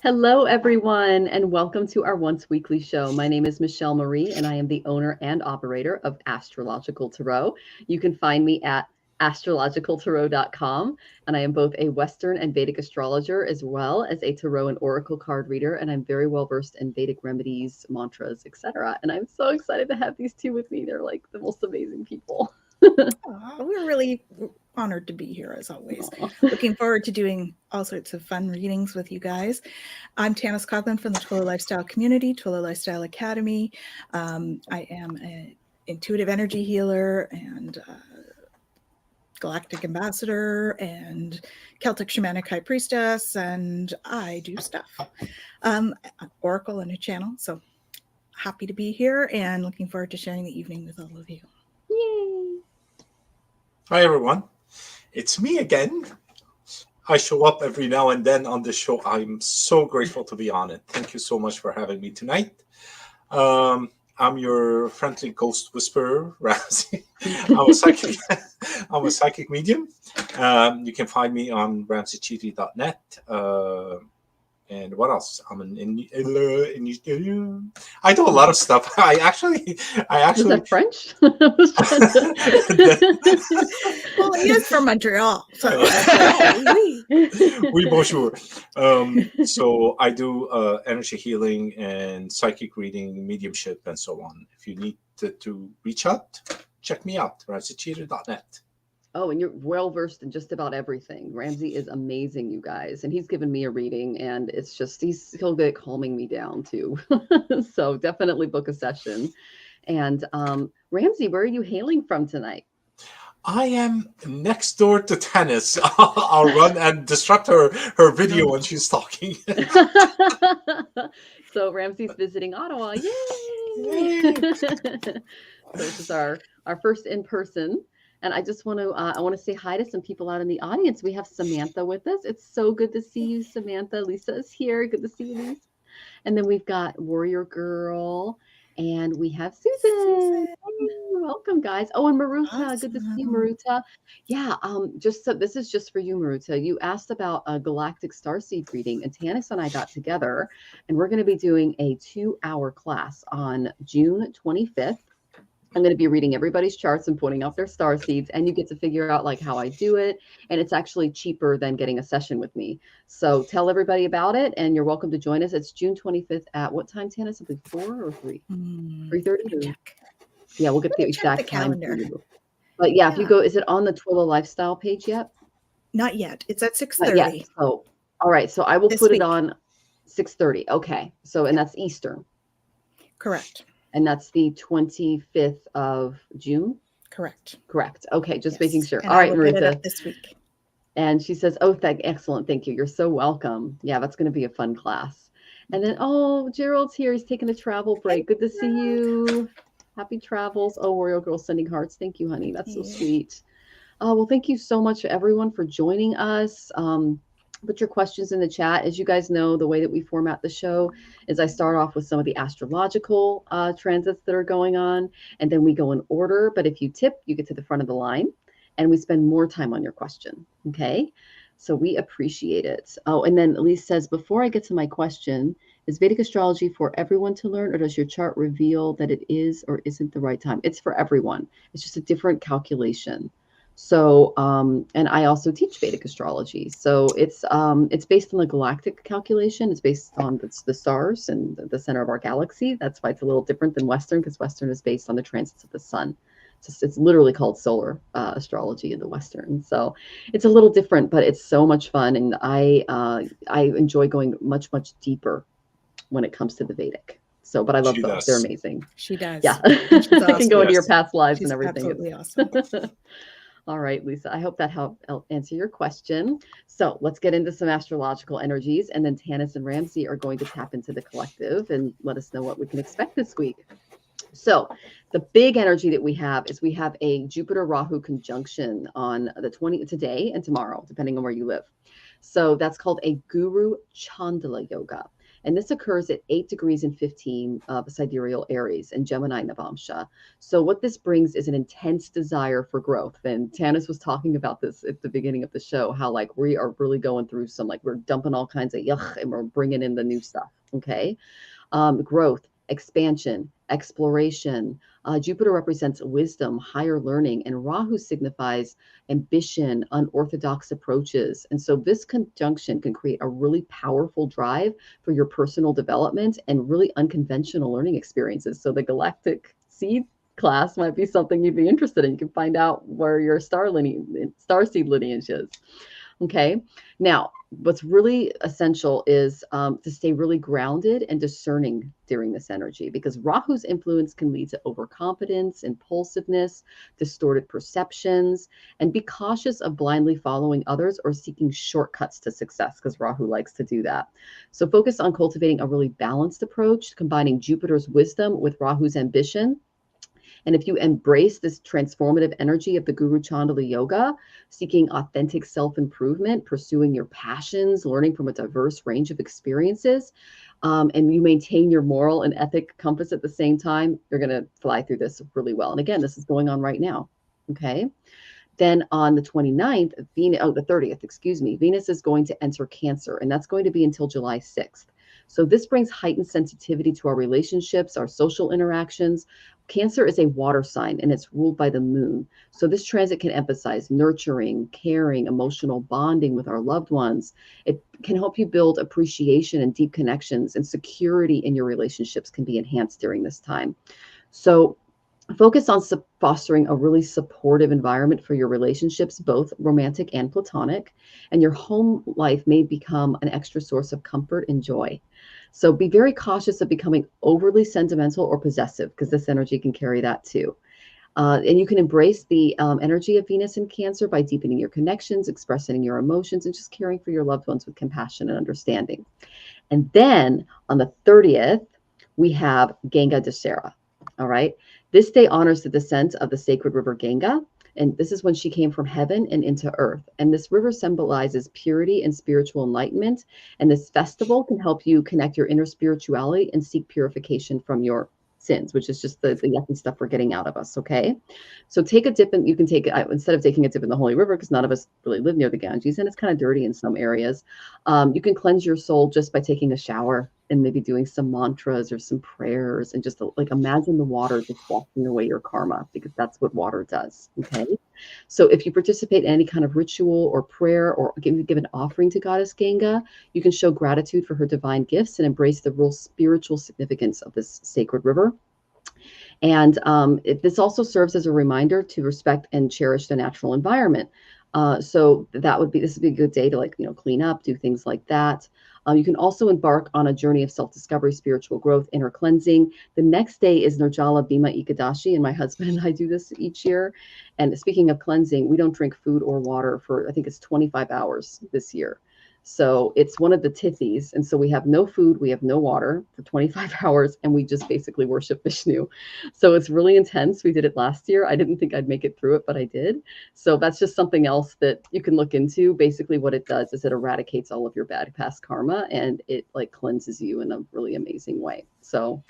Hello, everyone, and welcome to our once weekly show. My name is Michelle Marie, and I am the owner and operator of Astrological Tarot. You can find me at astrologicaltarot.com, and I am both a Western and Vedic astrologer as well as a tarot and oracle card reader, and I'm very well versed in Vedic remedies, mantras, etc. And I'm so excited to have these two with me. They're like the most amazing people. We're really honored to be here as always. Looking forward to doing all sorts of fun readings with you guys. I'm Tanys Coughlan from the Twillow Lifestyle Community, Twillow Lifestyle Academy. I am an intuitive energy healer and galactic ambassador and Celtic Shamanic high priestess, and I do stuff. Oracle and a channel, so happy to be here and looking forward to sharing the evening with all of you. Yay! Hi, everyone. It's me again. I show up every now and then on the show. I'm so grateful to be on it. Thank you so much for having me tonight. I'm your friendly ghost whisperer, Ramsey. I'm a psychic medium. You can find me on ramseycheaty.net. And what else? I'm I do a lot of stuff. I actually. Is that French? Well, he is from Montreal, so oui, bonjour. So I do energy healing and psychic reading, mediumship, and so on. If you need to reach out, check me out. ramseycheaty.net. Oh, and you're well versed in just about everything. Ramsey is amazing, you guys, and he's given me a reading, and it's just he'll get calming me down too. So definitely book a session. And Ramsey, where are you hailing from tonight? I am next door to Tanys. I'll run and disrupt her video when she's talking. So Ramsey's visiting Ottawa. Yay! So this is our first in person. And I just want to say hi to some people out in the audience. We have Samantha with us. It's so good to see you, Samantha. Lisa is here. Good to see you, Lisa. And then we've got Warrior Girl, and we have Susan. Hey, welcome, guys. Oh, and Maruta. Awesome. Good to see you, Maruta. Yeah. This is just for you, Maruta. You asked about a galactic starseed reading, and Tanys and I got together, and we're going to be doing a 2-hour class on June 25th. I'm going to be reading everybody's charts and pointing out their star seeds, and you get to figure out like how I do it. And it's actually cheaper than getting a session with me. So tell everybody about it, and you're welcome to join us. It's June 25th at what time, Tanys? Something 4 or 3? 3:30? Yeah, we'll get the exact time for you. But yeah, if you go, is it on the Twillow Lifestyle page yet? Not yet. It's at 6:30. So, all right. So I will put it on 6:30. Okay. So, and that's Eastern. Correct. And that's the 25th of June? Correct. Okay, just making sure. And all right, Marita. This week. And she says, excellent. Thank you. You're so welcome. Yeah, that's going to be a fun class. And then, Gerald's here. He's taking a travel break. Good to see you. Happy travels. Oh, Warrior Girl sending hearts. Thank you, honey. That's so sweet. Well, thank you so much, everyone, for joining us. Put your questions in the chat. As you guys know, the way that we format the show is I start off with some of the astrological transits that are going on, and then we go in order. But if you tip, you get to the front of the line, and we spend more time on your question. Okay? So we appreciate it. Oh, and then Elise says, before I get to my question, is Vedic astrology for everyone to learn, or does your chart reveal that it is or isn't the right time? It's for everyone. It's just a different calculation. So, and I also teach Vedic astrology. So it's based on the galactic calculation. It's based on the stars and the center of our galaxy. That's why it's a little different than Western, because Western is based on the transits of the sun. It's literally called solar astrology in the Western. So it's a little different, but it's so much fun. And I enjoy going much, much deeper when it comes to the Vedic. So, but I love those. They're amazing. She does. Yeah. Awesome. I can go into your past lives and everything. Absolutely awesome. All right, Lisa, I hope that helped answer your question. So let's get into some astrological energies, and then Tanys and Ramsey are going to tap into the collective and let us know what we can expect this week. So the big energy that we have is we have a Jupiter-Rahu conjunction on the 20th today and tomorrow, depending on where you live. So that's called a Guru Chandala Yoga. And this occurs at 8 degrees and 15 of sidereal Aries and Gemini Navamsha. So what this brings is an intense desire for growth. And Tanys was talking about this at the beginning of the show, how like we are really going through some, like we're dumping all kinds of yuck and we're bringing in the new stuff. Okay. Growth, expansion, exploration. Jupiter represents wisdom, higher learning, and Rahu signifies ambition, unorthodox approaches. And so this conjunction can create a really powerful drive for your personal development and really unconventional learning experiences. So the galactic seed class might be something you'd be interested in. You can find out where your star seed lineage is. Okay. Now, what's really essential is to stay really grounded and discerning during this energy, because Rahu's influence can lead to overconfidence, impulsiveness, distorted perceptions, and be cautious of blindly following others or seeking shortcuts to success, because Rahu likes to do that. So focus on cultivating a really balanced approach, combining Jupiter's wisdom with Rahu's ambition. And if you embrace this transformative energy of the Guru Chandala Yoga, seeking authentic self-improvement, pursuing your passions, learning from a diverse range of experiences, and you maintain your moral and ethic compass at the same time, you're going to fly through this really well. And again, this is going on right now. Okay. Then on the 29th, the 30th, excuse me, Venus is going to enter Cancer, and that's going to be until July 6th. So this brings heightened sensitivity to our relationships, our social interactions. Cancer is a water sign and it's ruled by the moon. So this transit can emphasize nurturing, caring, emotional bonding with our loved ones. It can help you build appreciation and deep connections, and security in your relationships can be enhanced during this time. So focus on fostering a really supportive environment for your relationships, both romantic and platonic, and your home life may become an extra source of comfort and joy. So be very cautious of becoming overly sentimental or possessive, because this energy can carry that too. And you can embrace the energy of Venus in Cancer by deepening your connections, expressing your emotions, and just caring for your loved ones with compassion and understanding. And then on the 30th, we have Ganga Dasera. All right. This day honors the descent of the sacred river Ganga. And this is when she came from heaven and into earth. And this river symbolizes purity and spiritual enlightenment. And this festival can help you connect your inner spirituality and seek purification from your sins, which is just the yucky stuff we're getting out of us. Okay. So take a dip, and you can take it instead of taking a dip in the Holy River, because none of us really live near the Ganges and it's kind of dirty in some areas. You can cleanse your soul just by taking a shower and maybe doing some mantras or some prayers, and just like imagine the water just washing away your karma, because that's what water does. Okay. So if you participate in any kind of ritual or prayer, or give an offering to Goddess Ganga, you can show gratitude for her divine gifts and embrace the real spiritual significance of this sacred river. And this also serves as a reminder to respect and cherish the natural environment. So this would be a good day to clean up, do things like that. You can also embark on a journey of self-discovery, spiritual growth, inner cleansing. The next day is Nirjala Bhima Ekadashi, and my husband and I do this each year. And speaking of cleansing, we don't drink food or water for, I think it's 25 hours this year. So it's one of the tithis. And so we have no food, we have no water for 25 hours, and we just basically worship Vishnu. So it's really intense. We did it last year. I didn't think I'd make it through it, but I did. So that's just something else that you can look into. Basically what it does is it eradicates all of your bad past karma, and it cleanses you in a really amazing way. So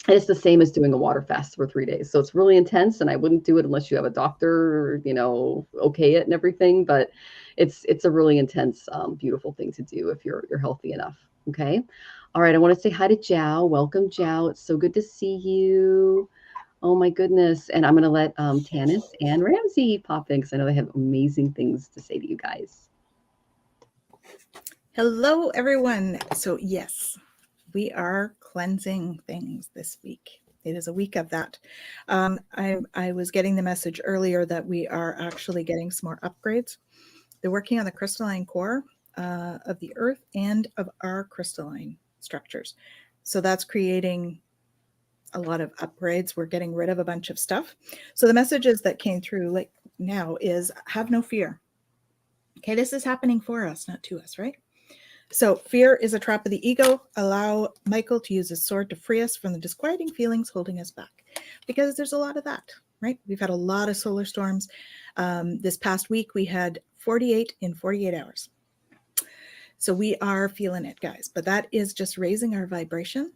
and it's the same as doing a water fast for 3 days. So it's really intense, and I wouldn't do it unless you have a doctor, okay it and everything. But it's a really intense, beautiful thing to do if you're healthy enough. Okay. All right. I want to say hi to Jiao. Welcome, Jiao. It's so good to see you. Oh my goodness. And I'm going to let Tanys and Ramsey pop in, because I know they have amazing things to say to you guys. Hello, everyone. So yes, we are cleansing things this week. It is a week of that. I was getting the message earlier that we are actually getting some more upgrades. They're working on the crystalline core of the earth and of our crystalline structures. So that's creating a lot of upgrades. We're getting rid of a bunch of stuff. So the messages that came through now is have no fear. Okay, this is happening for us, not to us, right? So fear is a trap of the ego. Allow Michael to use his sword to free us from the disquieting feelings holding us back, because there's a lot of that, right? We've had a lot of solar storms. This past week, we had 48 in 48 hours. So we are feeling it, guys, but that is just raising our vibration,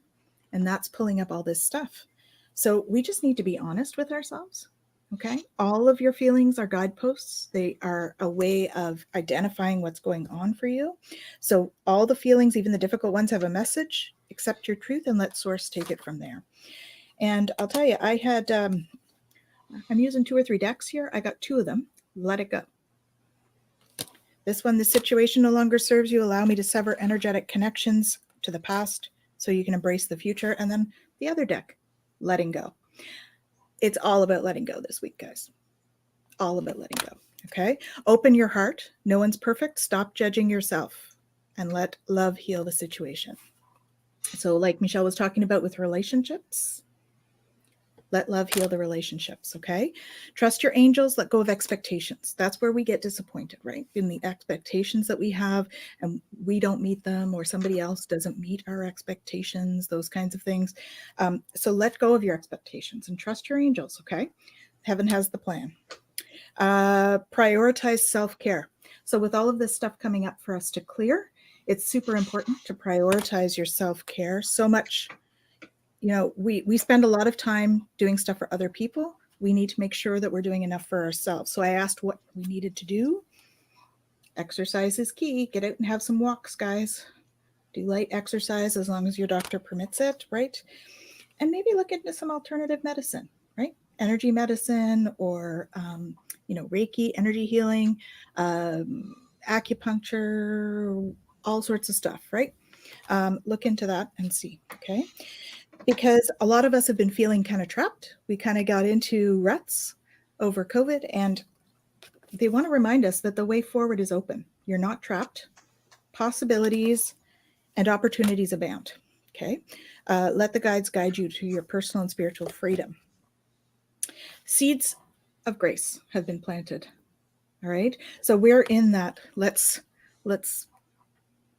and that's pulling up all this stuff. So we just need to be honest with ourselves. Okay. All of your feelings are guideposts. They are a way of identifying what's going on for you. So all the feelings, even the difficult ones, have a message. Accept your truth and let source take it from there. And I'll tell you, I had, I'm using 2 or 3 decks here. I got 2 of them. Let it go. This one, the situation no longer serves you. Allow me to sever energetic connections to the past so you can embrace the future. And then the other deck, letting go. It's all about letting go this week, guys. All about letting go. Okay. Open your heart. No one's perfect. Stop judging yourself and let love heal the situation. So like Michelle was talking about with relationships, let love heal the relationships. Okay. Trust your angels. Let go of expectations. That's where we get disappointed, right? In the expectations that we have and we don't meet them, or somebody else doesn't meet our expectations, those kinds of things. So let go of your expectations and trust your angels. Okay. Heaven has the plan. Prioritize self-care. So with all of this stuff coming up for us to clear, it's super important to prioritize your self-care. So much, you know, we spend a lot of time doing stuff for other people. We need to make sure that we're doing enough for ourselves. So I asked what we needed to do. Exercise is key. Get out and have some walks, guys. Do light exercise as long as your doctor permits it, right? And maybe look into some alternative medicine, right? Energy medicine, or, Reiki, energy healing, acupuncture, all sorts of stuff, right? Look into that and see, okay? Because a lot of us have been feeling kind of trapped. We kind of got into ruts over COVID, and they want to remind us that the way forward is open. You're not trapped. Possibilities and opportunities abound, okay? Let the guides guide you to your personal and spiritual freedom. Seeds of grace have been planted, all right? So we're in that. Let's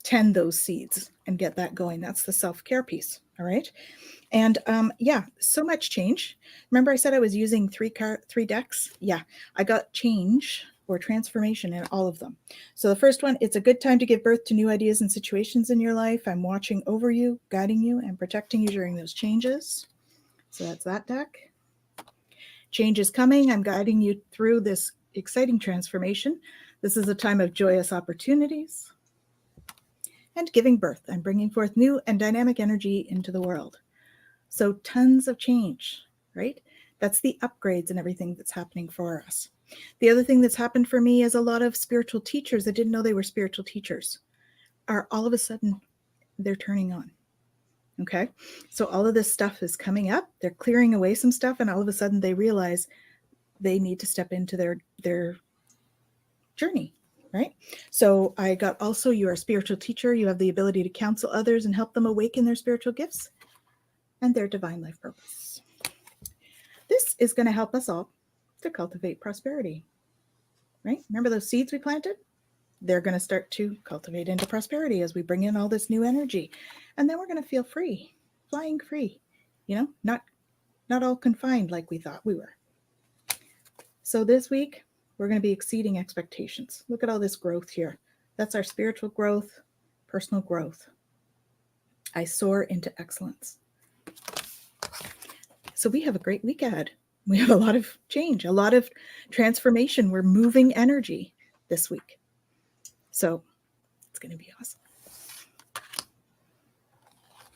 tend those seeds and get that going. That's the self-care piece, all right? And so much change. Remember I said I was using 3 decks? Yeah, I got change or transformation in all of them. So the first one, it's a good time to give birth to new ideas and situations in your life. I'm watching over you, guiding you, and protecting you during those changes. So that's that deck. Change is coming. I'm guiding you through this exciting transformation. This is a time of joyous opportunities. And giving birth. I'm bringing forth new and dynamic energy into the world. So tons of change, right? That's the upgrades and everything that's happening for us. The other thing that's happened for me is a lot of spiritual teachers that didn't know they were spiritual teachers are all of a sudden, they're turning on. Okay. So all of this stuff is coming up. They're clearing away some stuff, and all of a sudden they realize they need to step into their journey. Right? So I got also, you're a spiritual teacher. You have the ability to counsel others and help them awaken their spiritual gifts and their divine life purpose. This is going to help us all to cultivate prosperity, right? Remember those seeds we planted? They're going to start to cultivate into prosperity as we bring in all this new energy. And then we're going to feel free, flying free, not all confined like we thought we were. So this week, we're going to be exceeding expectations. Look at all this growth here. That's our spiritual growth, personal growth. I soar into excellence. So we have a great week ahead. We have a lot of change, a lot of transformation. We're moving energy this week. So it's going to be awesome.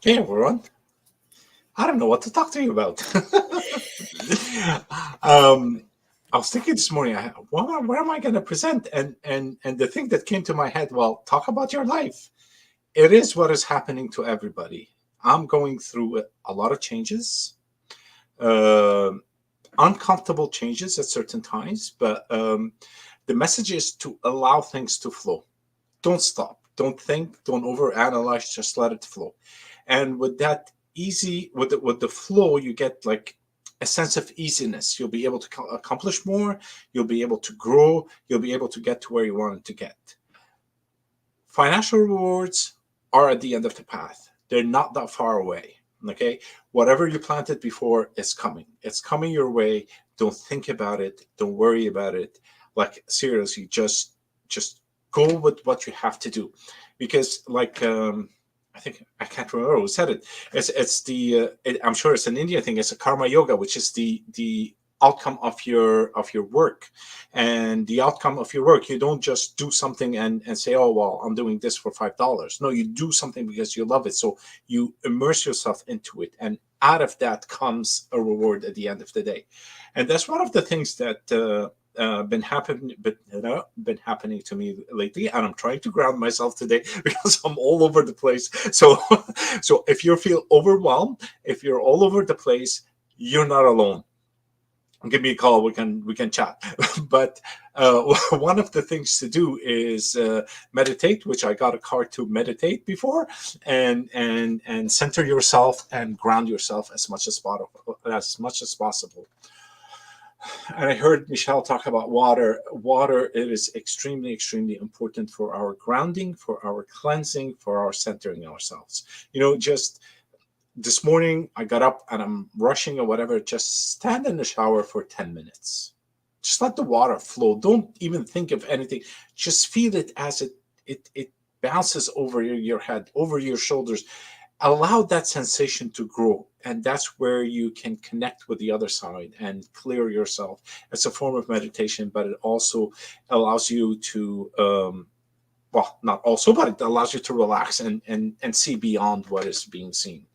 Hey, everyone. I don't know what to talk to you about. I was thinking this morning, where am I going to present? And the thing that came to my head, well, talk about your life. It is what is happening to everybody. I'm going through a lot of changes, uncomfortable changes at certain times, but the message is to allow things to flow. Don't stop. Don't think. Don't overanalyze. Just let it flow. And with that with the flow, you get like a sense of easiness. You'll be able to accomplish more. You'll be able to grow. You'll be able to get to where you wanted to get. Financial rewards are at the end of the path. They're not that far away. Okay. Whatever you planted before is coming. It's coming your way. Don't think about it. Don't worry about it. Like seriously, just go with what you have to do, because like I think, I can't remember who said it. It's I'm sure it's an Indian thing. It's a karma yoga, which is the outcome of your work. And the outcome of your work, you don't just do something and say, oh well, I'm doing this for $5. No, you do something because you love it. So you immerse yourself into it, and out of that comes a reward at the end of the day. And that's one of the things that been happening to me lately, and I'm trying to ground myself today because I'm all over the place. So if you feel overwhelmed, if you're all over the place, you're not alone. Give me a call. We can chat. But one of the things to do is meditate, which I got a card to meditate before, and center yourself and ground yourself as much as possible. And I heard Michelle talk about water. Water, it is extremely, extremely important for our grounding, for our cleansing, for our centering ourselves. Just this morning, I got up and I'm rushing or whatever. Just stand in the shower for 10 minutes. Just let the water flow. Don't even think of anything. Just feel it as it bounces over your head, over your shoulders. Allow that sensation to grow. And that's where you can connect with the other side and clear yourself. It's a form of meditation, but it also allows you to, not also, but it allows you to relax and see beyond what is being seen.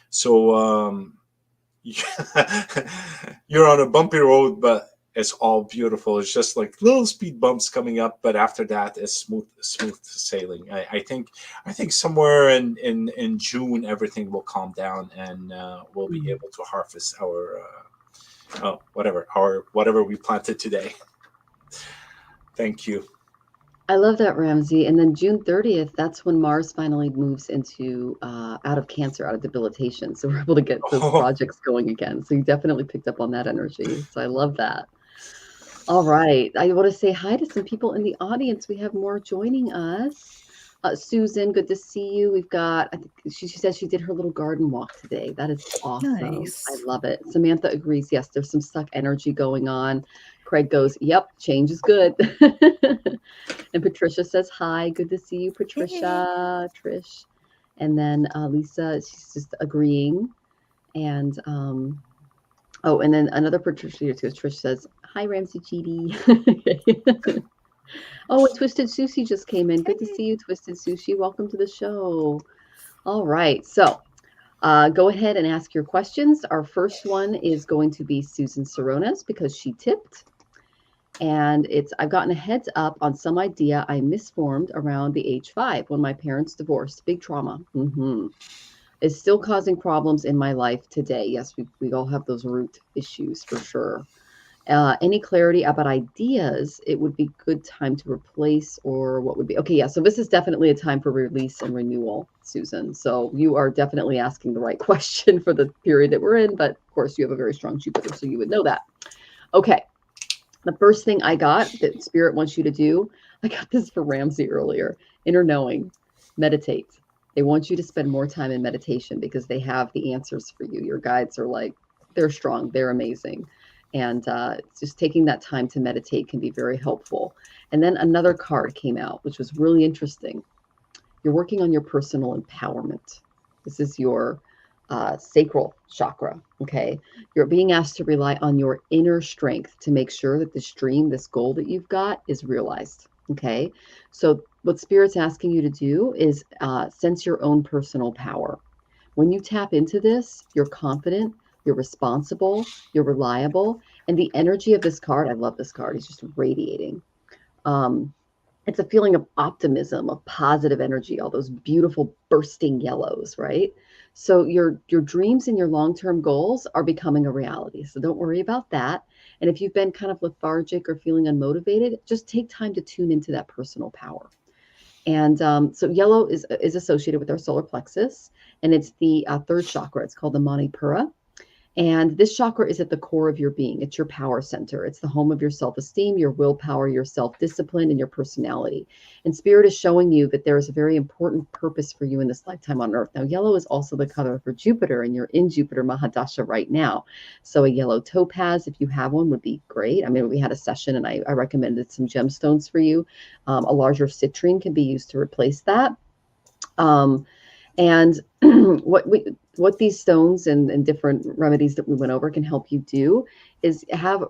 So you're on a bumpy road, but it's all beautiful. It's just like little speed bumps coming up, but after that, it's smooth sailing. I think somewhere in June, everything will calm down, and we'll be able to harvest our whatever we planted today. Thank you. I love that, Ramsey. And then June 30th, that's when Mars finally moves into out of Cancer, out of debilitation. So we're able to get those projects going again. So you definitely picked up on that energy. So I love that. All right. I want to say hi to some people in the audience. We have more joining us. Susan, good to see you. We've got, I think she says she did her little garden walk today. That is awesome. Nice. I love it. Samantha agrees. Yes, there's some stuck energy going on. Craig goes, yep, change is good. And Patricia says, hi, good to see you, Patricia, Trish. And then Lisa, she's just agreeing. And, and then another Patricia here too. Trish says, hi, Ramsey GD. Oh, and Twisted Sushi just came in. Good to see you, Twisted Sushi. Welcome to the show. All right. So go ahead and ask your questions. Our first one is going to be Susan Soronas because she tipped. And I've gotten a heads up on some idea I misformed around the age 5 when my parents divorced. Big trauma. It's still causing problems in my life today. Yes, we all have those root issues for sure. Any clarity about ideas, it would be good time to replace, or what would be okay. Yeah, so this is definitely a time for release and renewal, Susan. So you are definitely asking the right question for the period that we're in, but of course you have a very strong Jupiter, so you would know that. Okay, the first thing I got that Spirit wants you to do, I got this for Ramsey earlier, inner knowing, meditate. They want you to spend more time in meditation because they have the answers for you. Your guides are like, they're strong, they're amazing. And just taking that time to meditate can be very helpful. And then another card came out, which was really interesting. You're working on your personal empowerment. This is your sacral chakra, okay? You're being asked to rely on your inner strength to make sure that this dream, this goal that you've got is realized, okay? So what Spirit's asking you to do is sense your own personal power. When you tap into this, you're confident, you're responsible, you're reliable, and the energy of this card, I love this card, it's just radiating. It's a feeling of optimism, of positive energy, all those beautiful bursting yellows, right? So your dreams and your long-term goals are becoming a reality. So don't worry about that. And if you've been kind of lethargic or feeling unmotivated, just take time to tune into that personal power. And so yellow is associated with our solar plexus, and it's the third chakra. It's called the Manipura. And this chakra is at the core of your being. It's your power center. It's the home of your self-esteem, your willpower, your self-discipline, and your personality. And Spirit is showing you that there is a very important purpose for you in this lifetime on Earth. Now, yellow is also the color for Jupiter, and you're in Jupiter Mahadasha right now. So a yellow topaz, if you have one, would be great. I mean, we had a session, and I recommended some gemstones for you. A larger citrine can be used to replace that. And what these stones and different remedies that we went over can help you do is have,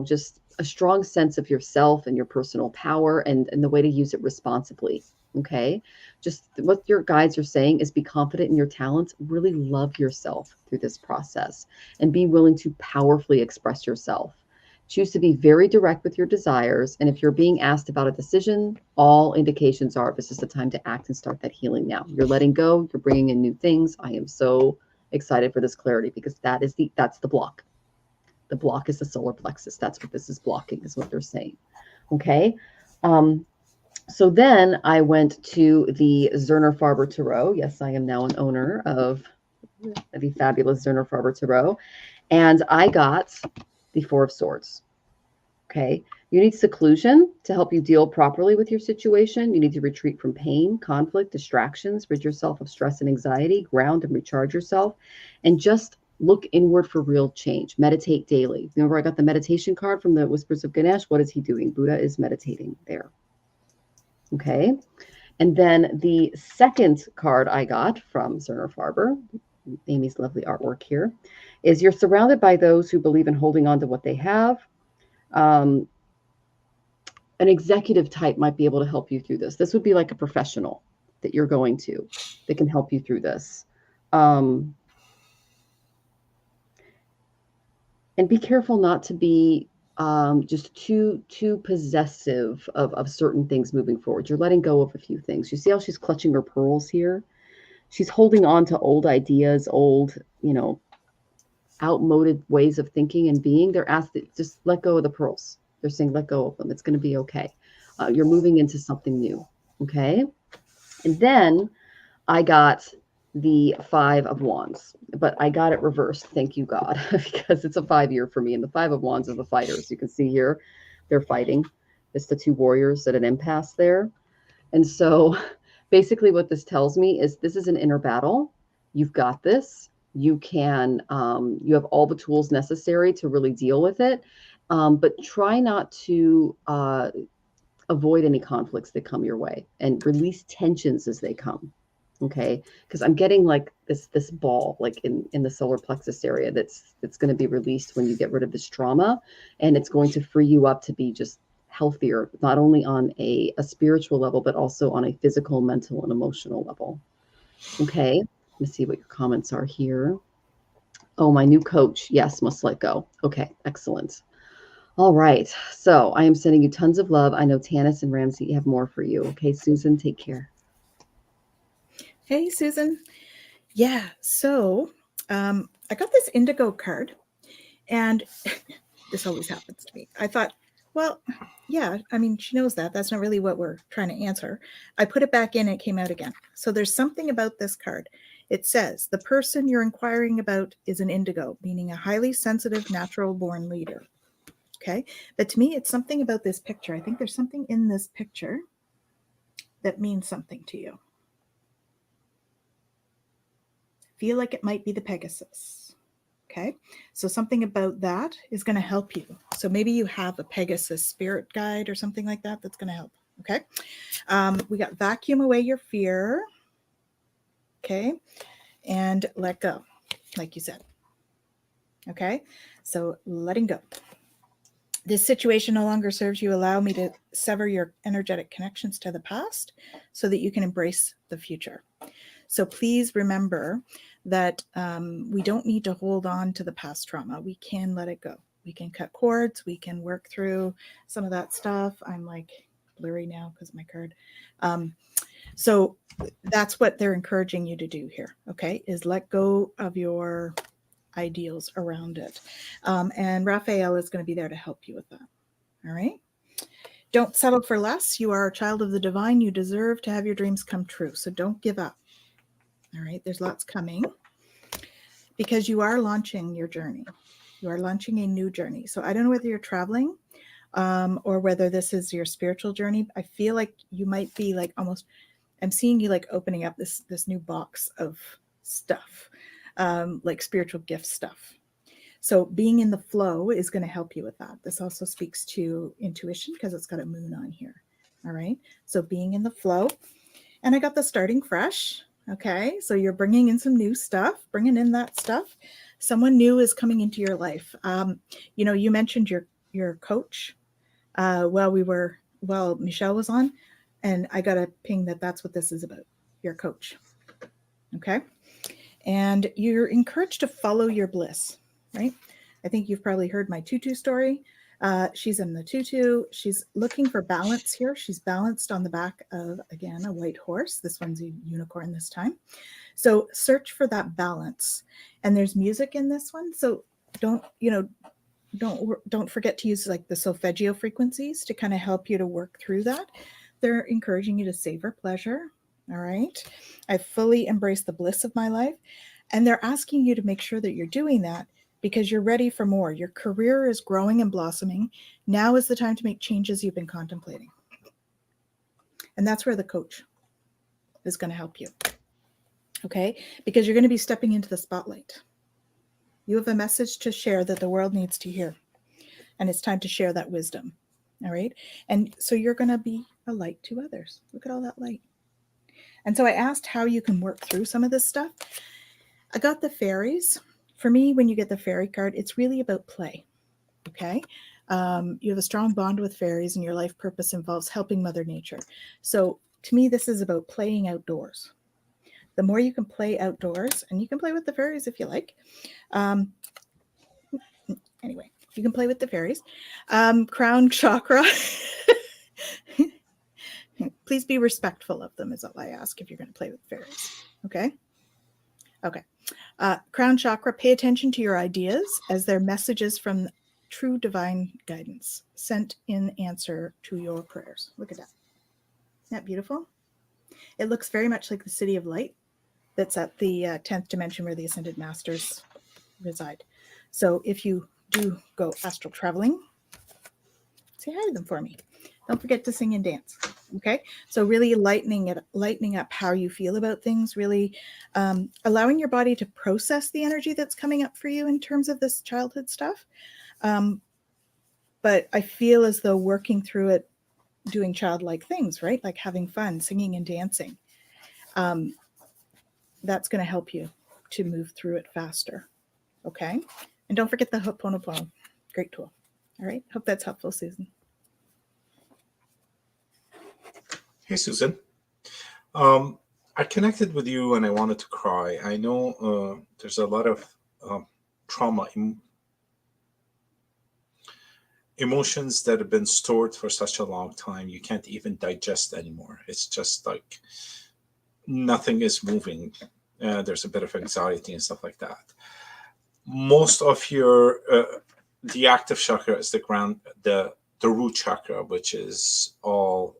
just a strong sense of yourself and your personal power and the way to use it responsibly. Okay. Just what your guides are saying is be confident in your talents, really love yourself through this process, and be willing to powerfully express yourself. Choose to be very direct with your desires. And if you're being asked about a decision, all indications are this is the time to act and start that healing now. You're letting go. You're bringing in new things. I am so excited for this clarity because that's the block. The block is the solar plexus. That's what this is blocking, is what they're saying. Okay. So then I went to the Zerner Farber Tarot. Yes, I am now an owner of the fabulous Zerner Farber Tarot. And I got the Four of Swords. Okay. You need seclusion to help you deal properly with your situation. You need to retreat from pain, conflict, distractions, rid yourself of stress and anxiety, ground and recharge yourself, and just look inward for real change. Meditate daily. Remember, I got the meditation card from the Whispers of Ganesh. What is he doing? Buddha is meditating there. Okay. And then the second card I got from Zerner Farber, Amy's lovely artwork here, is you're surrounded by those who believe in holding on to what they have. An executive type might be able to help you through this. This would be like a professional that you're going to that can help you through this. And be careful not to be just too possessive of certain things moving forward. You're letting go of a few things. You see how she's clutching her pearls here? She's holding on to old ideas, old, outmoded ways of thinking and being. They're asked to just let go of the pearls. They're saying, let go of them. It's going to be okay. You're moving into something new. Okay. And then I got the Five of Wands, but I got it reversed. Thank you, God, because it's a 5-year for me. And the Five of Wands is the fighters. You can see here, they're fighting. It's the two warriors at an impasse there. And so basically what this tells me is this is an inner battle. You've got this. You can, you have all the tools necessary to really deal with it. But try not to avoid any conflicts that come your way and release tensions as they come. Okay. Because I'm getting like this ball, like in the solar plexus area that's going to be released when you get rid of this trauma, and it's going to free you up to be just healthier, not only on a spiritual level, but also on a physical, mental, and emotional level. Okay. Let me see what your comments are here. Oh, my new coach. Yes, must let go. Okay. Excellent. All right. So I am sending you tons of love. I know Tanys and Ramsey have more for you. Okay, Susan, take care. Hey, Susan. Yeah. So I got this indigo card, and this always happens to me. I thought, well, yeah, I mean, she knows that. That's not really what we're trying to answer. I put it back in, and it came out again. So there's something about this card. It says, the person you're inquiring about is an indigo, meaning a highly sensitive, natural-born leader. Okay. But to me, it's something about this picture. I think there's something in this picture that means something to you. Feel like it might be the Pegasus. Okay. So something about that is going to help you. So maybe you have a Pegasus spirit guide or something like that that's going to help. Okay. We got vacuum away your fear. Okay. And let go, like you said. Okay. So letting go. This situation no longer serves you. Allow me to sever your energetic connections to the past so that you can embrace the future. So please remember that we don't need to hold on to the past trauma. We can let it go. We can cut cords. We can work through some of that stuff. I'm like blurry now because of my card. So that's what they're encouraging you to do here. Okay, is let go of your ideals around it. And Raphael is going to be there to help you with that. All right. Don't settle for less. You are a child of the divine. You deserve to have your dreams come true. So don't give up. All right. There's lots coming because you are launching your journey. You are launching a new journey. So I don't know whether you're traveling or whether this is your spiritual journey. I feel like you might be like almost, I'm seeing you like opening up this new box of stuff, like spiritual gift stuff. So being in the flow is going to help you with that. This also speaks to intuition because it's got a moon on here. All right. So being in the flow. And I got the starting fresh. Okay. So you're bringing in some new stuff, bringing in that stuff. Someone new is coming into your life. You know, you mentioned your coach while Michelle was on, and I got a ping that that's what this is about, your coach. Okay. And you're encouraged to follow your bliss, right? I think you've probably heard my tutu story. She's in the tutu. She's looking for balance here. She's balanced on the back of, again, a white horse. This one's a unicorn this time. So search for that balance. And there's music in this one. So don't forget to use like the solfeggio frequencies to kind of help you to work through that. They're encouraging you to savor pleasure. All right. I fully embrace the bliss of my life. And they're asking you to make sure that you're doing that because you're ready for more. Your career is growing and blossoming. Now is the time to make changes you've been contemplating. And that's where the coach is going to help you. Okay? Because you're going to be stepping into the spotlight. You have a message to share that the world needs to hear. And it's time to share that wisdom. All right? And so you're going to be a light to others. Look at all that light. And so I asked how you can work through some of this stuff. I got the fairies. For me, when you get the fairy card, it's really about play. Okay? You have a strong bond with fairies and your life purpose involves helping Mother Nature. So to me, this is about playing outdoors. The more you can play outdoors, and you can play with the fairies if you like. Anyway, you can play with the fairies. Crown chakra. Please be respectful of them is all I ask if you're going to play with fairies. Okay? Okay. Crown chakra, pay attention to your ideas as they're messages from true divine guidance sent in answer to your prayers. Look at that. Isn't that beautiful? It looks very much like the City of Light that's at the 10th dimension where the Ascended Masters reside. So if you do go astral traveling, say hi to them for me. Don't forget to sing and dance. Okay. So really lightening up how you feel about things, really allowing your body to process the energy that's coming up for you in terms of this childhood stuff. But I feel as though working through it, doing childlike things, right? Like having fun, singing and dancing. That's going to help you to move through it faster. Okay. And don't forget the Ho'oponopono. Great tool. All right. Hope that's helpful, Susan. Hey, Susan. I connected with you and I wanted to cry. I know there's a lot of trauma, emotions that have been stored for such a long time. You can't even digest anymore. It's just like nothing is moving. There's a bit of anxiety and stuff like that. Most of your, the active chakra is the ground, the root chakra, which is all,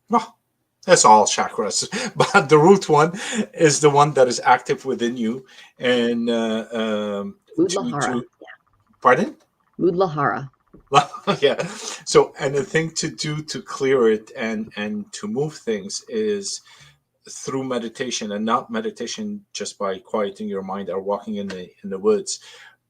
well, that's all chakras, but the root one is the one that is active within you. And pardon? Udlahara. Yeah. So, and the thing to do to clear it and to move things is through meditation, and not meditation just by quieting your mind or walking in the woods,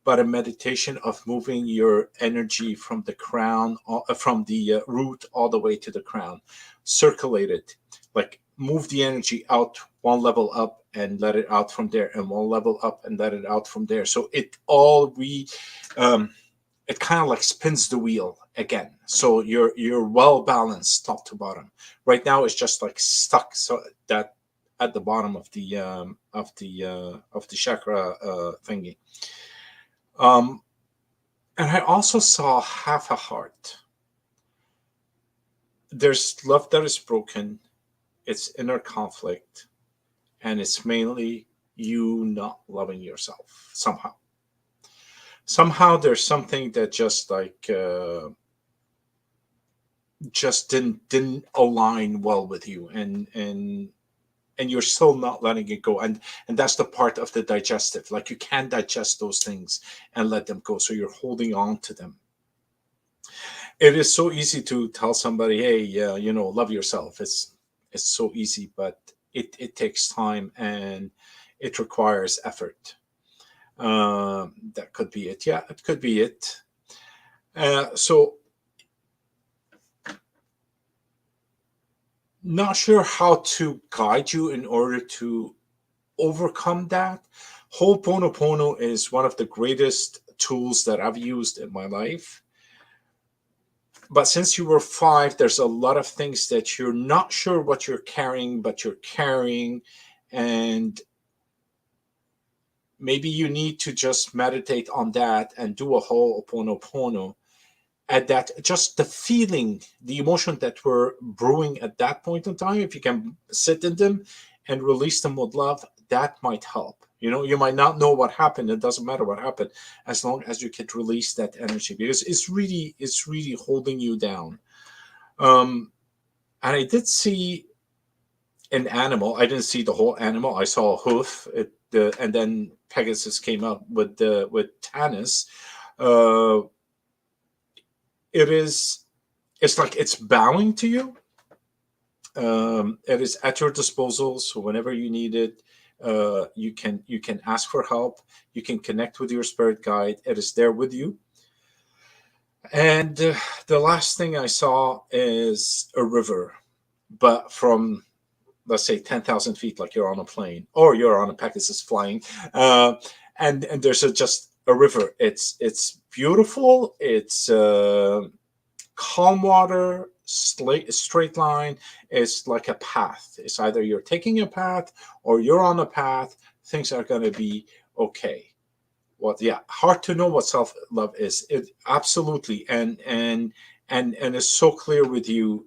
but a meditation of moving your energy from the crown, from the root all the way to the crown. Circulate it, like move the energy out one level up and let it out from there, and one level up and let it out from there. So it all it kind of like spins the wheel again. So you're well balanced top to bottom. Right now it's just like stuck, so that at the bottom of the chakra thingy. And I also saw half a heart. There's love that is broken. It's inner conflict, and it's mainly you not loving yourself somehow. Somehow there's something that just like just didn't align well with you, and and you're still not letting it go. And that's the part of the digestive. Like, you can't digest those things and let them go. So you're holding on to them. It is so easy to tell somebody, hey, love yourself. It's so easy, but it takes time and it requires effort. That could be it. Yeah, it could be it. So not sure how to guide you in order to overcome that. Ho'oponopono is one of the greatest tools that I've used in my life. But since you were 5, there's a lot of things that you're not sure what you're carrying, but you're carrying. And maybe you need to just meditate on that and do a Ho'oponopono. At that, just the feeling, the emotion that we're brewing at that point in time, if you can sit in them and release them with love, that might help. You might not know what happened. It doesn't matter what happened, as long as you can release that energy, because it's really holding you down. And I did see an animal. I didn't see the whole animal. I saw a hoof, and then Pegasus came up with Tanys. It's like it's bowing to you. It is at your disposal. So whenever you need it, you can ask for help. You can connect with your spirit guide. It is there with you. And the last thing I saw is a river, but from, let's say, 10,000 feet, like you're on a plane or you're on a Pegasus flying. And there's just a river. It's beautiful. It's calm water, straight line. It's like a path. It's either you're taking a path or you're on a path. Things are going to be okay. Hard to know what self-love is. It absolutely, and it's so clear with you.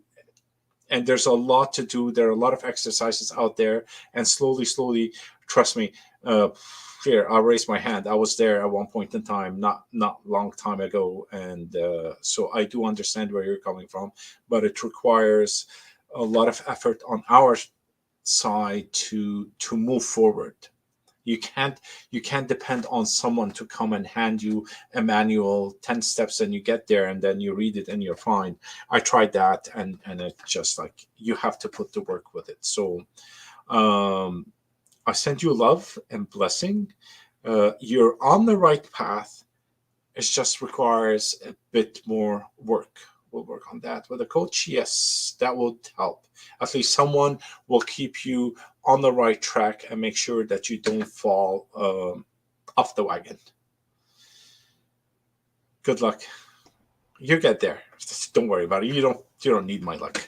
And there's a lot to do. There are a lot of exercises out there, and slowly, trust me. Here, I'll raise my hand. I was there at one point in time, not long time ago, and so I do understand where you're coming from. But it requires a lot of effort on our side to move forward. You can't depend on someone to come and hand you a manual, 10 steps, and you get there and then you read it and you're fine. I tried that, and it's just like, you have to put the work with it. So I send you love and blessing. You're on the right path. It just requires a bit more work. We'll work on that with a coach. Yes, that will help. At least someone will keep you on the right track and make sure that you don't fall off the wagon. Good luck. You get there. Just don't worry about it. You don't need my luck.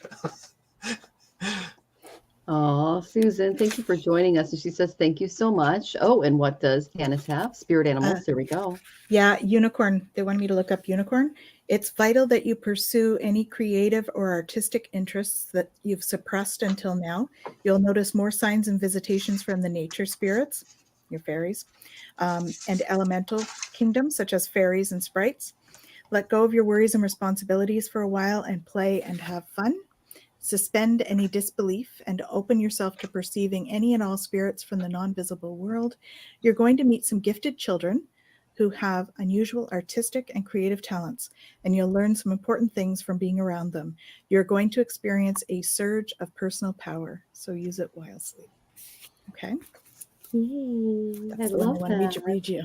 Oh, Susan, thank you for joining us. And she says, thank you so much. Oh, and what does Tanys have? Spirit animals. There we go. Yeah, unicorn. They wanted me to look up unicorn. It's vital that you pursue any creative or artistic interests that you've suppressed until now. You'll notice more signs and visitations from the nature spirits, your fairies, and elemental kingdoms, such as fairies and sprites. Let go of your worries and responsibilities for a while and play and have fun. Suspend any disbelief and open yourself to perceiving any and all spirits from the non-visible world. You're going to meet some gifted children who have unusual artistic and creative talents, and you'll learn some important things from being around them. You're going to experience a surge of personal power, so use it wisely. Okay? That's I love that. Me to read you.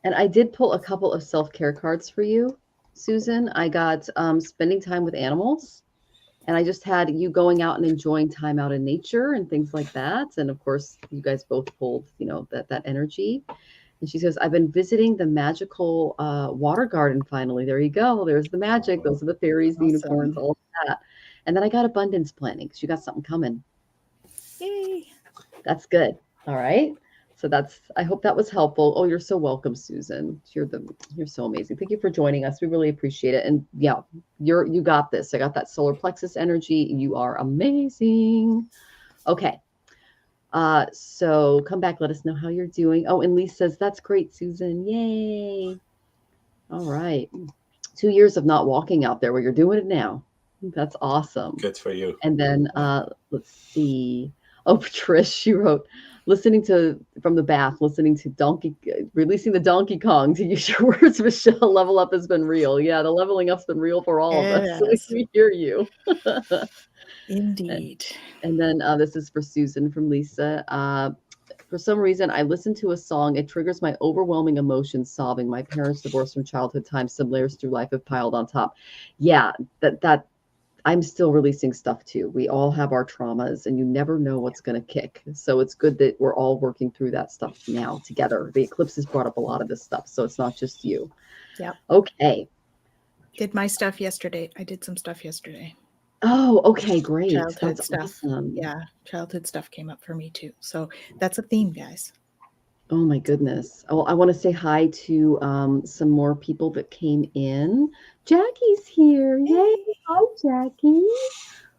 And I did pull a couple of self-care cards for you, Susan. I got spending time with animals. And I just had you going out and enjoying time out in nature and things like that. And of course, you guys both pulled, that energy. And she says, I've been visiting the magical water garden finally. There you go. There's the magic. Those are the fairies, the unicorns, all of that. And then I got abundance planning because you got something coming. Yay. That's good. All right. So I hope that was helpful. Oh, you're so welcome, Susan. You're so amazing. Thank you for joining us. We really appreciate it. And yeah, you got this. I got that solar plexus energy. You are amazing. Okay. So come back. Let us know how you're doing. Oh, and Lee says, that's great, Susan. Yay. All right. 2 years of not walking out there. Well, you're doing it now. That's awesome. Good for you. And then let's see. Oh, Trish, she wrote, from the bath, releasing the Donkey Kong, to use your words, Michelle, level up has been real. Yeah, the leveling up's been real for all of us. So Yes, we hear you. indeed. And then this is for Susan from Lisa. For some reason, I listen to a song. It triggers my overwhelming emotions, sobbing. My parents divorced from childhood times. Some layers through life have piled on top. Yeah, that I'm still releasing stuff too. We all have our traumas, and you never know what's going to kick. So it's good that we're all working through that stuff now together. The eclipse has brought up a lot of this stuff, so it's not just you. Yeah. Okay. Did my stuff yesterday. I did some stuff yesterday. Oh, okay, great. Childhood That's stuff. awesome. Yeah, childhood stuff came up for me too. So that's a theme, guys. Oh my goodness. Oh, I want to say hi to some more people that came in. Jackie's here. Yay. Hi, Jackie.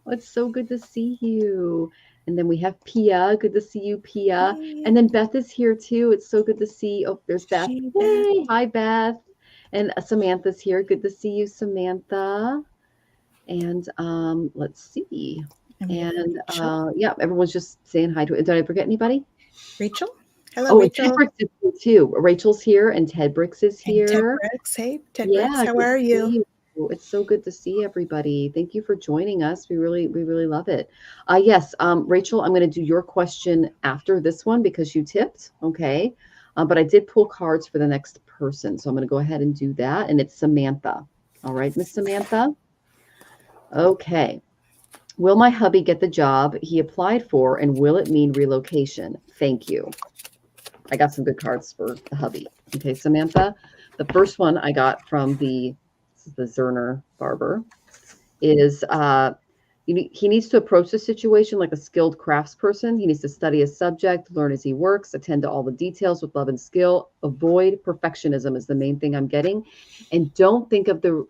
Oh, it's so good to see you. And then we have Pia. Good to see you, Pia. Yay. And then Beth is here too. It's so good to see. Oh, there's Beth. Hey, Yay. Hi, Beth. And Samantha's here. Good to see you, Samantha. And let's see. And yeah, everyone's just saying hi to it. Did I forget anybody? Rachel? Hello, Oh, Rachel. and Ted Bricks is here too. Rachel's here and Ted Bricks is here. And Ted Bricks. Hey, Ted Bricks, how good are to you? see you. It's so good to see everybody. Thank you for joining us. We really love it. Yes, Rachel, I'm going to do your question after this one because you tipped. Okay. But I did pull cards for the next person. So I'm going to go ahead and do that. And it's Samantha. All right, Miss Samantha. Okay. Will my hubby get the job he applied for, and will it mean relocation? Thank you. I got some good cards for the hubby. Okay, Samantha, the first one I got from the Zerner Barber is he needs to approach the situation like a skilled craftsperson. He needs to study his subject, learn as he works, attend to all the details with love and skill. Avoid perfectionism is the main thing I'm getting. And don't think about the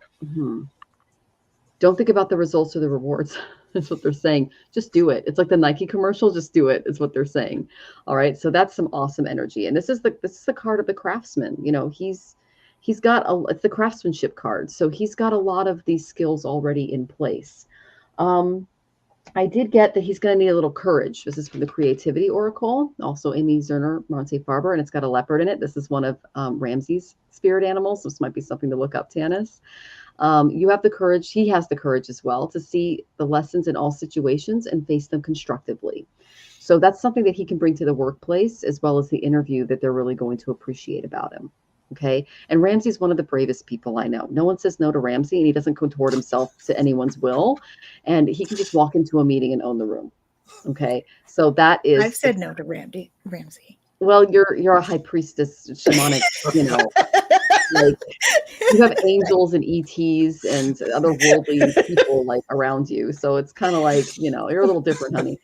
results or the rewards. That's what they're saying. Just do it. It's like the Nike commercial. Just do it. Is what they're saying. All right. So that's some awesome energy. And this is the card of the craftsman. You know, he's got it's the craftsmanship card. So he's got a lot of these skills already in place. I did get that he's going to need a little courage. This is from the Creativity Oracle, also Amy Zerner Montefarber, and it's got a leopard in it. This is one of Ramsey's spirit animals. This might be something to look up, Tanys. You have the courage. He has the courage as well to see the lessons in all situations and face them constructively. So that's something that he can bring to the workplace as well as the interview that they're really going to appreciate about him. Okay. And Ramsey's one of the bravest people I know. No one says no to Ramsey, and he doesn't contort himself to anyone's will. And he can just walk into a meeting and own the room. Okay. So that is. I've said no to Ramsey. Well, you're a high priestess, shamanic, you know. Like you have angels and ETs and other worldly people like around you. So it's kind of like, you know, you're a little different, honey.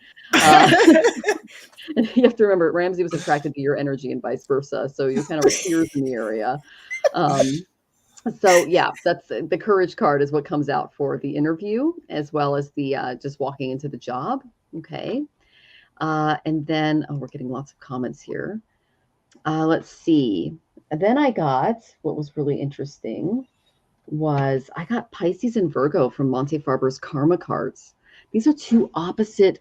And you have to remember, Ramsey was attracted to your energy and vice versa. So you're kind of peers in the area. So yeah, that's the courage card is what comes out for the interview as well as the just walking into the job. Okay. And then, we're getting lots of comments here. Let's see. And then I got, what was really interesting was I got Pisces and Virgo from Montefarber's Karma cards. These are two opposite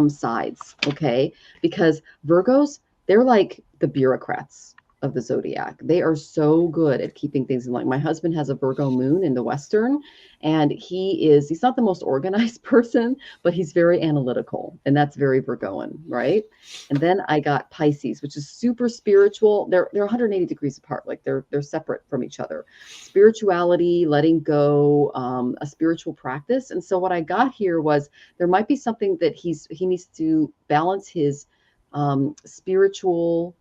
sides, okay? Because Virgos, they're like the bureaucrats of the zodiac. They are so good at keeping things in line. My husband has a Virgo moon in the Western, and he's not the most organized person, but he's very analytical, and that's very Virgoan, right? And then I got Pisces, which is super spiritual. They're 180 degrees apart, like they're separate from each other. Spirituality, letting go, a spiritual practice. And so what I got here was there might be something that he needs to balance his spiritual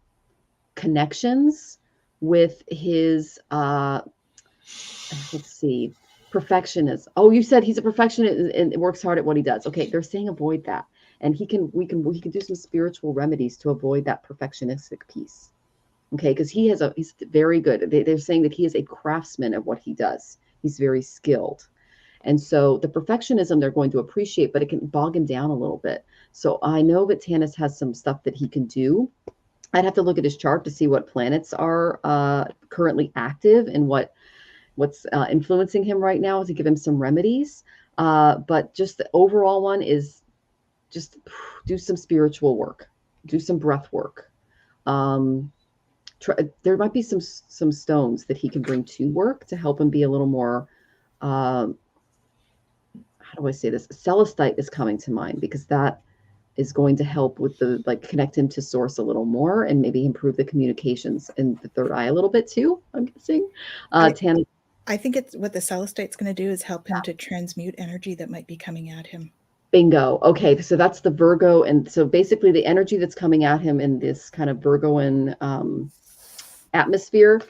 connections with his let's see, perfectionist. Oh, you said he's a perfectionist and works hard at what he does. Okay, they're saying avoid that, and we can do some spiritual remedies to avoid that perfectionistic piece. Okay, because he's very good. They're saying that he is a craftsman at what he does. He's very skilled. And so the perfectionism they're going to appreciate, but it can bog him down a little bit. So I know that Tanys has some stuff that he can do. I'd have to look at his chart to see what planets are currently active and what's influencing him right now to give him some remedies. But just the overall one is just do some spiritual work, do some breath work. There might be some stones that he can bring to work to help him be a little more, how do I say this? Celestite is coming to mind, because that is going to help with the, like, connect him to source a little more and maybe improve the communications in the third eye a little bit too, I'm guessing. Tanny. I think it's what the Celestite's going to do is help him to transmute energy that might be coming at him. Bingo. Okay, so that's the Virgo, and so basically the energy that's coming at him in this kind of Virgoan atmosphere.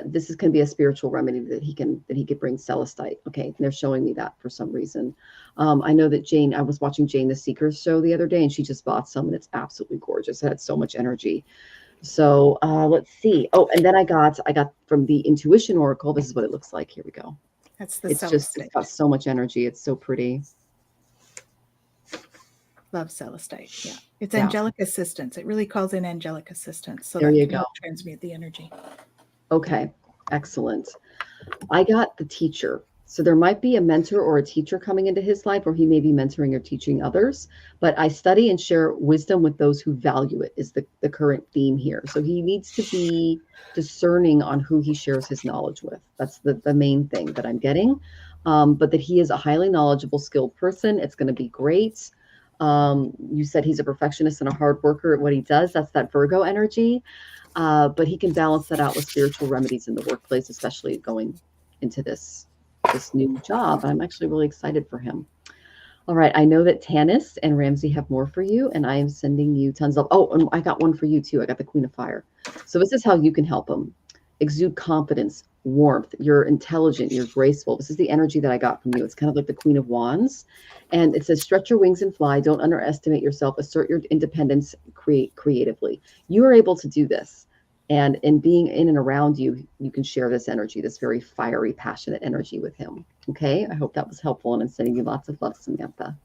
This is going to be a spiritual remedy that he could bring Celestite. Okay, and they're showing me that for some reason. I know that Jane. I was watching Jane the Seeker's show the other day, and she just bought some, and it's absolutely gorgeous. It had so much energy. So let's see. Oh, and then I got from the Intuition Oracle. This is what it looks like. Here we go. That's the It's Celestite. just, it's got so much energy. It's so pretty. Love Celestite. Yeah. It's angelic assistance. It really calls in angelic assistance. So there that you can go. help transmute the energy. Okay. Excellent. I got the Teacher. So there might be a mentor or a teacher coming into his life, or he may be mentoring or teaching others. But I study and share wisdom with those who value it is the current theme here. So he needs to be discerning on who he shares his knowledge with. That's the main thing that I'm getting. But that he is a highly knowledgeable, skilled person. It's going to be great. You said he's a perfectionist and a hard worker at what he does. That's that Virgo energy. But he can balance that out with spiritual remedies in the workplace, especially going into this new job. I'm actually really excited for him. All right. I know that Tanys and Ramsey have more for you, and I am sending you tons of, and I got one for you too. I got the Queen of Fire. So this is how you can help him. Exude confidence, warmth. You're intelligent. You're graceful. This is the energy that I got from you. It's kind of like the Queen of Wands. And it says, stretch your wings and fly. Don't underestimate yourself. Assert your independence. Create creatively. You are able to do this. And in being in and around you, you can share this energy, this very fiery, passionate energy with him. Okay. I hope that was helpful. And I'm sending you lots of love, Samantha.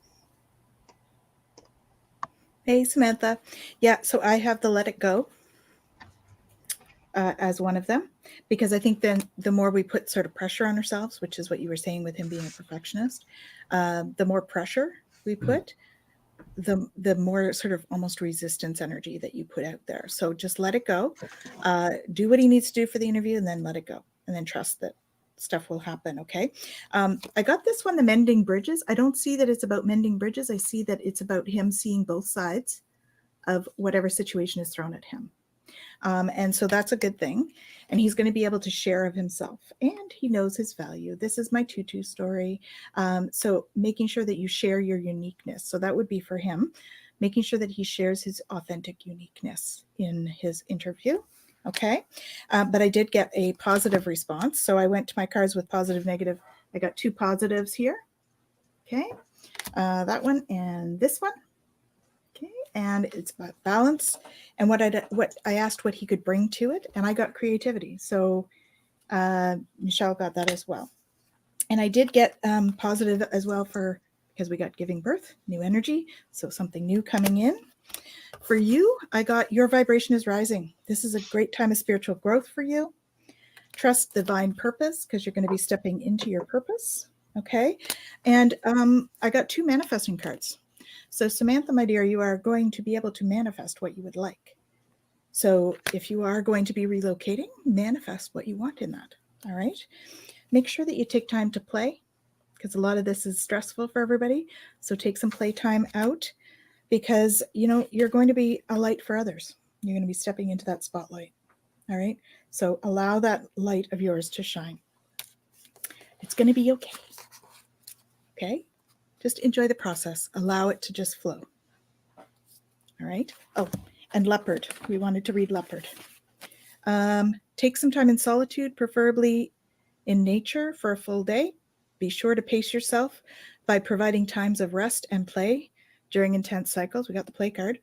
Hey, Samantha. Yeah. So I have the Let It Go as one of them, because I think then the more we put sort of pressure on ourselves, which is what you were saying with him being a perfectionist, the more pressure we put, the more sort of almost resistance energy that you put out there. So just let it go, do what he needs to do for the interview, and then let it go, and then trust that stuff will happen. Okay. I got this one, the mending bridges. I don't see that it's about mending bridges. I see that it's about him seeing both sides of whatever situation is thrown at him. And so that's a good thing. And he's going to be able to share of himself, and he knows his value. This is my tutu story. So making sure that you share your uniqueness. So that would be for him, making sure that he shares his authentic uniqueness in his interview. Okay. But I did get a positive response. So I went to my cards with positive, negative. I got 2 positives here. Okay. That one and this one. Okay, and it's about balance, and what I asked what he could bring to it, and I got creativity. So Michelle got that as well, and I did get positive as well because we got giving birth, new energy, so something new coming in. For you, I got your vibration is rising. This is a great time of spiritual growth for you. Trust divine purpose, because you're going to be stepping into your purpose. Okay, and I got 2 manifesting cards. So Samantha, my dear, you are going to be able to manifest what you would like. So if you are going to be relocating, manifest what you want in that. All right. Make sure that you take time to play, because a lot of this is stressful for everybody. So take some play time out, because, you're going to be a light for others. You're going to be stepping into that spotlight. All right. So allow that light of yours to shine. It's going to be okay. Okay. Just enjoy the process. Allow it to just flow. All right. Oh, and leopard. We wanted to read leopard. Take some time in solitude, preferably in nature, for a full day. Be sure to pace yourself by providing times of rest and play during intense cycles. We got the play card.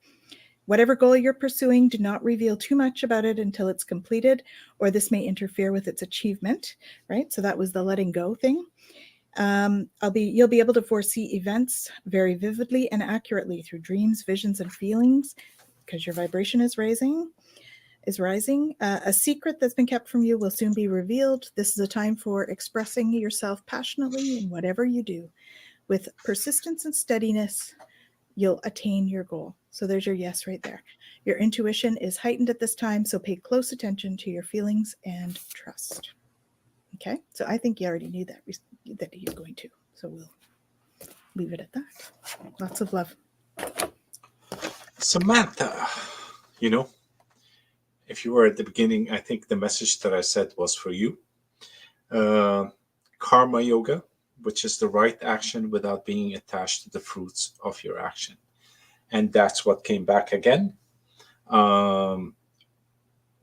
Whatever goal you're pursuing, do not reveal too much about it until it's completed, or this may interfere with its achievement. Right. So that was the letting go thing. You'll be able to foresee events very vividly and accurately through dreams, visions, and feelings, because your vibration is rising. A secret that's been kept from you will soon be revealed. This is a time for expressing yourself passionately in whatever you do, with persistence and steadiness. you'll attain your goal. So there's your yes right there. Your intuition is heightened at this time, so pay close attention to your feelings and trust. Okay, so I think you already knew that he's going to. So we'll leave it at that. Lots of love. Samantha, you know, if you were at the beginning, I think the message that I said was for you. Karma yoga, which is the right action without being attached to the fruits of your action. And that's what came back again.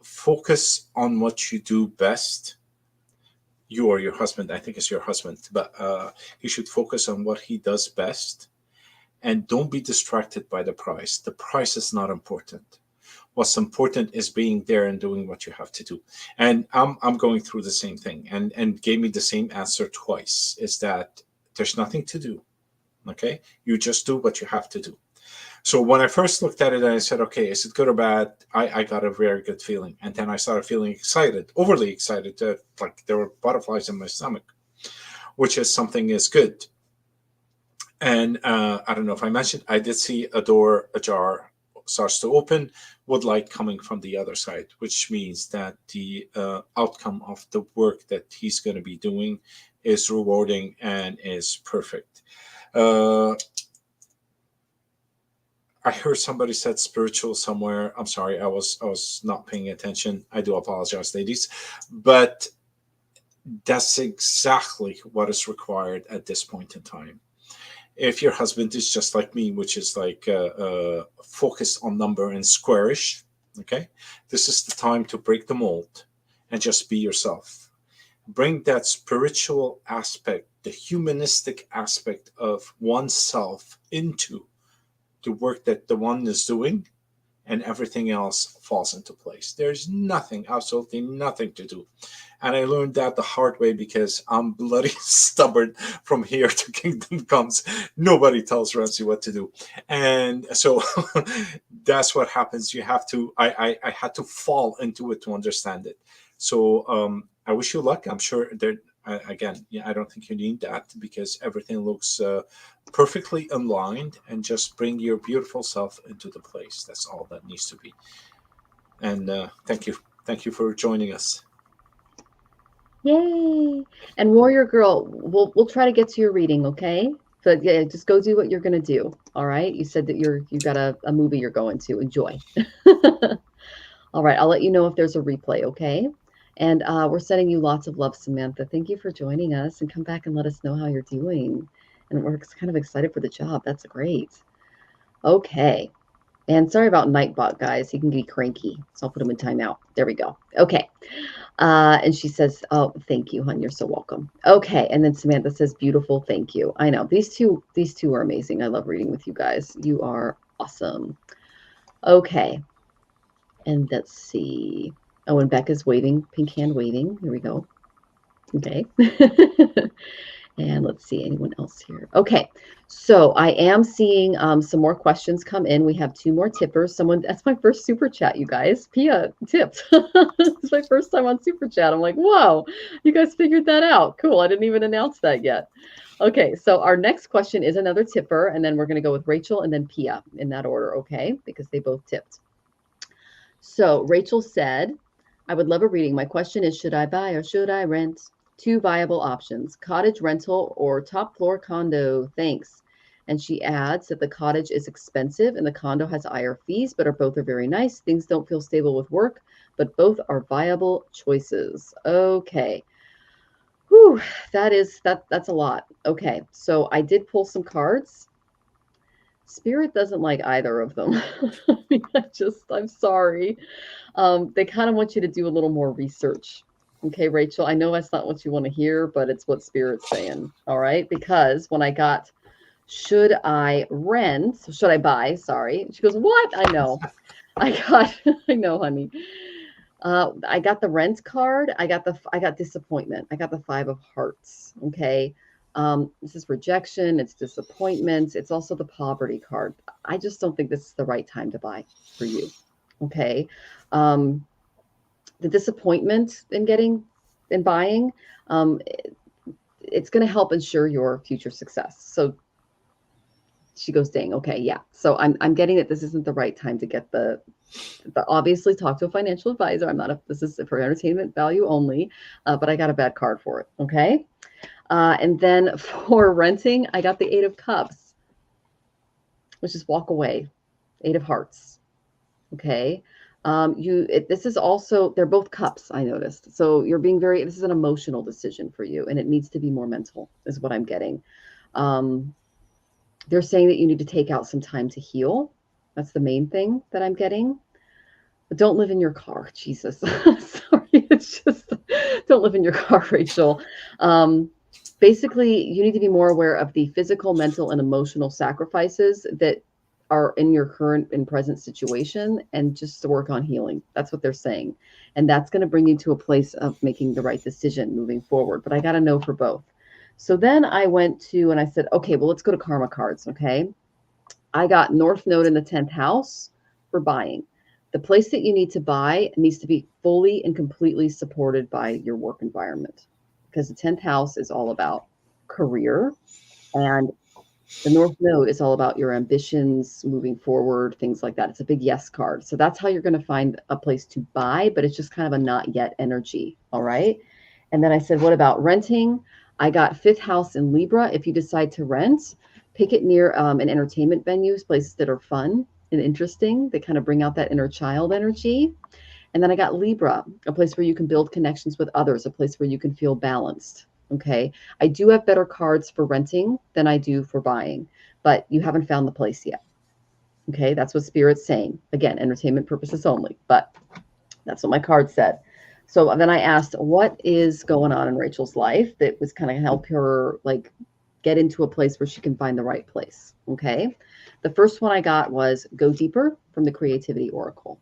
Focus on what you do best. You or your husband, I think it's your husband, but he should focus on what he does best. And don't be distracted by the price. The price is not important. What's important is being there and doing what you have to do. And I'm going through the same thing, and gave me the same answer twice, is that there's nothing to do. Okay? You just do what you have to do. So when I first looked at it, I said, okay, is it good or bad? I got a very good feeling. And then I started feeling excited, overly excited, like there were butterflies in my stomach, which is something is good. And I don't know if I mentioned, I did see a door ajar starts to open with light coming from the other side, which means that the outcome of the work that he's going to be doing is rewarding and is perfect. I heard somebody said spiritual somewhere. I'm sorry, I was not paying attention. I do apologize, ladies. But that's exactly what is required at this point in time. If your husband is just like me, which is like focused on number and squarish, okay, this is the time to break the mold and just be yourself. Bring that spiritual aspect, the humanistic aspect of oneself into the work that the one is doing, and everything else falls into place. There's nothing, absolutely nothing to do. And I learned that the hard way because I'm bloody stubborn from here to kingdom comes. Nobody tells Ramsey what to do. And so that's what happens. You have to, I had to fall into it to understand it. So I wish you luck. I'm sure there, again, yeah, I don't think you need that because everything looks perfectly aligned, and just bring your beautiful self into the place. That's all that needs to be. And thank you for joining us. Yay! And Warrior Girl, we'll try to get to your reading, okay? But yeah, just go do what you're gonna do. All right. You said that you got a movie you're going to enjoy. All right, I'll let you know if there's a replay, okay? And we're sending you lots of love, Samantha. Thank you for joining us, and come back and let us know how you're doing. And we're kind of excited for the job. That's great. Okay. And sorry about Nightbot, guys. He can be cranky. So I'll put him in timeout. There we go. Okay. And she says, oh, thank you, hon. You're so welcome. Okay. And then Samantha says, beautiful. Thank you. I know. These two are amazing. I love reading with you guys. You are awesome. Okay. And let's see. Oh, and Becca's waving, pink hand waving. Here we go. Okay. And let's see, anyone else here? Okay, so I am seeing some more questions come in. We have 2 more tippers. That's my first super chat, you guys. Pia tipped. It's my first time on super chat. I'm like, whoa, you guys figured that out. Cool, I didn't even announce that yet. Okay, so our next question is another tipper, and then we're going to go with Rachel and then Pia in that order, okay? Because they both tipped. So Rachel said, I would love a reading. My question is, should I buy or should I rent? 2 viable options, cottage rental or top floor condo. Thanks. And she adds that the cottage is expensive and the condo has higher fees, but both are very nice. Things don't feel stable with work, but both are viable choices. Okay. Whew, that's a lot. Okay. So I did pull some cards. Spirit doesn't like either of them. I mean, I'm sorry. They kind of want you to do a little more research. Okay, Rachel, I know that's not what you want to hear, but it's what Spirit's saying. All right. Because when I got, should I buy? Sorry. She goes, what? I know. I know, honey. I got the rent card. I got disappointment. I got the 5 of hearts. Okay. This is rejection. It's disappointment. It's also the poverty card. I just don't think this is the right time to buy for you. Okay. The disappointment in buying, it's going to help ensure your future success. So She goes, dang, okay, yeah. So I'm getting that this isn't the right time to get the obviously talk to a financial advisor. This is for entertainment value only, but I got a bad card for it. Okay. And then for renting, I got the 8 of Cups, which is walk away. 8 of Hearts. Okay. This is also, they're both cups, I noticed. So you're being this is an emotional decision for you, and it needs to be more mental is what I'm getting. They're saying that you need to take out some time to heal. That's the main thing that I'm getting. But don't live in your car. Jesus. Sorry. It's just, don't live in your car, Rachel. Basically, you need to be more aware of the physical, mental, and emotional sacrifices that are in your current and present situation, and just to work on healing. That's what they're saying. And that's going to bring you to a place of making the right decision moving forward. But I got to know for both. So then I went to, and I said, okay, well, let's go to karma cards. Okay. I got North Node in the 10th house for buying. The place that you need to buy needs to be fully and completely supported by your work environment, because the 10th house is all about career, and the North Node is all about your ambitions moving forward, things like that. It's a big yes card. So that's how you're going to find a place to buy, but it's just kind of a not yet energy. All right. And then I said, what about renting? I got 5th house in Libra. If you decide to rent, pick it near an entertainment venues, places that are fun and interesting. They kind of bring out that inner child energy. And then I got Libra, a place where you can build connections with others, a place where you can feel balanced. Okay. I do have better cards for renting than I do for buying, but you haven't found the place yet. Okay. That's what Spirit's saying. Again, entertainment purposes only, but that's what my card said. So then I asked, what is going on in Rachel's life that was kind of help her like get into a place where she can find the right place. Okay. The first one I got was Go Deeper from the Creativity Oracle.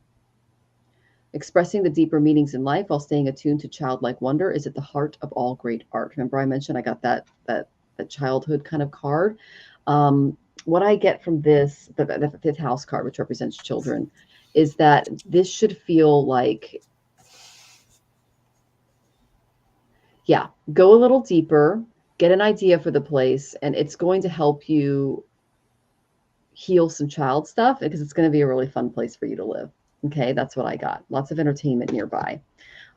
Expressing the deeper meanings in life while staying attuned to childlike wonder is at the heart of all great art. Remember I mentioned I got that childhood kind of card. What I get from this, the 5th house card, which represents children, is that this should feel like, yeah, go a little deeper, get an idea for the place, and it's going to help you heal some child stuff because it's going to be a really fun place for you to live. Okay, that's what I got. Lots of entertainment nearby.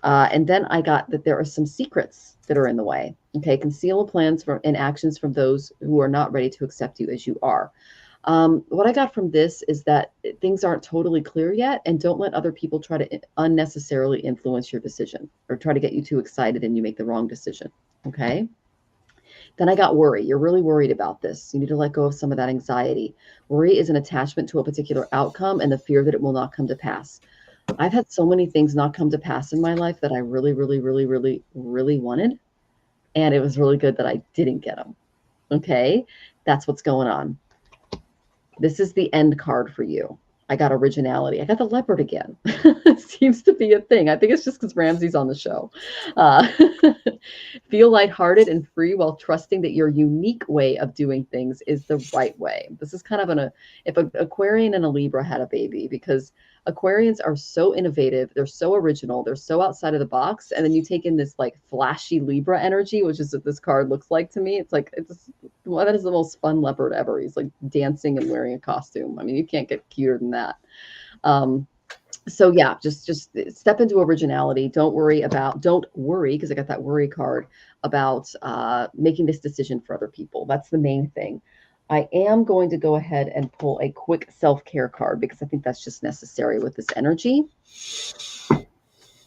And then I got that there are some secrets that are in the way. Okay, conceal plans and actions from those who are not ready to accept you as you are. What I got from this is that things aren't totally clear yet, and don't let other people try to unnecessarily influence your decision or try to get you too excited and you make the wrong decision. Okay. Then I got worry. You're really worried about this. You need to let go of some of that anxiety. Worry is an attachment to a particular outcome and the fear that it will not come to pass. I've had so many things not come to pass in my life that I really, really, really, really, really wanted. And it was really good that I didn't get them. Okay. That's what's going on. This is the end card for you. I got originality. I got the leopard again. It seems to be a thing. I think it's just because Ramsey's on the show. Feel lighthearted and free while trusting that your unique way of doing things is the right way. This is kind of if an Aquarian and a Libra had a baby, because Aquarians are so innovative. They're so original. They're so outside of the box. And then you take in this like flashy Libra energy, which is what this card looks like to me. It's like, that is the most fun leopard ever. He's like dancing and wearing a costume. I mean, you can't get cuter than that. So yeah, just step into originality. Don't worry, because I got that worry card about making this decision for other people. That's the main thing. I am going to go ahead and pull a quick self-care card because I think that's just necessary with this energy.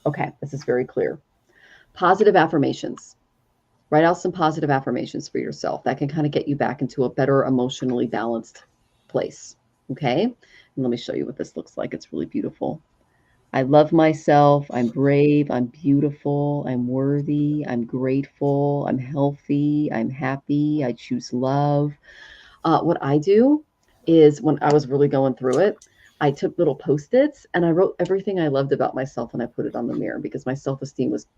Okay, this is very clear. Positive affirmations. Write out some positive affirmations for yourself. That can kind of get you back into a better emotionally balanced place. Okay, and let me show you what this looks like. It's really beautiful. I love myself. I'm brave. I'm beautiful. I'm worthy. I'm grateful. I'm healthy. I'm happy. I choose love. What I do is when I was really going through it, I took little Post-its and I wrote everything I loved about myself and I put it on the mirror because my self-esteem was,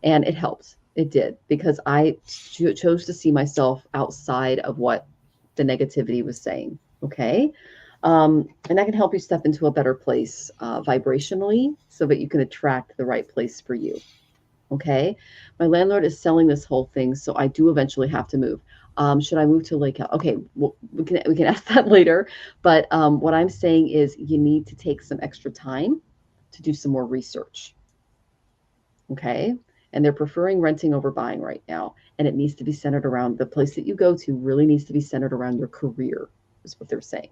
and it helped. It did, because I chose to see myself outside of what the negativity was saying. Okay. And that can help you step into a better place vibrationally so that you can attract the right place for you. Okay. My landlord is selling this whole thing, so I do eventually have to move. Should I move to Lake House? Okay, well, we can ask that later. But what I'm saying is you need to take some extra time to do some more research. Okay. And they're preferring renting over buying right now. And it needs to be centered around the place that you go to, really needs to be centered around your career, is what they're saying.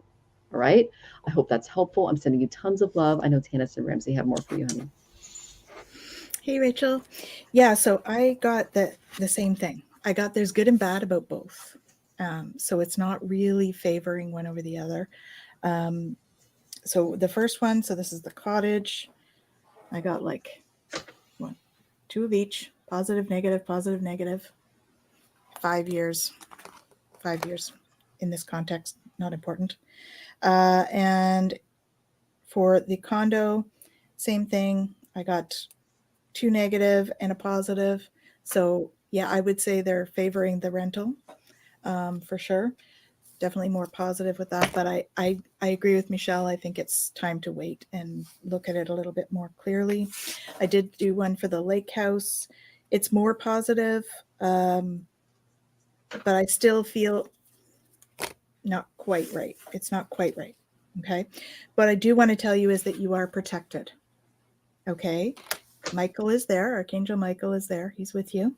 All right. I hope that's helpful. I'm sending you tons of love. I know Tanys and Ramsey have more for you, honey. Hey, Rachel. Yeah, so I got the same thing. I got there's good and bad about both. So it's not really favoring one over the other. So the first one, so this is the cottage. I got like 1, 2 of each, positive, negative, 5 years. 5 years in this context, not important. And for the condo, same thing. I got 2 negative and a positive. So yeah, I would say they're favoring the rental for sure. Definitely more positive with that. But I agree with Michelle. I think it's time to wait and look at it a little bit more clearly. I did do one for the lake house. It's more positive, but I still feel not quite right. It's not quite right. Okay. What I do want to tell you is that you are protected. Okay. Michael is there. Archangel Michael is there. He's with you.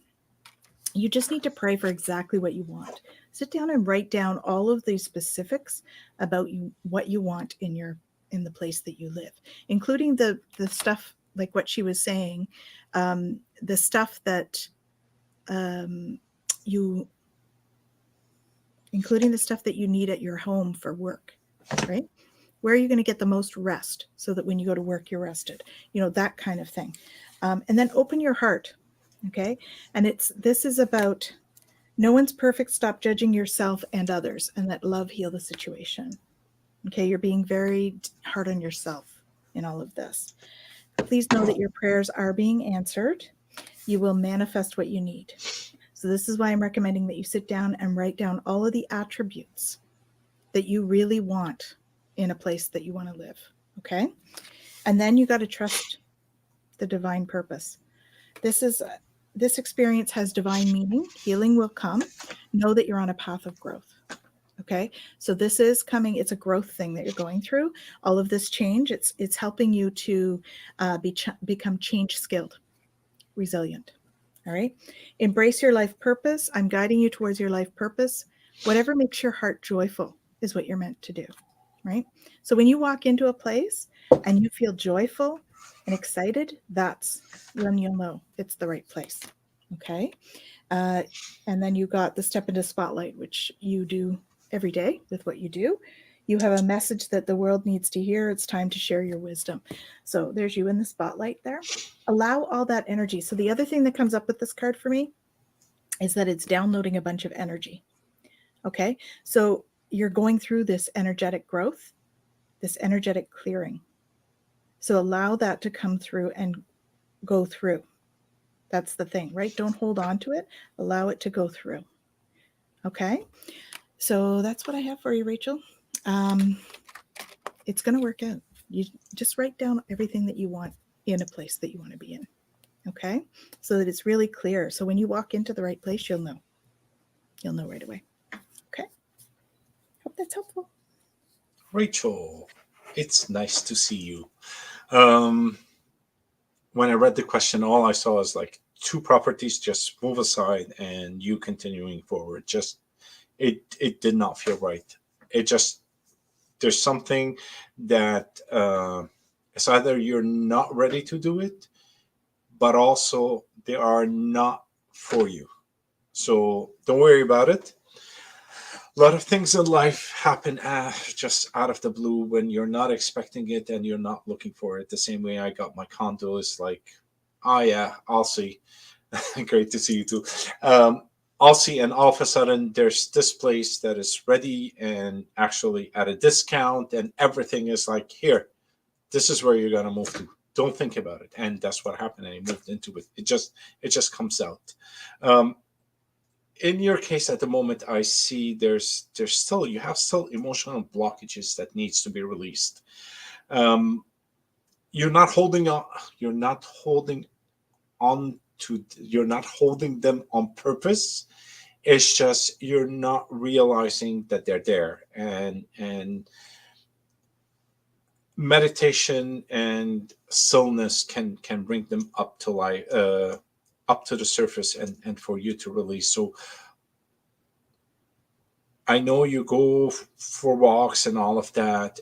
You just need to pray for exactly what you want. Sit down and write down all of the specifics about what you want in the place that you live, including the stuff like what she was saying, the stuff that including the stuff that you need at your home for work, right? Where are you going to get the most rest so that when you go to work, you're rested? That kind of thing. And then open your heart. Okay. And this is about no one's perfect. Stop judging yourself and others, and let love heal the situation. Okay. You're being very hard on yourself in all of this. Please know that your prayers are being answered. You will manifest what you need. So this is why I'm recommending that you sit down and write down all of the attributes that you really want in a place that you want to live. Okay. And then you got to trust the divine purpose. This experience has divine meaning. Healing will come. Know that you're on a path of growth. Okay. So this is coming. It's a growth thing that you're going through. All of this change, it's helping you to become change skilled, resilient. All right. Embrace your life purpose. I'm guiding you towards your life purpose. Whatever makes your heart joyful is what you're meant to do. Right. So when you walk into a place and you feel joyful and excited, that's when you'll know it's the right place. Okay. And then you got the step into spotlight, which you do every day with what you do. You have a message that the world needs to hear. It's time to share your wisdom. So there's you in the spotlight there. Allow all that energy. So the other thing that comes up with this card for me is that it's downloading a bunch of energy. Okay. So you're going through this energetic growth, this energetic clearing. So allow that to come through and go through. That's the thing, right? Don't hold on to it. Allow it to go through. Okay. So that's what I have for you, Rachel. It's going to work out. You just write down everything that you want in a place that you want to be in. Okay. So that it's really clear. So when you walk into the right place, you'll know. You'll know right away. Okay. Hope that's helpful. Rachel, it's nice to see you. When I read the question, all I saw is like 2 properties just move aside and you continuing forward. Just it did not feel right. It just, there's something that it's either you're not ready to do it, but also they are not for you. So don't worry about it. A lot of things in life happen just out of the blue when you're not expecting it and you're not looking for it. The same way I got my condo is like, oh yeah, I'll see. Great to see you too. I'll see, and all of a sudden there's this place that is ready and actually at a discount, and everything is like, here, this is where you're gonna move to. Don't think about it. And that's what happened. And I moved into it. It just comes out. In your case at the moment, I see there's still, you have still emotional blockages that needs to be released. You're not holding on. You're not holding them on purpose. It's just you're not realizing that they're there, and meditation and stillness can bring them up to life, up to the surface, and for you to release. So I know you go for walks and all of that.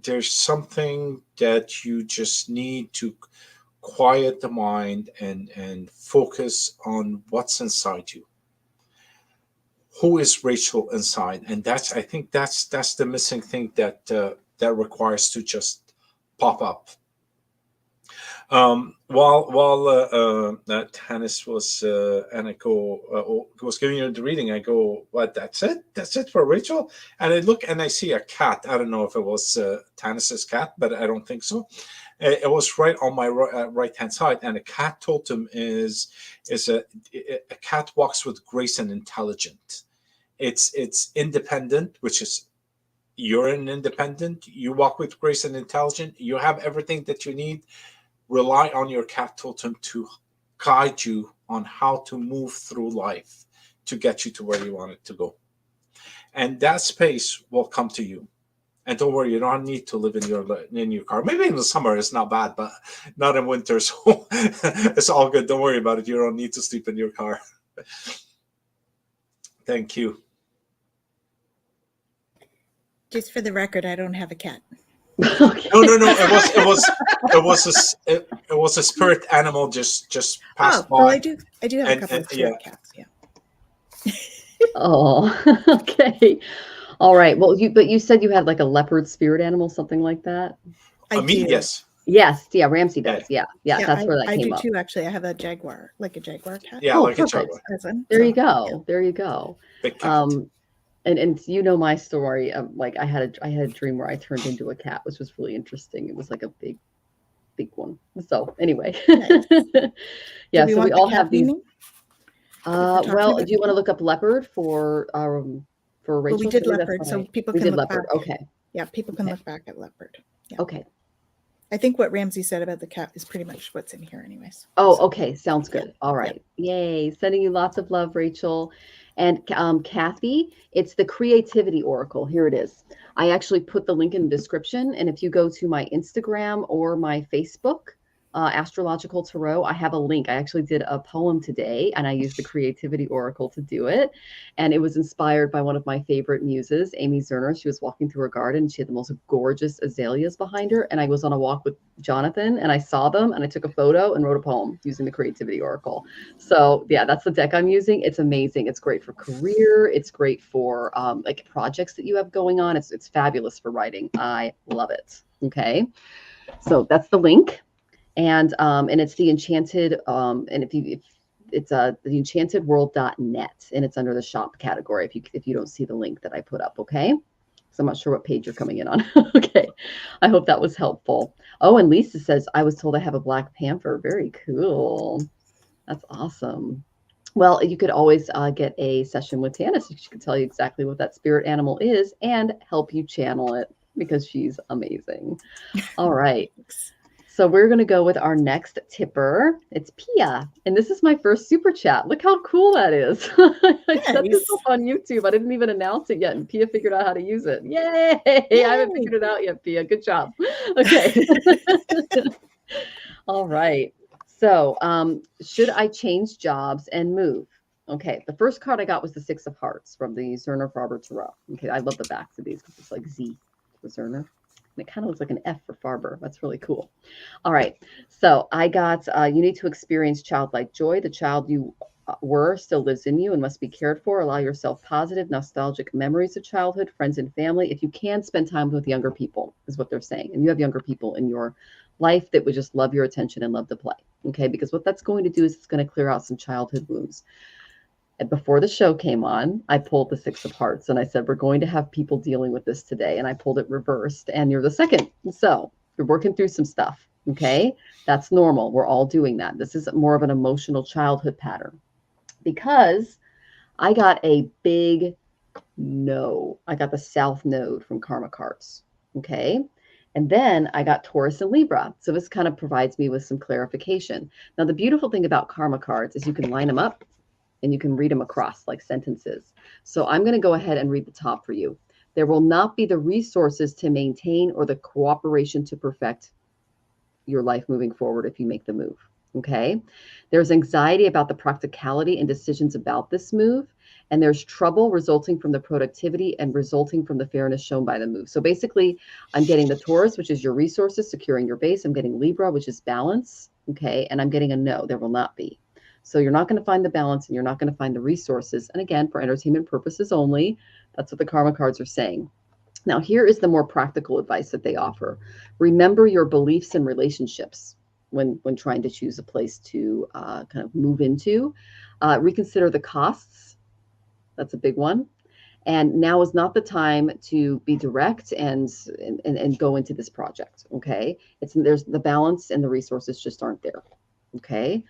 There's something that you just need to quiet the mind and focus on what's inside you. Who is Rachel inside? And I think that's the missing thing that that requires to just pop up. While Tanys was and I go was giving you the reading, I go, what? That's it? That's it for Rachel? And I look and I see a cat. I don't know if it was Tanys's cat, but I don't think so. It was right on my right hand side, and a cat totem is a cat walks with grace and intelligence. It's independent, which is you're an independent. You walk with grace and intelligence. You have everything that you need. Rely on your cat totem to guide you on how to move through life to get you to where you want it to go. And that space will come to you. And don't worry, you don't need to live in your car. Maybe in the summer it's not bad, but not in winter. So it's all good. Don't worry about it. You don't need to sleep in your car. Thank you. Just for the record, I don't have a cat. Okay. No. It was a spirit animal just passed by. Well, I do have a couple of spirit cats. Yeah. Oh, okay. All right. Well, you said you had like a leopard spirit animal, something like that. I do. Yes. Yes. Yeah. Ramsey does. Yeah. That's where that came up. I do too. Actually, I have a jaguar, like a jaguar cat. Yeah, like perfect. a jaguar. There you go. There you go. Big cat. And you know my story. Like I had a dream where I turned into a cat, which was really interesting. It was like a big one. So anyway, Nice. yeah. So we all have these. Meaning? Well, do you want to look up leopard for Rachel? Well, we did leopard, so people we can did look leopard. back. Okay. Yeah, people can look back at leopard. Yeah. Okay. I think what Ramsey said about the cat is pretty much what's in here, anyways. Oh, okay. Sounds good. All right. Yay. Sending you lots of love, Rachel. And Kathy, it's the Creativity Oracle. Here it is. I actually put the link in the description. And if you go to my Instagram or my Facebook, Astrological Tarot, I have a link. I actually did a poem today and I used the Creativity Oracle to do it. And it was inspired by one of my favorite muses, Amy Zerner. She was walking through her garden. She had the most gorgeous azaleas behind her. And I was on a walk with Jonathan and I saw them and I took a photo and wrote a poem using the Creativity Oracle. So yeah, that's the deck I'm using. It's amazing. It's great for career. It's great for like projects that you have going on. It's fabulous for writing. I love it. Okay. So that's the link. And it's the enchanted, and if it's the enchantedworld.net, and it's under the shop category if you don't see the link that I put up, okay? So I'm not sure what page you're coming in on. Okay. I hope that was helpful. Oh, and Lisa says, I was told I have a black panther. Very cool. That's awesome. Well, you could always get a session with Tanys. She could tell you exactly what that spirit animal is and help you channel it because she's amazing. All right. So we're going to go with our next tipper. It's Pia. And this is my first super chat. Look how cool that is. I set this up on YouTube. I didn't even announce it yet. And Pia figured out how to use it. Yay! I haven't figured it out yet, Pia. Good job. Okay. All right. So should I change jobs and move? Okay. The first card I got was the Six of Hearts from the Zerner Farber Tarot. Okay. I love the backs of these because it's like Z for Zerner. It kind of looks like an F for Farber. That's really cool. All right. So I got, you need to experience childlike joy. The child you were still lives in you and must be cared for. Allow yourself positive, nostalgic memories of childhood, friends and family. If you can, spend time with younger people is what they're saying. And you have younger people in your life that would just love your attention and love to play. Okay. Because what that's going to do is it's going to clear out some childhood wounds. And before the show came on, I pulled the Six of Hearts and I said, we're going to have people dealing with this today. And I pulled it reversed and you're the second. So you're working through some stuff. Okay. That's normal. We're all doing that. This is more of an emotional childhood pattern because I got a big no. I got the South Node from Karma Cards. Okay. And then I got Taurus and Libra. So this kind of provides me with some clarification. Now, the beautiful thing about Karma Cards is you can line them up and you can read them across like sentences. So I'm going to go ahead and read the top for you. There will not be the resources to maintain or the cooperation to perfect your life moving forward if you make the move. Okay. There's anxiety about the practicality and decisions about this move. And there's trouble resulting from the productivity and resulting from the fairness shown by the move. So basically, I'm getting the Taurus, which is your resources, securing your base. I'm getting Libra, which is balance. Okay. And I'm getting a no, there will not be. So you're not going to find the balance and you're not going to find the resources. And again, for entertainment purposes only, that's what the karma cards are saying. Now, here is the more practical advice that they offer. Remember your beliefs and relationships when trying to choose a place to kind of move into. Reconsider the costs. That's a big one. And now is not the time to be direct and go into this project. Okay, there's the balance and the resources just aren't there. Okay,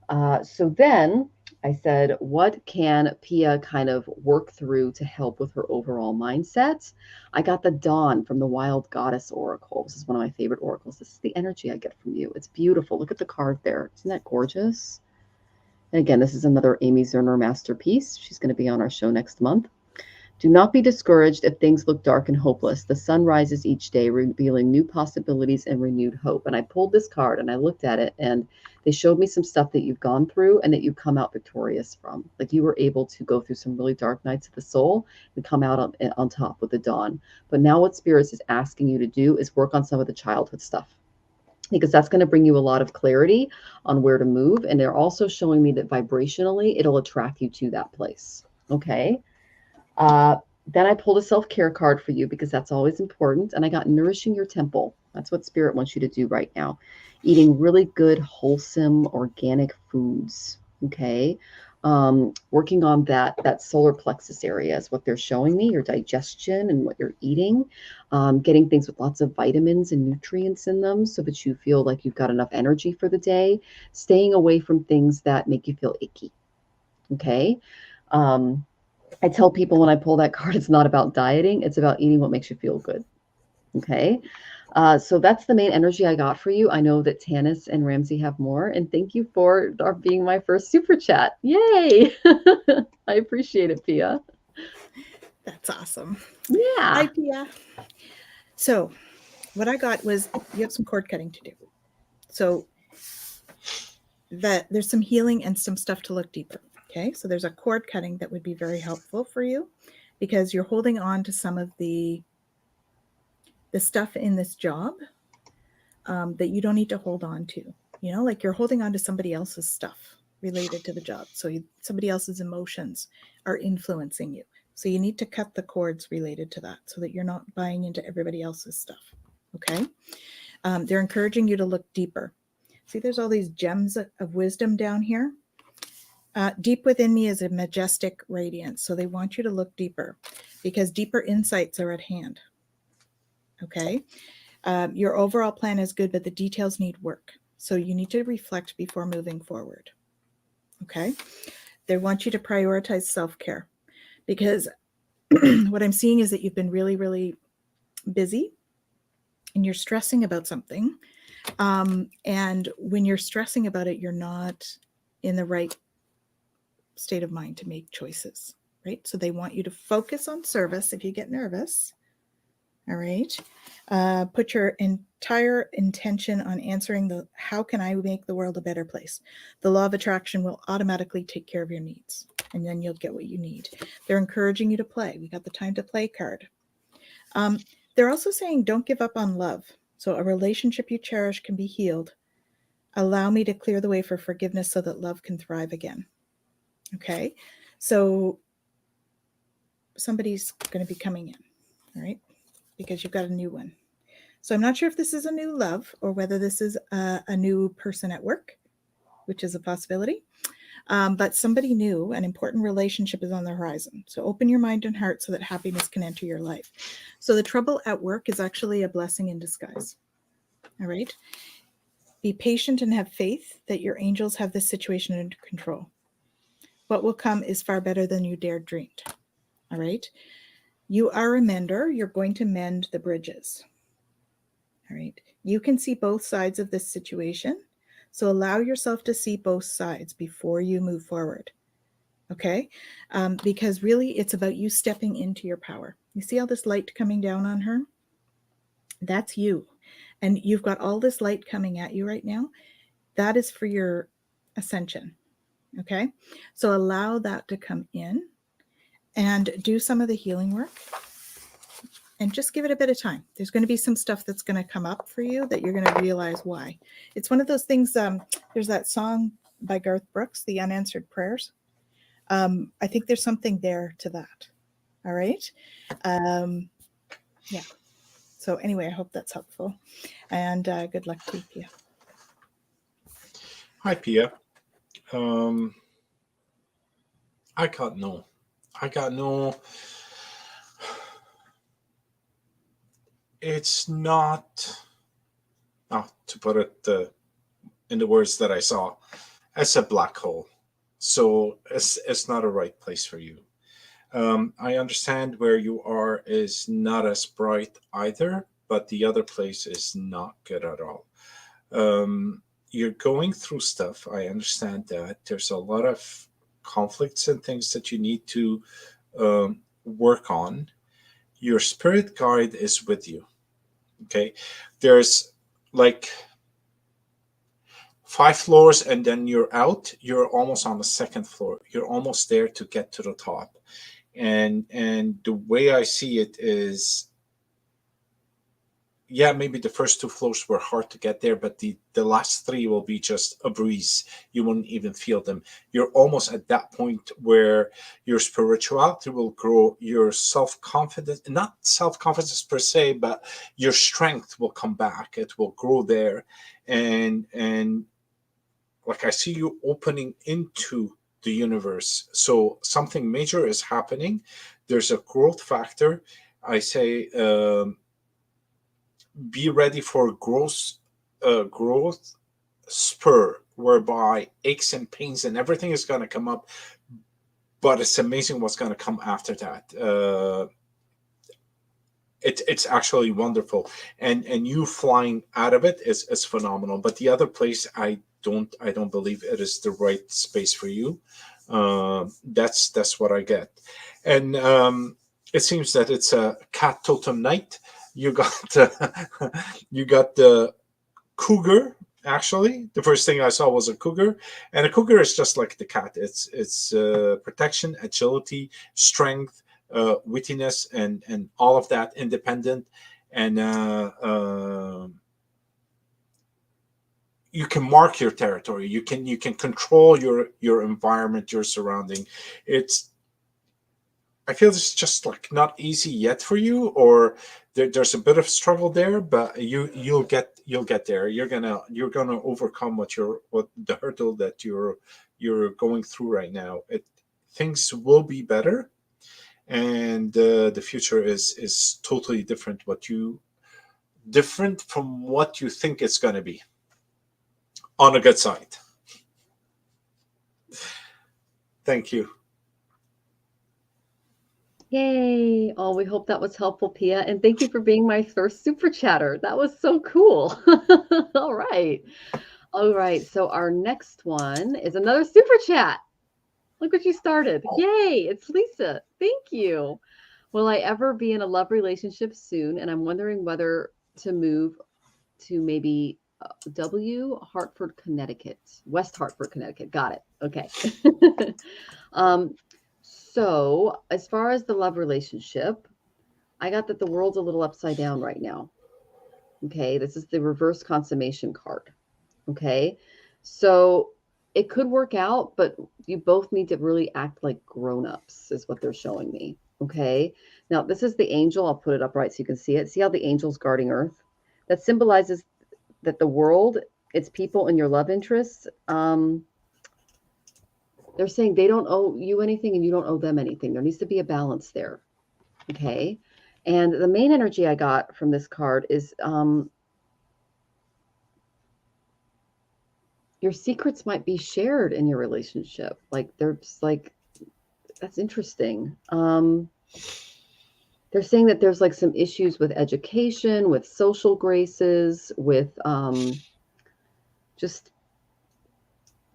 so then I said, what can Pia kind of work through to help with her overall mindset? I got the Dawn from the Wild Goddess Oracle. This is one of my favorite oracles. This is the energy I get from you. It's beautiful. Look at the card there. Isn't that gorgeous? And again, this is another Amy Zerner masterpiece. She's going to be on our show next month. Do not be discouraged if things look dark and hopeless. The sun rises each day, revealing new possibilities and renewed hope. And I pulled this card and I looked at it, and they showed me some stuff that you've gone through and that you come out victorious from. Like you were able to go through some really dark nights of the soul and come out on top with the dawn. But now what Spirits is asking you to do is work on some of the childhood stuff, because that's going to bring you a lot of clarity on where to move. And they're also showing me that vibrationally, it'll attract you to that place. Okay. Then I pulled a self-care card for you because that's always important. And I got Nourishing Your Temple. That's what Spirit wants you to do right now. Eating really good, wholesome, organic foods. Okay. Working on that solar plexus area is what they're showing me, your digestion and what you're eating. Getting things with lots of vitamins and nutrients in them so that you feel like you've got enough energy for the day. Staying away from things that make you feel icky. Okay. I tell people when I pull that card, it's not about dieting. It's about eating what makes you feel good. Okay. So that's the main energy I got for you. I know that Tanys and Ramsey have more. And thank you for being my first super chat. Yay. I appreciate it, Pia. That's awesome. Yeah. Hi, Pia. So what I got was you have some cord cutting to do. So that there's some healing and some stuff to look deeper. Okay, so there's a cord cutting that would be very helpful for you because you're holding on to some of the stuff in this job that you don't need to hold on to. You know, like you're holding on to somebody else's stuff related to the job. So somebody else's emotions are influencing you. So you need to cut the cords related to that so that you're not buying into everybody else's stuff. Okay, they're encouraging you to look deeper. See, there's all these gems of wisdom down here. Deep within me is a majestic radiance. So they want you to look deeper because deeper insights are at hand. Okay. Your overall plan is good, but the details need work. So you need to reflect before moving forward. Okay. They want you to prioritize self-care because what I'm seeing is that you've been really, really busy and you're stressing about something. And when you're stressing about it, you're not in the right state of mind to make choices, right? So they want you to focus on service if you get nervous. All right. Put your entire intention on answering how can I make the world a better place? The law of attraction will automatically take care of your needs and then you'll get what you need. They're encouraging you to play. We got the time to play card. They're also saying don't give up on love. So a relationship you cherish can be healed. Allow me to clear the way for forgiveness so that love can thrive again. Okay, so somebody's going to be coming in, all right, because you've got a new one. So I'm not sure if this is a new love or whether this is a new person at work, which is a possibility. But somebody new, an important relationship is on the horizon. So open your mind and heart so that happiness can enter your life. So the trouble at work is actually a blessing in disguise. All right. Be patient and have faith that your angels have this situation under control. What will come is far better than you dared dreamed. All right. You are a mender. You're going to mend the bridges. All right. You can see both sides of this situation. So allow yourself to see both sides before you move forward. Okay. Because really it's about you stepping into your power. You see all this light coming down on her? That's you. And you've got all this light coming at you right now. That is for your ascension. Okay. So allow that to come in and do some of the healing work and just give it a bit of time. There's going to be some stuff that's going to come up for you that you're going to realize why. It's one of those things. There's that song by Garth Brooks, The Unanswered Prayers. I think there's something there to that. All right. Yeah. So anyway, I hope that's helpful. And good luck to you, Pia. Hi, Pia. I got no. It's not, to put it in the words that I saw, it's a black hole. So it's not a right place for you. I understand where you are is not as bright either, but the other place is not good at all. You're going through stuff. I understand that. There's a lot of conflicts and things that you need to work on. Your spirit guide is with you. Okay. There's like 5 floors and then you're out. You're almost on the 2nd floor. You're almost there to get to the top. And the way I see it is, yeah, maybe the first 2 floors were hard to get there, but the last 3 will be just a breeze. You won't even feel them. You're almost at that point where your spirituality will grow, your self-confidence, not self-confidence per se, but your strength will come back. It will grow there. And like I see you opening into the universe. So something major is happening. There's a growth factor. I say, be ready for growth spur, whereby aches and pains and everything is going to come up, but it's amazing what's going to come after that. It's actually wonderful, and you flying out of it is phenomenal. But the other place, I don't believe it is the right space for you. That's what I get, and it seems that it's a cat totem night. You got the cougar. Actually, the first thing I saw was a cougar, and a cougar is just like the cat. It's protection, agility, strength, wittiness, and all of that, independent, and you can mark your territory. You can control your environment, your surrounding. I feel it's just like not easy yet for you, or there's a bit of struggle there, but you'll get there. You're gonna overcome what the hurdle that you're going through right now. Things will be better, and the future is totally different from what you think it's going to be, on a good side. Thank you. Yay. Oh, we hope that was helpful, Pia. And thank you for being my first super chatter. That was so cool. All right. So our next one is another super chat. Look what you started. Yay. It's Lisa. Thank you. Will I ever be in a love relationship soon? And I'm wondering whether to move to maybe Hartford, Connecticut. West Hartford, Connecticut. Got it. Okay. So as far as the love relationship, I got that the world's a little upside down right now. Okay. This is the reverse consummation card. Okay. So it could work out, but you both need to really act like grown-ups is what they're showing me. Okay. Now this is the angel. I'll put it up right so you can see it. See how the angel's guarding Earth? That symbolizes that the world, its people, and your love interests, they're saying they don't owe you anything and you don't owe them anything. There needs to be a balance there. Okay. And the main energy I got from this card is your secrets might be shared in your relationship. Like there's like, that's interesting. They're saying that there's like some issues with education, with social graces, with just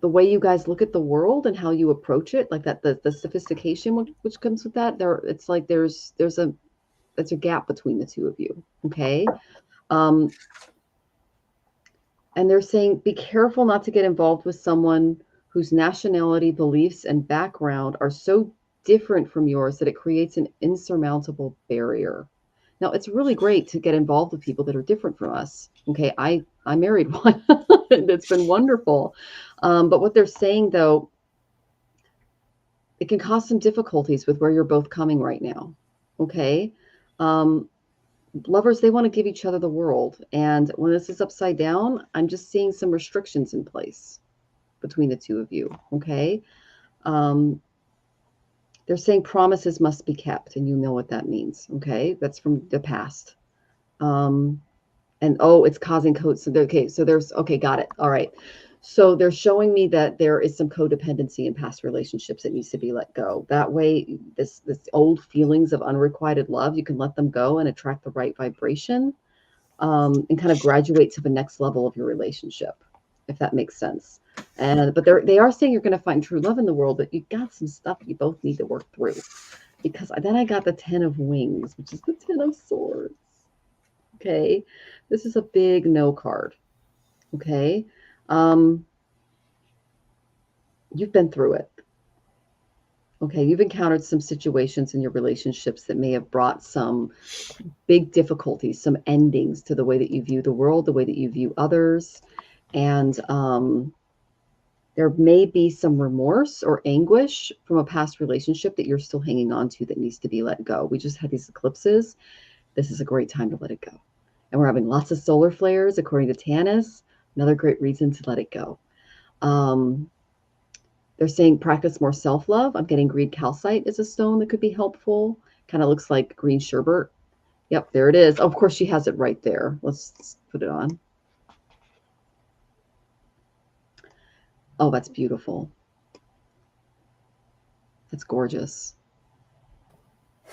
the way you guys look at the world and how you approach it, like that, the sophistication which comes with that, it's like there's a gap between the two of you. Okay. And they're saying, be careful not to get involved with someone whose nationality, beliefs, and background are so different from yours that it creates an insurmountable barrier. Now, it's really great to get involved with people that are different from us. Okay, I married one, and it's been wonderful. But what they're saying, though, it can cause some difficulties with where you're both coming right now. Okay, lovers, they want to give each other the world, and when this is upside down, I'm just seeing some restrictions in place between the two of you. Okay. They're saying promises must be kept, and you know what that means. Okay. That's from the past. And it's causing codes. Okay, got it. All right. So they're showing me that there is some codependency in past relationships that needs to be let go. That way, this old feelings of unrequited love, you can let them go and attract the right vibration, and kind of graduate to the next level of your relationship, if that makes sense. But they are saying you're going to find true love in the world, but you got some stuff you both need to work through. Because then I got the 10 of Wings, which is the 10 of Swords. Okay, this is a big no card. Okay, you've been through it. Okay, you've encountered some situations in your relationships that may have brought some big difficulties, some endings to the way that you view the world, the way that you view others. And there may be some remorse or anguish from a past relationship that you're still hanging on to that needs to be let go. We just had these eclipses. This is a great time to let it go. And we're having lots of solar flares, according to Tanys. Another great reason to let it go. They're saying practice more self-love. I'm getting green calcite as a stone that could be helpful. Kind of looks like green sherbet. Yep, there it is. Oh, of course, she has it right there. Let's put it on. Oh, that's beautiful. That's gorgeous.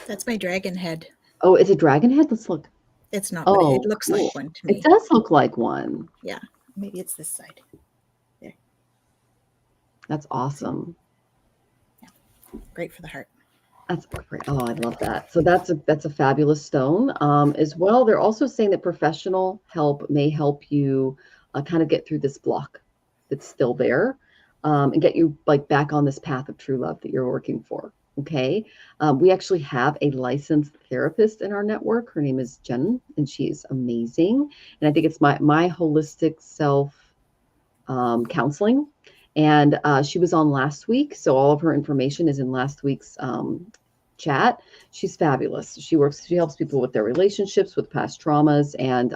That's my dragon head. Oh, it's a dragon head? Let's look. It's not, but it looks like one to me. It does look like one. Yeah, maybe it's this side. There. That's awesome. Yeah, great for the heart. That's great. Oh, I love that. So that's a fabulous stone. As well, they're also saying that professional help may help you kind of get through this block that's still there, and get you like back on this path of true love that you're working for. Okay. We actually have a licensed therapist in our network. Her name is Jen, and she's amazing. And I think it's my holistic self counseling. And she was on last week. So all of her information is in last week's chat. She's fabulous. She helps people with their relationships, with past traumas. And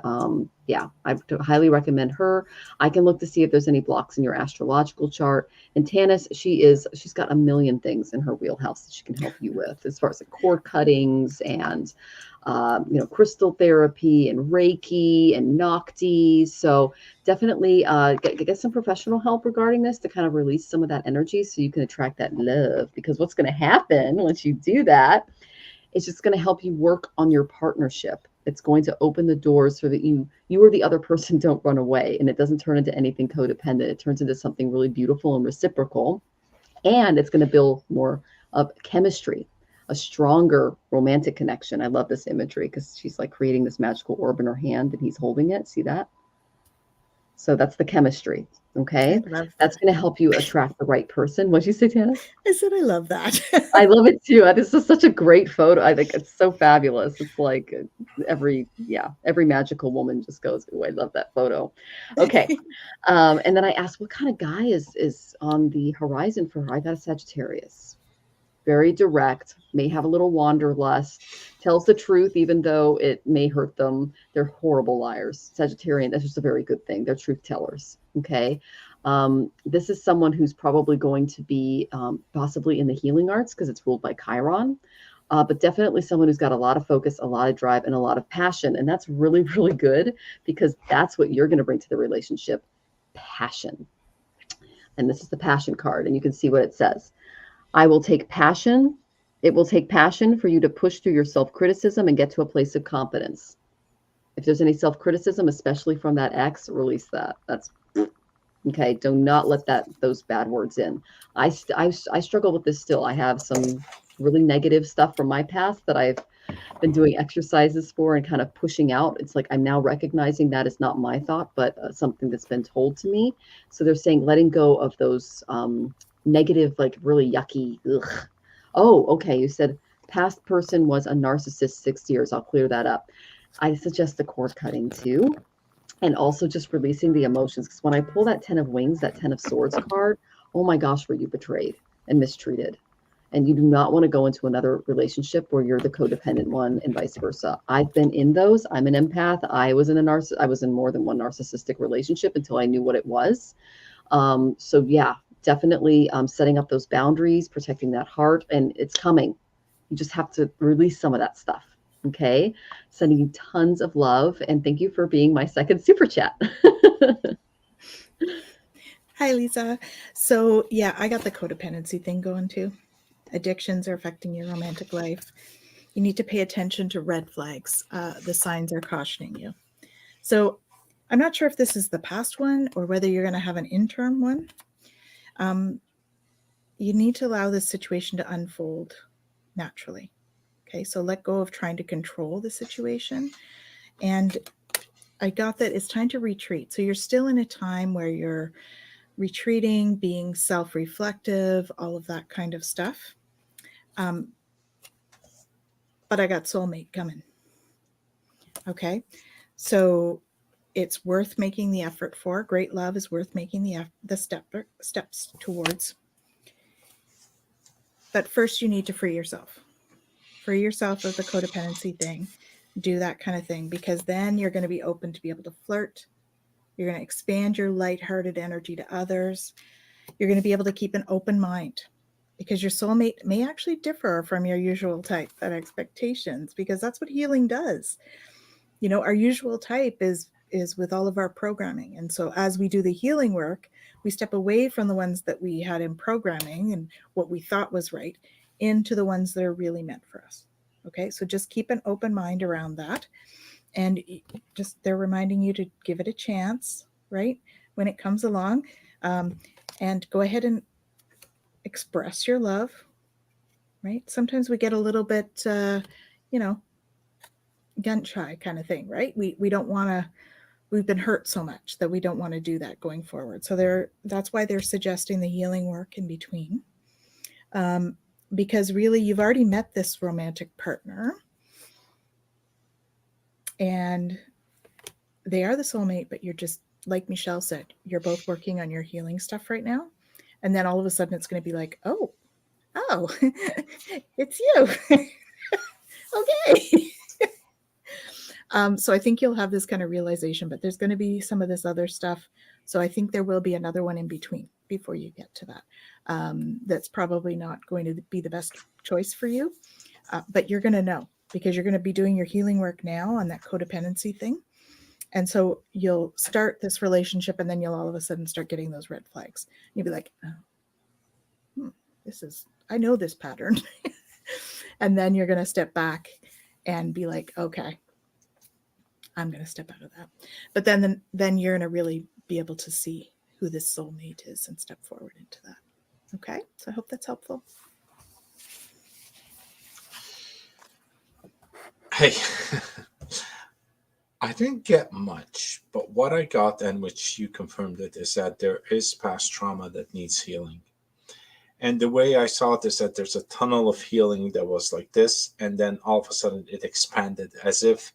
yeah, I highly recommend her. I can look to see if there's any blocks in your astrological chart. And Tanys, she's got a million things in her wheelhouse that she can help you with, as far as the cord cuttings and crystal therapy and Reiki and Nocti. So definitely get some professional help regarding this to kind of release some of that energy so you can attract that love. Because what's going to happen once you do that, it's just going to help you work on your partnership. It's going to open the doors so that you or the other person don't run away, and it doesn't turn into anything codependent. It turns into something really beautiful and reciprocal, and it's going to build more of chemistry, a stronger romantic connection. I love this imagery because she's like creating this magical orb in her hand and he's holding it. See that? So that's the chemistry. Okay. That's going to help you attract the right person. What'd you say, Tana? I said, I love that. I love it too. This is such a great photo. I think it's so fabulous. It's like every magical woman just goes, oh, I love that photo. Okay. And then I asked, what kind of guy is on the horizon for her? I got a Sagittarius. Very direct, may have a little wanderlust, tells the truth, even though it may hurt them. They're horrible liars. Sagittarian, that's just a very good thing. They're truth tellers. Okay. This is someone who's probably going to be possibly in the healing arts because it's ruled by Chiron, but definitely someone who's got a lot of focus, a lot of drive, and a lot of passion. And that's really, really good because that's what you're going to bring to the relationship, passion. And this is the passion card, and you can see what it says. I will take passion. It will take passion for you to push through your self-criticism and get to a place of competence. If there's any self-criticism, especially from that ex, release that. That's Okay, do not let those bad words in. I struggle with this still. I have some really negative stuff from my past that I've been doing exercises for and kind of pushing out. It's like I'm now recognizing that is not my thought, but something that's been told to me. So they're saying letting go of those negative, like really yucky. Ugh. Oh, okay. You said past person was a narcissist 6 years. I'll clear that up. I suggest the cord cutting too. And also just releasing the emotions. Because when I pull that 10 of wings, that 10 of swords card, oh my gosh, were you betrayed and mistreated? And you do not want to go into another relationship where you're the codependent one and vice versa. I've been in those. I'm an empath. I was in more than one narcissistic relationship until I knew what it was. So yeah, definitely setting up those boundaries, protecting that heart, and it's coming. You just have to release some of that stuff. Okay. Sending you tons of love. And thank you for being my second super chat. Hi, Lisa. So yeah, I got the codependency thing going too. Addictions are affecting your romantic life. You need to pay attention to red flags. The signs are cautioning you. So I'm not sure if this is the past one or whether you're going to have an interim one. You need to allow this situation to unfold naturally. Okay, so let go of trying to control the situation. And I got that it's time to retreat. So you're still in a time where you're retreating, being self-reflective, all of that kind of stuff. But I got soulmate coming. Okay, so it's worth making the effort for. Great love is worth making the steps towards. But first you need to free yourself. Free yourself of the codependency thing. Do that kind of thing, because then you're going to be open to be able to flirt. You're going to expand your lighthearted energy to others. You're going to be able to keep an open mind, because your soulmate may actually differ from your usual type and expectations, because that's what healing does. You know, our usual type is with all of our programming. And so as we do the healing work, we step away from the ones that we had in programming and what we thought was right into the ones that are really meant for us. Okay, so just keep an open mind around that. And just they're reminding you to give it a chance, right, when it comes along. And go ahead and express your love, right? Sometimes we get a little bit, gun shy kind of thing, right? We don't want to, we've been hurt so much that we don't want to do that going forward. So that's why they're suggesting the healing work in between. Because really you've already met this romantic partner and they are the soulmate, but you're just, like Michelle said, you're both working on your healing stuff right now. And then all of a sudden it's going to be like, oh, it's you. Okay. So I think you'll have this kind of realization, but there's going to be some of this other stuff. So I think there will be another one in between before you get to that. That's probably not going to be the best choice for you, but you're going to know, because you're going to be doing your healing work now on that codependency thing. And so you'll start this relationship and then you'll all of a sudden start getting those red flags. You'll be like, oh, I know this pattern. And then you're going to step back and be like, okay, I'm going to step out of that. But then you're going to really be able to see who this soulmate is and step forward into that. Okay, so I hope that's helpful. Hey, I didn't get much, but what I got, and which you confirmed it, is that there is past trauma that needs healing. And the way I saw it is that there's a tunnel of healing that was like this, and then all of a sudden it expanded, as if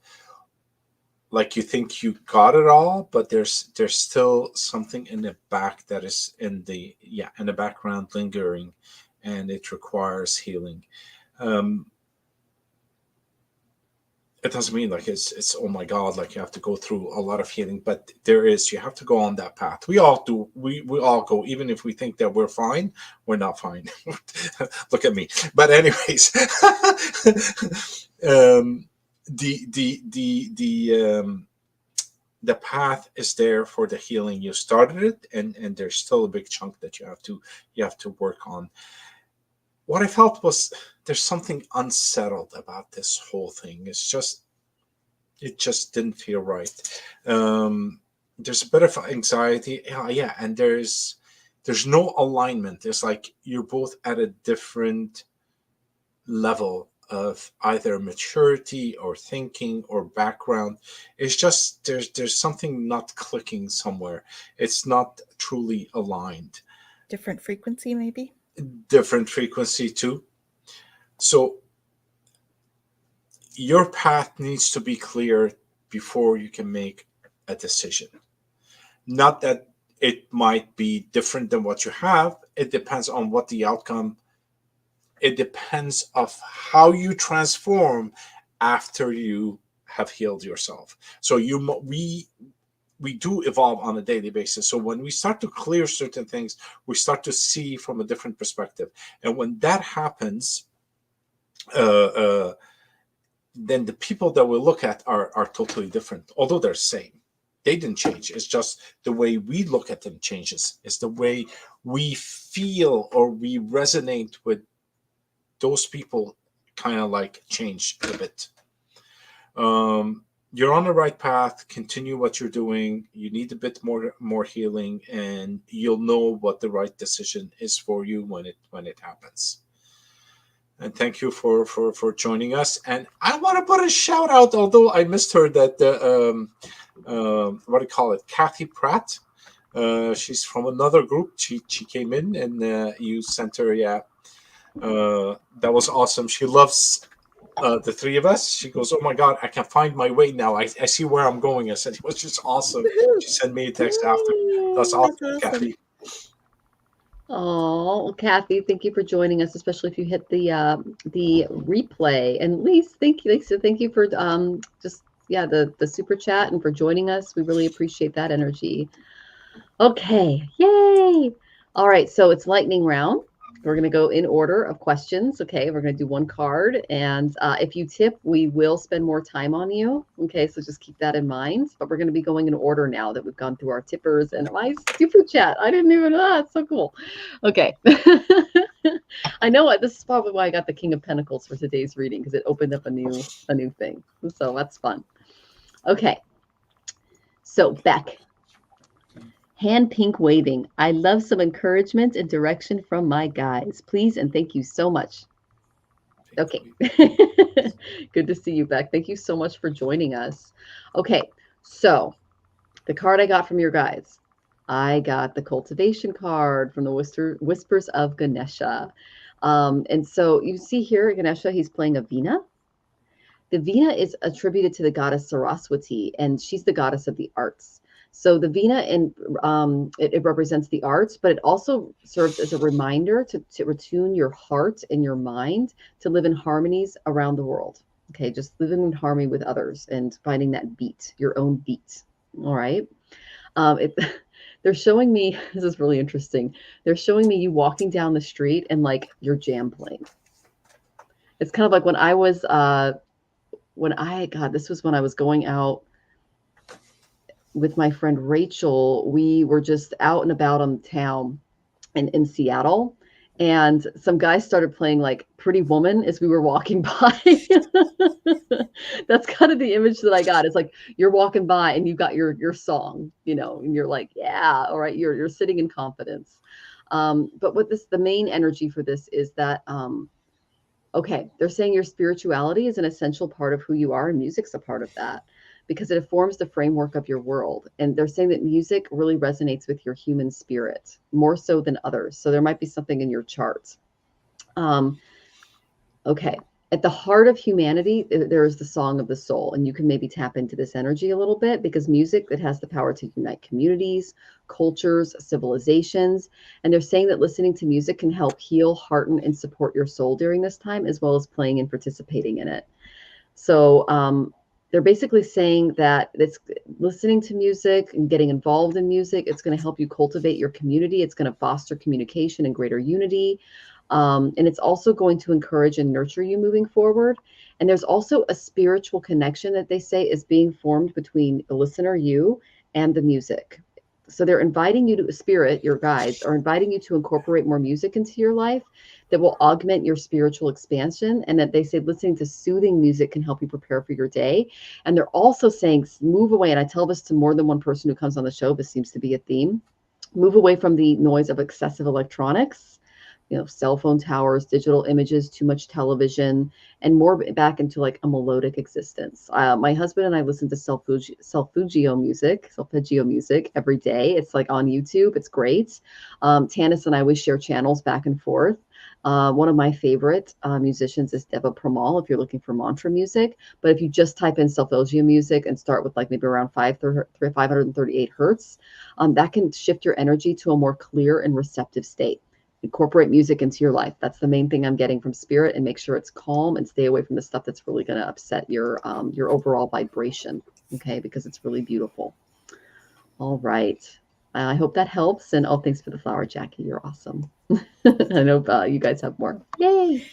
like you think you got it all, but there's still something in the back that is in the background lingering, and it requires healing. It doesn't mean like it's oh my god, like you have to go through a lot of healing, but you have to go on that path. We all do. We all go, even if we think that we're fine, we're not fine. Look at me. But anyways, the path is there for the healing. You started it, and there's still a big chunk that you have to work on. What I felt was there's something unsettled about this whole thing. It just didn't feel right. there's a bit of anxiety. Yeah, and there's no alignment. It's like you're both at a different level of either maturity or thinking or background. It's just there's something not clicking somewhere. It's not truly aligned. Different frequency, maybe. Different frequency too. So your path needs to be clear before you can make a decision. Not that it might be different than what you have. It depends on what the outcome. It depends of how you transform after you have healed yourself. So we do evolve on a daily basis. So when we start to clear certain things, we start to see from a different perspective. And when that happens, then the people that we look at are totally different, although they're the same. They didn't change. It's just the way we look at them changes. It's the way we feel or we resonate with those people kind of like change a bit. You're on the right path. Continue what you're doing. You need a bit more healing, and you'll know what the right decision is for you when it happens. And thank you for joining us. And I want to put a shout out, although I missed her, that what do you call it, Kathy Pratt. She's from another group. She came in and you sent her. Yeah, that was awesome. She loves the three of us. She goes, "Oh my God, I can find my way now. I see where I'm going." I said, "It was just awesome." She sent me a text after. That's awesome, Kathy. Oh, Kathy, thank you for joining us, especially if you hit the replay. And Lise, thank you. Lisa, thank you for the super chat and for joining us. We really appreciate that energy. Okay, yay! All right, so it's lightning round. We're going to go in order of questions. Okay, we're going to do one card. And if you tip, we will spend more time on you. Okay, so just keep that in mind. But we're going to be going in order now that we've gone through our tippers and my super chat. I didn't even know that. It's so cool. Okay. I know what this is probably why I got the King of Pentacles for today's reading, because it opened up a new thing. So that's fun. Okay. So Beck. Hand pink waving. I love some encouragement and direction from my guides. Please and thank you so much. Okay. Good to see you, Beck. Thank you so much for joining us. Okay. So the card I got from your guides, I got the cultivation card from the Whispers of Ganesha. And so you see here, Ganesha, he's playing a Veena. The Veena is attributed to the goddess Saraswati, and she's the goddess of the arts. So the Veena, it represents the arts, but it also serves as a reminder to attune your heart and your mind to live in harmonies around the world. Okay, just living in harmony with others and finding that beat, your own beat. All right. They're showing me, this is really interesting. They're showing me you walking down the street and like your jam playing. It's kind of like when I was, this was when I was going out with my friend Rachel. We were just out and about on the town in Seattle, and some guys started playing like Pretty Woman as we were walking by. That's kind of the image that I got. It's like you're walking by and you've got your song, and you're like, yeah, all right, you're sitting in confidence. But what the main energy for this is that okay, they're saying your spirituality is an essential part of who you are, and music's a part of that, because it forms the framework of your world. And they're saying that music really resonates with your human spirit more so than others. So there might be something in your chart. Okay. At the heart of humanity, there is the song of the soul. And you can maybe tap into this energy a little bit, because music, that has the power to unite communities, cultures, civilizations. And they're saying that listening to music can help heal, hearten, and support your soul during this time, as well as playing and participating in it. So, they're basically saying that it's listening to music and getting involved in music. It's going to help you cultivate your community. It's going to foster communication and greater unity. And it's also going to encourage and nurture you moving forward. And there's also a spiritual connection that they say is being formed between the listener, you, and the music. So they're inviting you to spirit, your guides are inviting you to incorporate more music into your life that will augment your spiritual expansion. And that they say listening to soothing music can help you prepare for your day. And they're also saying move away. And I tell this to more than one person who comes on the show. This seems to be a theme. Move away from the noise of excessive electronics, cell phone towers, digital images, too much television, and more back into like a melodic existence. My husband and I listen to solfeggio music every day. It's like on YouTube. It's great. Tanys and I always share channels back and forth. One of my favorite musicians is Deva Premal, if you're looking for mantra music. But if you just type in solfeggio music and start with like maybe around 538 hertz, that can shift your energy to a more clear and receptive state. Incorporate music into your life. That's the main thing I'm getting from spirit, and make sure it's calm and stay away from the stuff that's really going to upset your overall vibration. Okay, because it's really beautiful. All right. I hope that helps. And thanks for the flower, Jackie. You're awesome. I know you guys have more. Yay.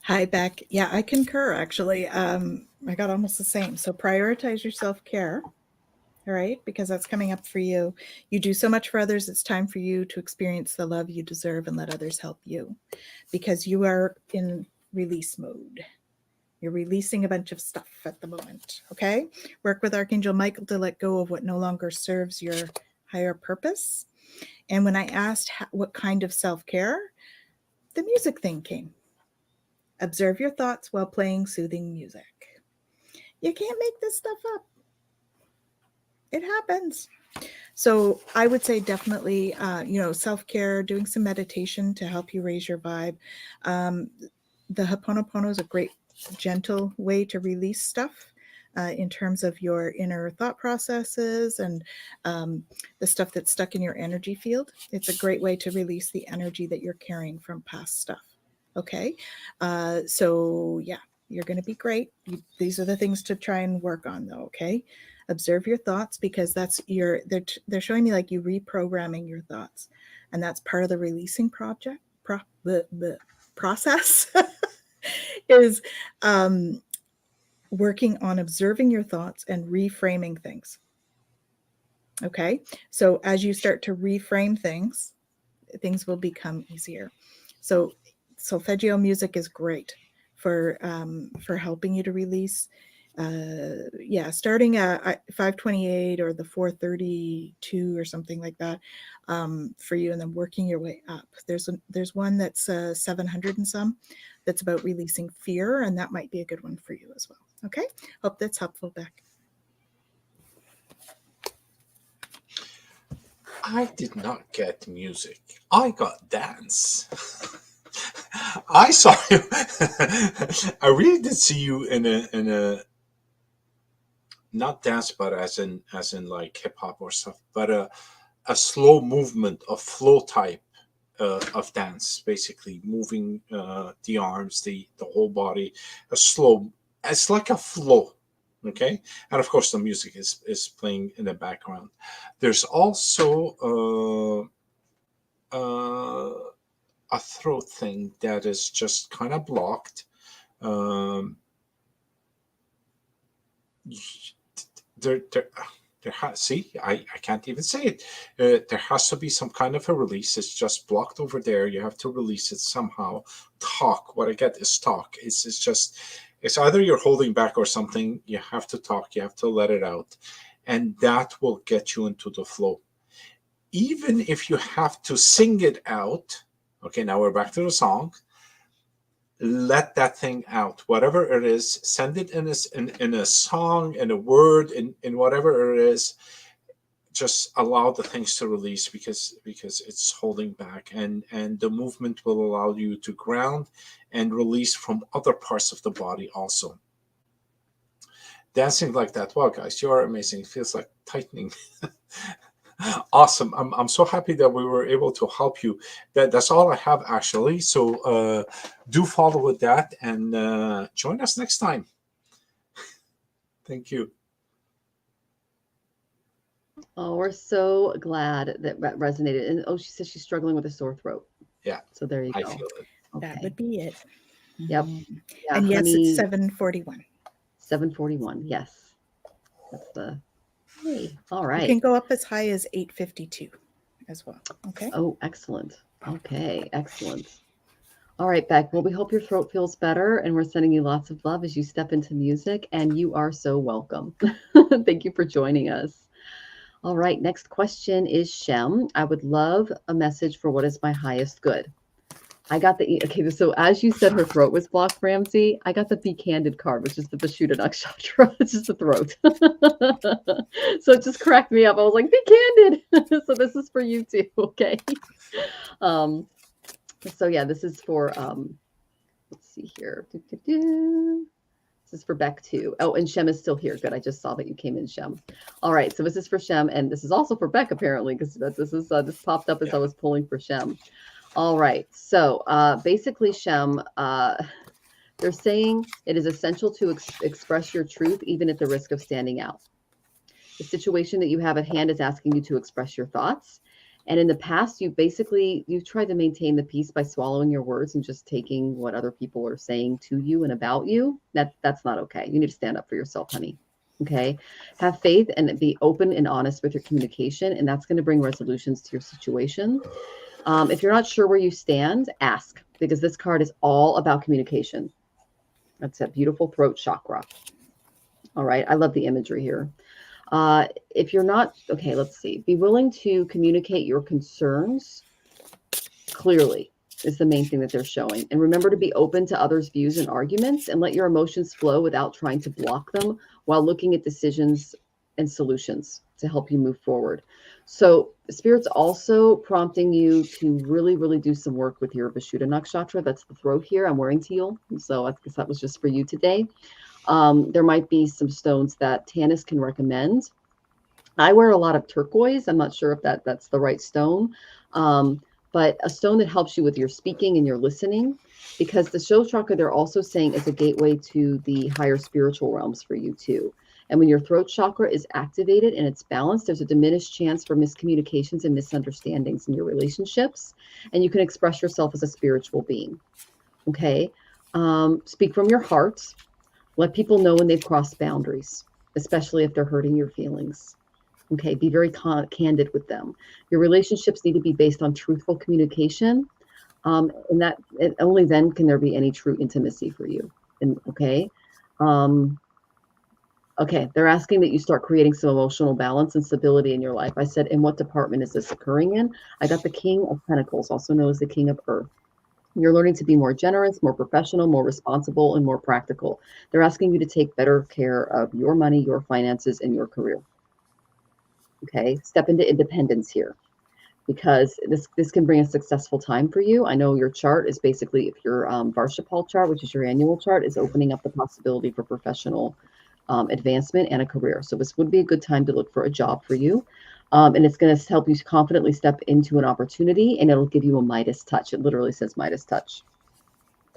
Hi, Beck. Yeah, I concur, actually. I got almost the same. So prioritize your self-care, all right? Because that's coming up for you. You do so much for others. It's time for you to experience the love you deserve and let others help you, because you are in release mode. You're releasing a bunch of stuff at the moment, okay? Work with Archangel Michael to let go of what no longer serves your higher purpose. And when I asked what kind of self-care, the music thing came. Observe your thoughts while playing soothing music. You can't make this stuff up. It happens. So I would say definitely, self-care, doing some meditation to help you raise your vibe. The Ho'oponopono is a great, gentle way to release stuff. In terms of your inner thought processes and the stuff that's stuck in your energy field. It's a great way to release the energy that you're carrying from past stuff. Okay. So yeah, you're going to be great. These are the things to try and work on though. Okay. Observe your thoughts, because that's they're showing me like you reprogramming your thoughts, and that's part of the releasing process is, working on observing your thoughts and reframing things. Okay. So as you start to reframe things, things will become easier. So solfeggio music is great for helping you to release. Starting at 528 or the 432 or something like that for you, and then working your way up. There's one that's 700 and some that's about releasing fear, and that might be a good one for you as well. Okay, hope that's helpful, Beck. I did not get music. I got dance. I saw you. I really did see you in a not dance, but as in like hip hop or stuff, but a slow movement, a flow type of dance, basically moving the arms, the whole body, a slow. It's like a flow. Okay, and of course the music is playing in the background. There's also a throat thing that is just kind of blocked. See, I can't even say it. There has to be some kind of a release. It's just blocked over there. You have to release it somehow. Talk. What I get is talk. It's either you're holding back or something. You have to talk. You have to let it out. And that will get you into the flow. Even if you have to sing it out. Okay, now we're back to the song. Let that thing out. Whatever it is, send it in a song, in a word, in whatever it is. Just allow the things to release because it's holding back, and the movement will allow you to ground and release from other parts of the body also. Dancing like that, wow, guys, you are amazing. It feels like tightening. Awesome. I'm so happy that we were able to help you. That's all I have, actually. So do follow with that, and join us next time. Thank you. Oh, we're so glad that resonated. And she says she's struggling with a sore throat. Yeah. So there you go. I feel it. Okay. That would be it. Yep. Yeah, And yes, honey, it's 7:41. 7:41. Yes. That's the Okay. All You right. can go up as high as 852 as well. Okay. Oh, excellent. Okay, excellent. All right, Beck. Well, we hope your throat feels better, and we're sending you lots of love as you step into music, and you are so welcome. Thank you for joining us. All right, next question is Shem. I would love a message for what is my highest good. I got okay, so as you said her throat was blocked, Ramsey, I got the Be Candid card, which is the Vishuddha Nakshatra. It's just the throat. So it just cracked me up. I was like, be candid. So this is for you too, okay? So yeah, this is for, let's see here. This is for Beck too. Oh, and Shem is still here. Good. I just saw that you came in, Shem. All right. So this is for Shem, and this is also for Beck apparently, because this popped up as I was pulling for Shem. All right. So basically, Shem, they're saying it is essential to express your truth, even at the risk of standing out. The situation that you have at hand is asking you to express your thoughts. And in the past, you've tried to maintain the peace by swallowing your words and just taking what other people are saying to you and about you. That's not okay. You need to stand up for yourself, honey. Okay. Have faith and be open and honest with your communication. And that's going to bring resolutions to your situation. If you're not sure where you stand, ask, because this card is all about communication. That's a beautiful throat chakra. All right. I love the imagery here. If you're not, okay, let's see. Be willing to communicate your concerns clearly is the main thing that they're showing. And remember to be open to others' views and arguments, and let your emotions flow without trying to block them while looking at decisions and solutions to help you move forward. So Spirit's also prompting you to really, really do some work with your Vishuddha Nakshatra. That's the throat here. I'm wearing teal. So I guess that was just for you today. There might be some stones that Tanys can recommend. I wear a lot of turquoise. I'm not sure if that's the right stone, but a stone that helps you with your speaking and your listening, because the Show chakra, they're also saying, is a gateway to the higher spiritual realms for you too. And when your throat chakra is activated and it's balanced, there's a diminished chance for miscommunications and misunderstandings in your relationships, and you can express yourself as a spiritual being. Okay. Speak from your heart. Let people know when they've crossed boundaries, especially if they're hurting your feelings. Okay, be very candid with them. Your relationships need to be based on truthful communication, and only then can there be any true intimacy for you. And okay, they're asking that you start creating some emotional balance and stability in your life. I said, in what department is this occurring in? I got the King of Pentacles, also known as the King of Earth. You're learning to be more generous, more professional, more responsible, and more practical. They're asking you to take better care of your money, your finances, and your career. Okay, step into independence here, because this can bring a successful time for you. I know your chart is basically, if your Varshapal chart, which is your annual chart, is opening up the possibility for professional advancement and a career. So this would be a good time to look for a job for you. And it's going to help you confidently step into an opportunity, and it'll give you a Midas touch. It literally says Midas touch.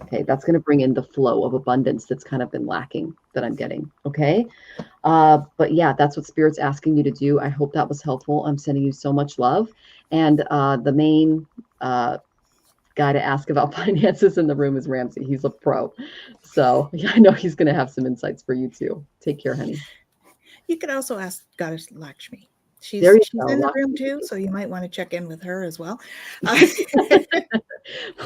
Okay, that's going to bring in the flow of abundance that's kind of been lacking that I'm getting. Okay, but yeah, that's what Spirit's asking you to do. I hope that was helpful. I'm sending you so much love. And the main guy to ask about finances in the room is Ramsey. He's a pro. So yeah, I know he's going to have some insights for you too. Take care, honey. You could also ask Goddess Lakshmi. She's in the room too, so you might want to check in with her as well.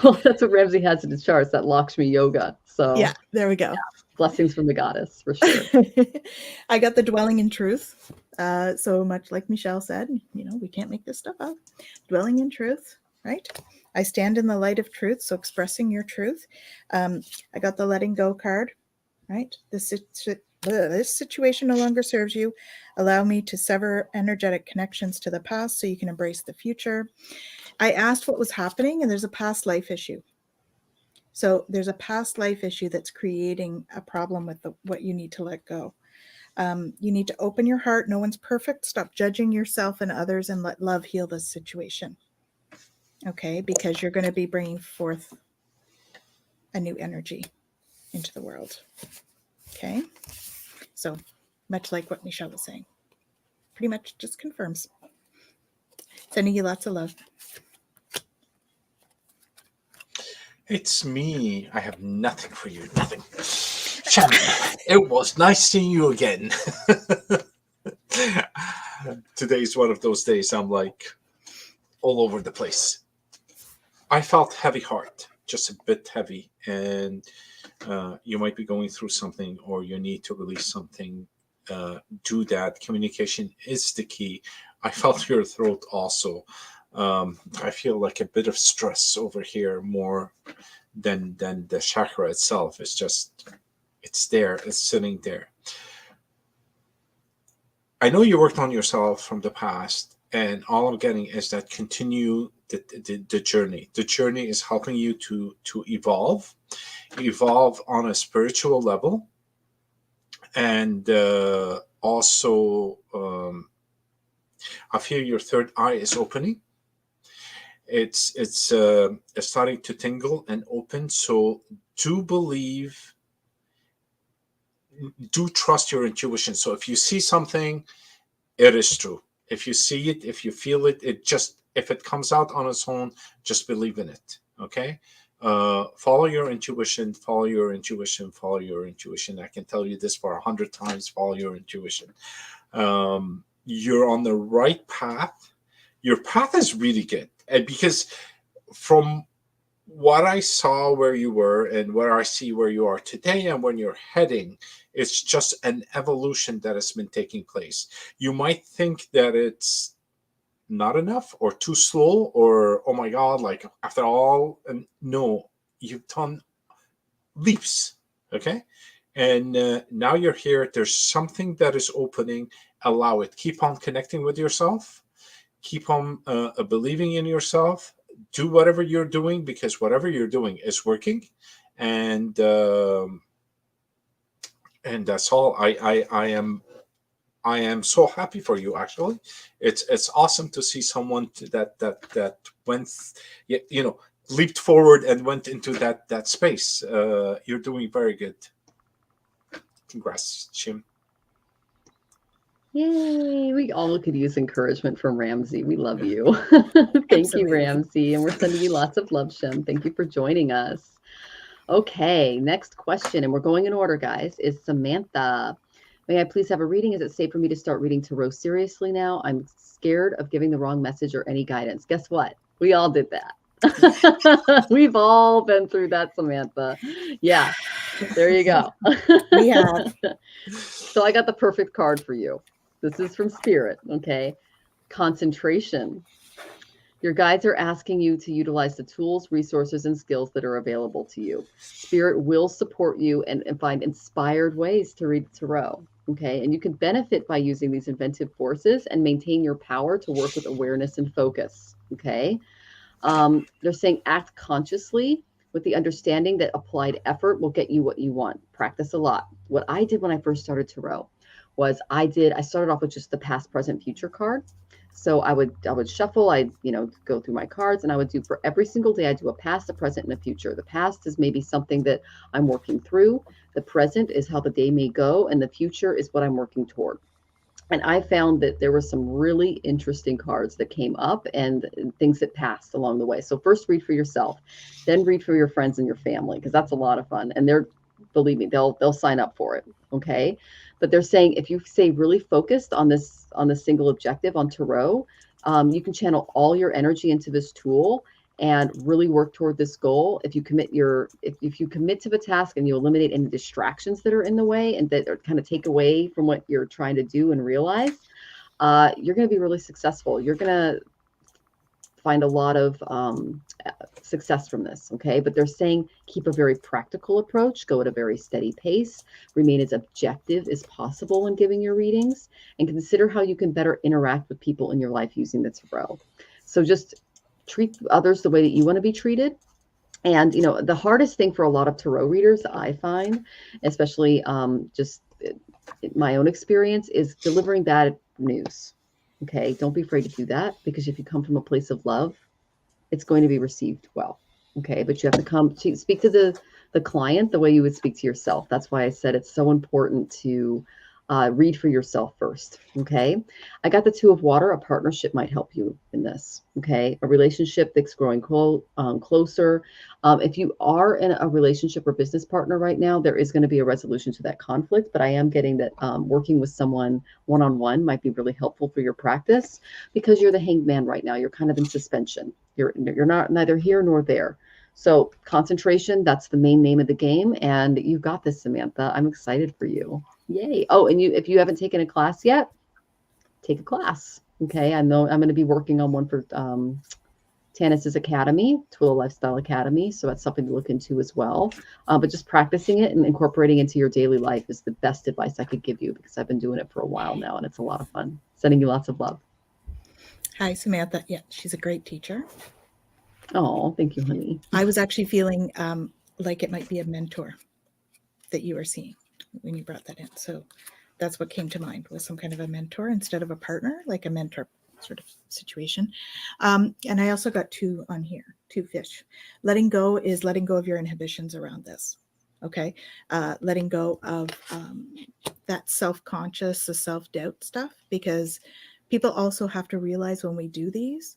Well, that's what Ramsey has in his charts, that Lakshmi yoga. So yeah, there we go. Yeah, blessings from the goddess for sure. I got the dwelling in truth. So much like Michelle said, we can't make this stuff up. Dwelling in truth, right? I stand in the light of truth, so expressing your truth. I got the letting go card, right? This situation no longer serves you. Allow me to sever energetic connections to the past so you can embrace the future. I asked what was happening, and there's a past life issue. So there's a past life issue that's creating a problem with what you need to let go. You need to open your heart. No one's perfect. Stop judging yourself and others, and let love heal this situation. Okay, because you're going to be bringing forth a new energy into the world. Okay, so much like what Michelle was saying, pretty much just confirms. Sending you lots of love. It's me. I have nothing for you. Nothing. Shaman, it was nice seeing you again. today is one of those days I'm like all over the place. I felt heavy heart, just a bit heavy, and you might be going through something or you need to release something. Do that. Communication is the key. I felt your throat also. I feel like a bit of stress over here more than the chakra itself. It's there. It's sitting there. I know you worked on yourself from the past, and all I'm getting is that continue the journey. The journey is helping you to evolve on a spiritual level, and also I feel your third eye is opening. It's starting to tingle and open. So do trust your intuition. So if you see something, it is true. If you see it, if you feel it, if it comes out on its own, just believe in it. Okay. Follow your intuition, follow your intuition, follow your intuition. I can tell you this for 100 times, follow your intuition. You're on the right path. Your path is really good. And because from what I saw where you were and where I see where you are today and when you're heading, it's just an evolution that has been taking place. You might think that it's not enough or too slow or, oh my God, like after all, and no, you've done leaps. Okay. And now you're here. There's something that is opening. Allow it. Keep on connecting with yourself. Keep on believing in yourself. Do whatever you're doing, because whatever you're doing is working, and that's all. I am so happy for you. Actually, it's awesome to see someone that went, leaped forward and went into that space. You're doing very good. Congrats, Shim. Yay. We all could use encouragement from Ramsey. We love you. Thank you, Ramsey. And we're sending you lots of love, Shim. Thank you for joining us. Okay, next question, and we're going in order, guys, is Samantha. May I please have a reading? Is it safe for me to start reading tarot seriously now? I'm scared of giving the wrong message or any guidance. Guess what? We all did that. We've all been through that, Samantha. Yeah, there you go. We have. So I got the perfect card for you. This is from Spirit, okay? Concentration. Your guides are asking you to utilize the tools, resources, and skills that are available to you. Spirit will support you and find inspired ways to read tarot, okay? And you can benefit by using these inventive forces and maintain your power to work with awareness and focus, okay? They're saying act consciously with the understanding that applied effort will get you what you want. Practice a lot. What I did when I first started tarot was I started off with just the past, present, future card. So I would shuffle, I'd, go through my cards, and I would do for every single day, I do a past, a present, and a future. The past is maybe something that I'm working through. The present is how the day may go, and the future is what I'm working toward. And I found that there were some really interesting cards that came up and things that passed along the way. So first read for yourself, then read for your friends and your family, because that's a lot of fun. And believe me, they'll sign up for it. Okay. But they're saying if you stay really focused on this single objective on tarot, you can channel all your energy into this tool and really work toward this goal. If you commit if you commit to the task and you eliminate any distractions that are in the way and that are kind of take away from what you're trying to do and realize, you're going to be really successful. You're going to find a lot of success from this. Okay. But they're saying keep a very practical approach, go at a very steady pace, remain as objective as possible when giving your readings, and consider how you can better interact with people in your life using the tarot. So just treat others the way that you want to be treated. And, the hardest thing for a lot of tarot readers, I find, especially just my own experience, is delivering bad news. Okay. Don't be afraid to do that, because if you come from a place of love, it's going to be received well. Okay. But you have to speak to the client the way you would speak to yourself. That's why I said it's so important to read for yourself first. Okay. I got the Two of Water. A partnership might help you in this. Okay. A relationship that's growing closer. If you are in a relationship or business partner right now, there is going to be a resolution to that conflict, but I am getting that working with someone one-on-one might be really helpful for your practice, because you're the Hanged Man right now. You're kind of in suspension. You're not neither here nor there. So concentration, that's the main name of the game. And you got this, Samantha. I'm excited for you. Yay. Oh, and if you haven't taken a class yet, take a class. Okay. I know I'm going to be working on one for Tanys Academy, Twillow Lifestyle Academy. So that's something to look into as well. But just practicing it and incorporating into your daily life is the best advice I could give you, because I've been doing it for a while now and it's a lot of fun. Sending you lots of love. Hi, Samantha. Yeah, she's a great teacher. Oh, thank you, honey. I was actually feeling like it might be a mentor that you were seeing when you brought that in. So that's what came to mind, was some kind of a mentor instead of a partner, like a mentor sort of situation. And I also got two on here, two fish. Letting go is letting go of your inhibitions around this. Okay. Letting go of that self-conscious, the self-doubt stuff, because people also have to realize when we do these,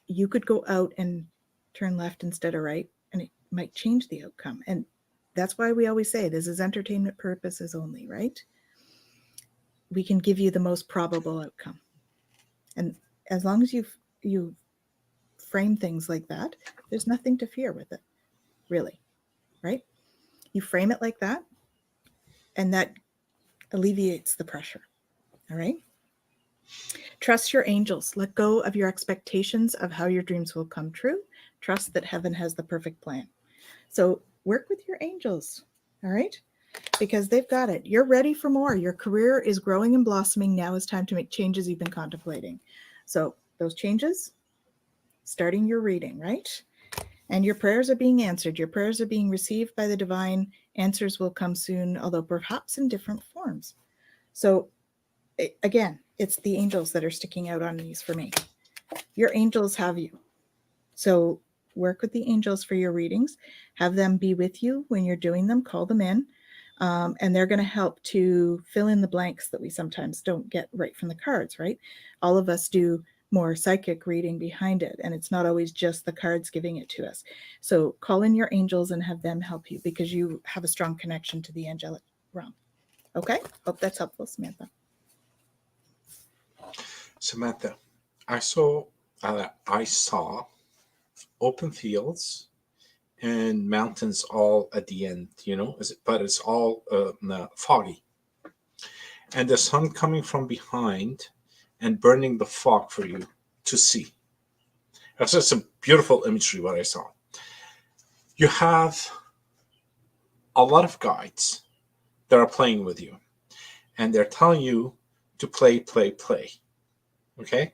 you could go out and turn left instead of right, and it might change the outcome. And that's why we always say this is entertainment purposes only, right? We can give you the most probable outcome. And as long as you frame things like that, there's nothing to fear with it, really, right? You frame it like that, and that alleviates the pressure, all right? Trust your angels. Let go of your expectations of how your dreams will come true. Trust that heaven has the perfect plan. So work with your angels, all right? Because they've got it. You're ready for more. Your career is growing and blossoming. Now is time to make changes you've been contemplating. So those changes, starting your reading, right? And your prayers are being answered. Your prayers are being received by the divine. Answers will come soon, although perhaps in different forms. So again, it's the angels that are sticking out on these for me. Your angels have you. So work with the angels for your readings. Have them be with you when you're doing them. Call them in. And they're going to help to fill in the blanks that we sometimes don't get right from the cards, right? All of us do more psychic reading behind it, and it's not always just the cards giving it to us. So call in your angels and have them help you, because you have a strong connection to the angelic realm. Okay? Hope that's helpful, Samantha. Samantha, I saw open fields and mountains all at the end, but it's all foggy. And the sun coming from behind and burning the fog for you to see. That's just a beautiful imagery, what I saw. You have a lot of guides that are playing with you, and they're telling you to play. Okay?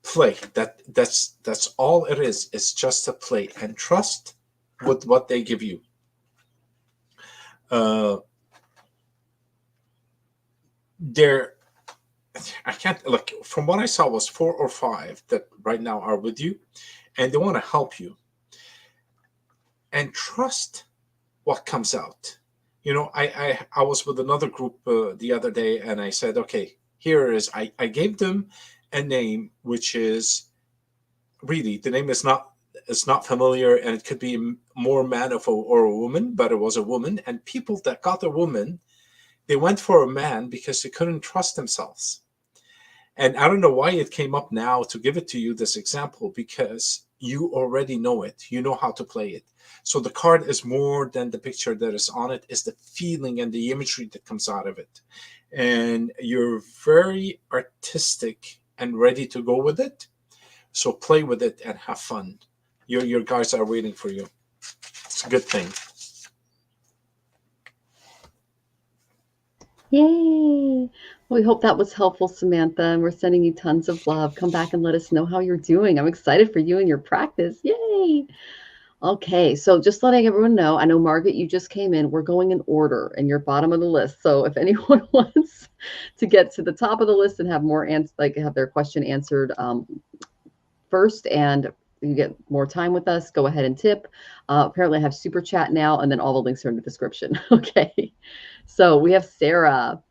Play. That's all it is. It's just a play, and trust with what they give you. I can't look, from what I saw was 4 or 5 that right now are with you, and they want to help you. And trust what comes out. I was with another group the other day, and I said, okay, here it is. I gave them a name, which is really, the name is not familiar, and it could be more man or a woman, but it was a woman. And people that got a woman, they went for a man because they couldn't trust themselves. And I don't know why it came up now to give it to you, this example, because you already know it. You know how to play it. So the card is more than the picture that is on it. It's the feeling and the imagery that comes out of it. And you're very artistic and ready to go with it. So play with it and have fun. Your guys are waiting for you. It's a good thing. Yay. Well, we hope that was helpful, Samantha. And we're sending you tons of love. Come back and let us know how you're doing. I'm excited for you and your practice. Yay. Okay, so just letting everyone know, I know, Margaret, you just came in. We're going in order, and you're bottom of the list. So if anyone wants to get to the top of the list and have more have their question answered first, and you get more time with us, go ahead and tip. Apparently I have super chat now, and then all the links are in the description. Okay, So we have Sarah.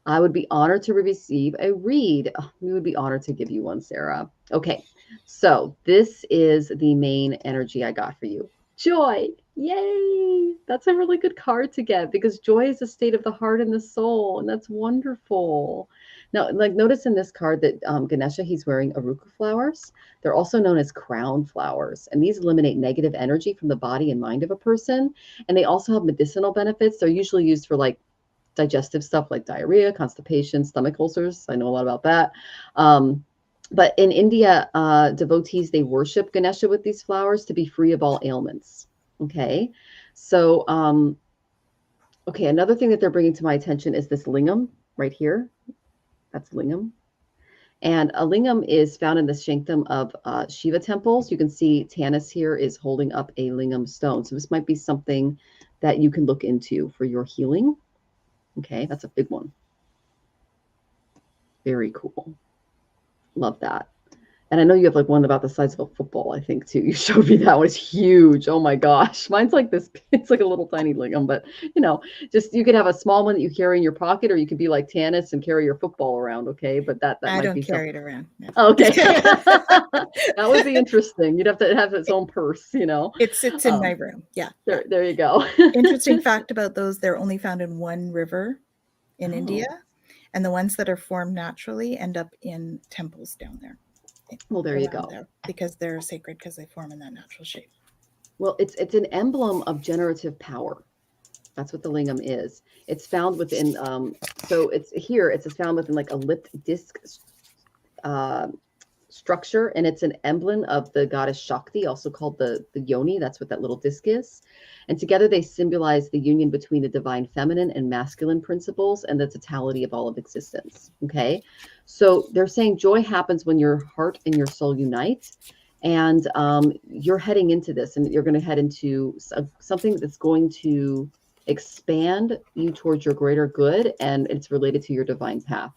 I would be honored to receive a read. Oh, we would be honored to give you one, Sarah. Okay, so this is the main energy I got for you. Joy. Yay! That's a really good card to get because joy is a state of the heart and the soul, and that's wonderful. Now, like notice in this card that Ganesha, he's wearing aruka flowers. They're also known as crown flowers, and these eliminate negative energy from the body and mind of a person. And they also have medicinal benefits. They're usually used for like digestive stuff like diarrhea, constipation, stomach ulcers. I know a lot about that. But in India, devotees, they worship Ganesha with these flowers to be free of all ailments. Okay. So, okay. Another thing that they're bringing to my attention is this lingam right here. That's lingam. And a lingam is found in the Shanktam of Shiva temples. You can see Tanys here is holding up a lingam stone. So this might be something that you can look into for your healing. Okay, that's a big one. Very cool. Love that. And I know you have like one about the size of a football, I think, too. You showed me that one. It's huge. Oh my gosh. Mine's like this. It's like a little tiny lingam, but you know, just you could have a small one that you carry in your pocket, or you could be like Tanys and carry your football around. Okay. But that I might don't be carry something. it around. No. Okay. That would be interesting. You'd have to have its own purse, you know. It sits in my room. Yeah. There you go. Interesting fact about those, they're only found in one river in India, and the ones that are formed naturally end up in temples down there. Well, there you go. There, because they're sacred, because they form in that natural shape. Well, it's an emblem of generative power. That's what the lingam is. It's found within, so it's here, it's found within like a lipped disc structure, and it's an emblem of the goddess Shakti, also called the yoni. That's what that little disc is. And together they symbolize the union between the divine feminine and masculine principles and the totality of all of existence. Okay. So they're saying joy happens when your heart and your soul unite. And you're heading into this, and you're going to head into something that's going to expand you towards your greater good, and it's related to your divine path.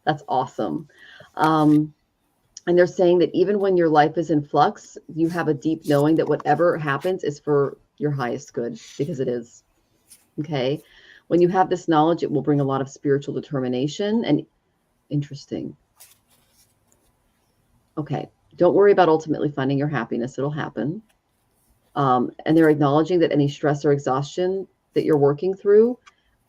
That's awesome. And they're saying that even when your life is in flux, you have a deep knowing that whatever happens is for your highest good, because it is. Okay. When you have this knowledge, it will bring a lot of spiritual determination and interesting. Okay. Don't worry about ultimately finding your happiness. It'll happen. And they're acknowledging that any stress or exhaustion that you're working through,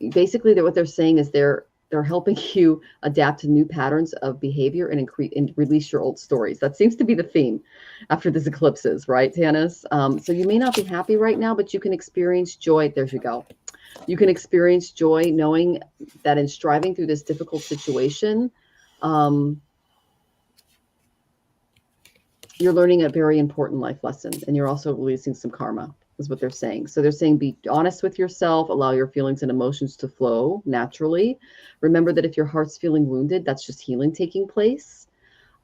basically what they're saying is they're helping you adapt to new patterns of behavior and release your old stories. That seems to be the theme after these eclipses, right, Tanys? So you may not be happy right now, but you can experience joy. There you go. You can experience joy knowing that in striving through this difficult situation, you're learning a very important life lesson, and you're also releasing some karma, is what they're saying. So they're saying be honest with yourself, allow your feelings and emotions to flow naturally. Remember that if your heart's feeling wounded, that's just healing taking place.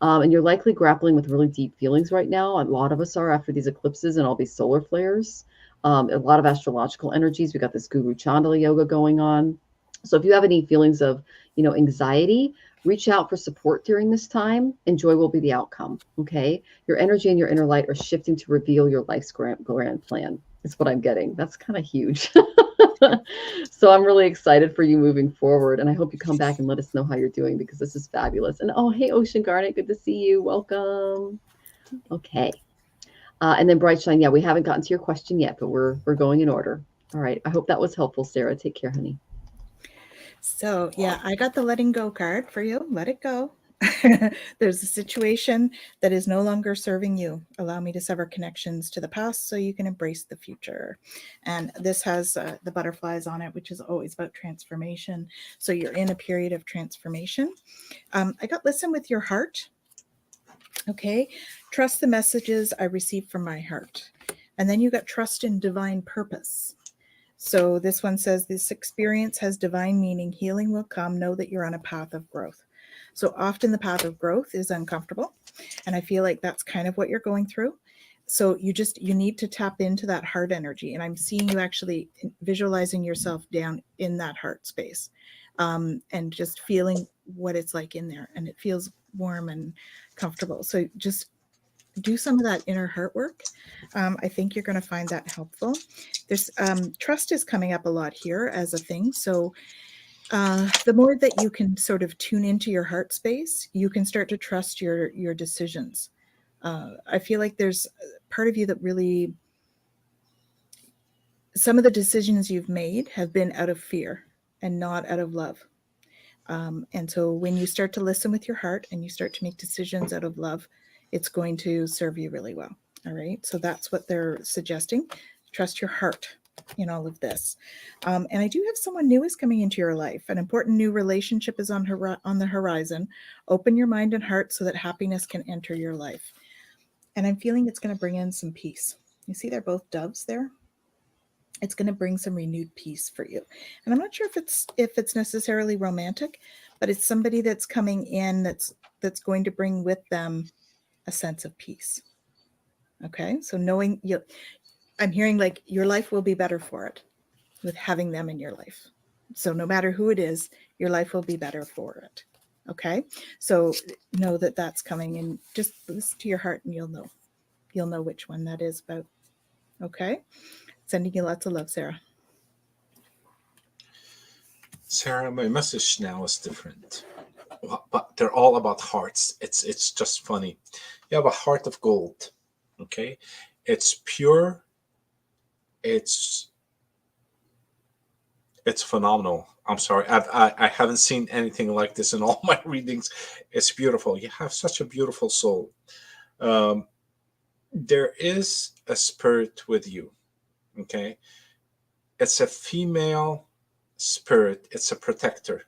And you're likely grappling with really deep feelings right now. A lot of us are after these eclipses and all these solar flares. A lot of astrological energies. We got this Guru Chandala yoga going on. So if you have any feelings of, anxiety, reach out for support during this time, and joy will be the outcome. Okay. Your energy and your inner light are shifting to reveal your life's grand plan. Is what I'm getting. That's kind of huge. So I'm really excited for you moving forward. And I hope you come back and let us know how you're doing, because this is fabulous. And oh, hey, Ocean Garnet. Good to see you. Welcome. Okay. And then Bright Shine. Yeah, we haven't gotten to your question yet, but we're going in order. All right. I hope that was helpful, Sarah. Take care, honey. So yeah, I got the letting go card for you. Let it go. There's a situation that is no longer serving you. Allow me to sever connections to the past so you can embrace the future. And this has the butterflies on it, which is always about transformation. So you're in a period of transformation. I got listen with your heart. Okay. Trust the messages I receive from my heart. And then you got trust in divine purpose. So this one says, this experience has divine meaning. Healing will come. Know that you're on a path of growth. So often the path of growth is uncomfortable. And I feel like that's kind of what you're going through. So you need to tap into that heart energy. And I'm seeing you actually visualizing yourself down in that heart space, and just feeling what it's like in there. And it feels warm and comfortable. So just do some of that inner heart work. I think you're going to find that helpful. There's trust is coming up a lot here as a thing. So the more that you can sort of tune into your heart space, you can start to trust your decisions. I feel like there's part of you that really, some of the decisions you've made have been out of fear and not out of love. And so when you start to listen with your heart and you start to make decisions out of love, it's going to serve you really well. All right. So that's what they're suggesting. Trust your heart in all of this. And I do have someone new is coming into your life. An important new relationship is on the horizon. Open your mind and heart so that happiness can enter your life. And I'm feeling it's going to bring in some peace. You see, they're both doves there. It's going to bring some renewed peace for you. And I'm not sure if it's necessarily romantic, but it's somebody that's coming in that's going to bring with them a sense of peace. Okay. So knowing you, I'm hearing like your life will be better for it with having them in your life. So no matter who it is, your life will be better for it. Okay. So know that that's coming, and just listen to your heart and you'll know which one that is about. Okay. Sending you lots of love, Sarah. Sarah, my message now is different, but they're all about hearts. It's just funny. You have a heart of gold. Okay, it's pure. It's phenomenal. I'm sorry, I haven't seen anything like this in all my readings. It's beautiful. You have such a beautiful soul. There is a spirit with you. Okay, it's a female spirit. It's a protector.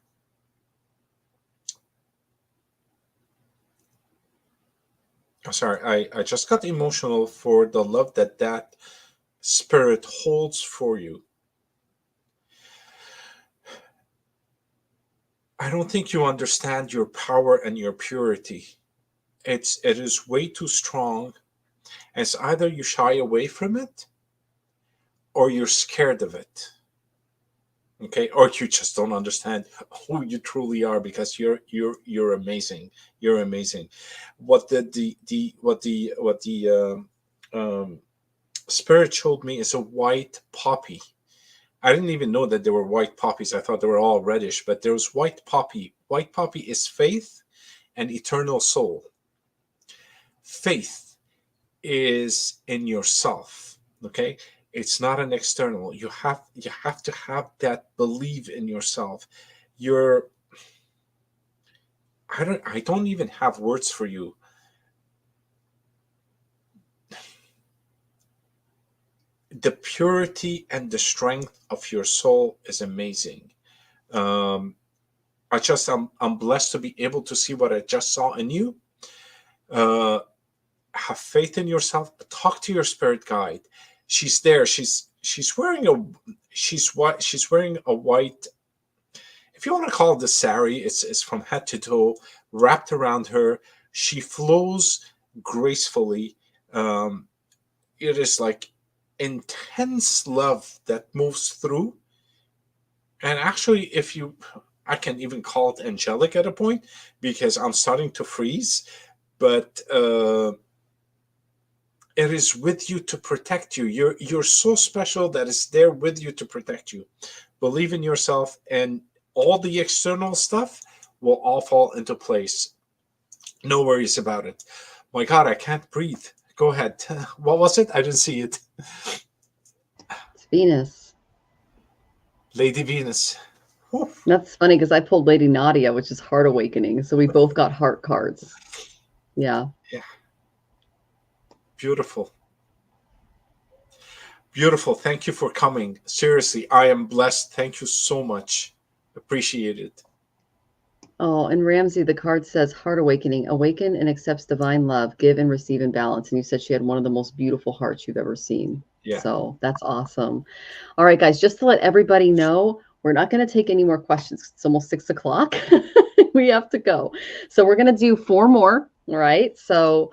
I'm sorry, I just got emotional for the love that spirit holds for you. I don't think you understand your power and your purity. It is way too strong. It's either you shy away from it or you're scared of it. Okay, or you just don't understand who you truly are, because you're amazing. You're amazing. What the spirit showed me is a white poppy. I didn't even know that there were white poppies. I thought they were all reddish, but there's white poppy. White poppy is faith and eternal soul. Faith is in yourself. Okay, it's not an external. You have to have that belief in yourself. I don't even have words for you. The purity and the strength of your soul is amazing. I'm blessed to be able to see what I just saw in you. Have faith in yourself. Talk to your spirit guide. She's there. She's wearing a white. If you want to call it the sari, it's from head to toe, wrapped around her. She flows gracefully. It is like intense love that moves through. And actually, I can even call it angelic at a point, because I'm starting to freeze. But it is with you to protect you. You're so special that it's there with you to protect you. Believe in yourself, and all the external stuff will all fall into place. No worries about it. My God, I can't breathe. Go ahead. What was it? I didn't see it. It's Venus. Lady Venus. Whew. That's funny because I pulled Lady Nadia, which is Heart Awakening. So we both got heart cards. Yeah. Yeah. Beautiful. Beautiful. Thank you for coming. Seriously, I am blessed. Thank you so much. Appreciate it. Oh, and Ramsey, the card says Heart Awakening. Awaken and accepts divine love. Give and receive in balance. And you said she had one of the most beautiful hearts you've ever seen. Yeah. So that's awesome. All right, guys, just to let everybody know, we're not going to take any more questions. It's almost 6 o'clock. We have to go. So we're going to do 4 more. All right. So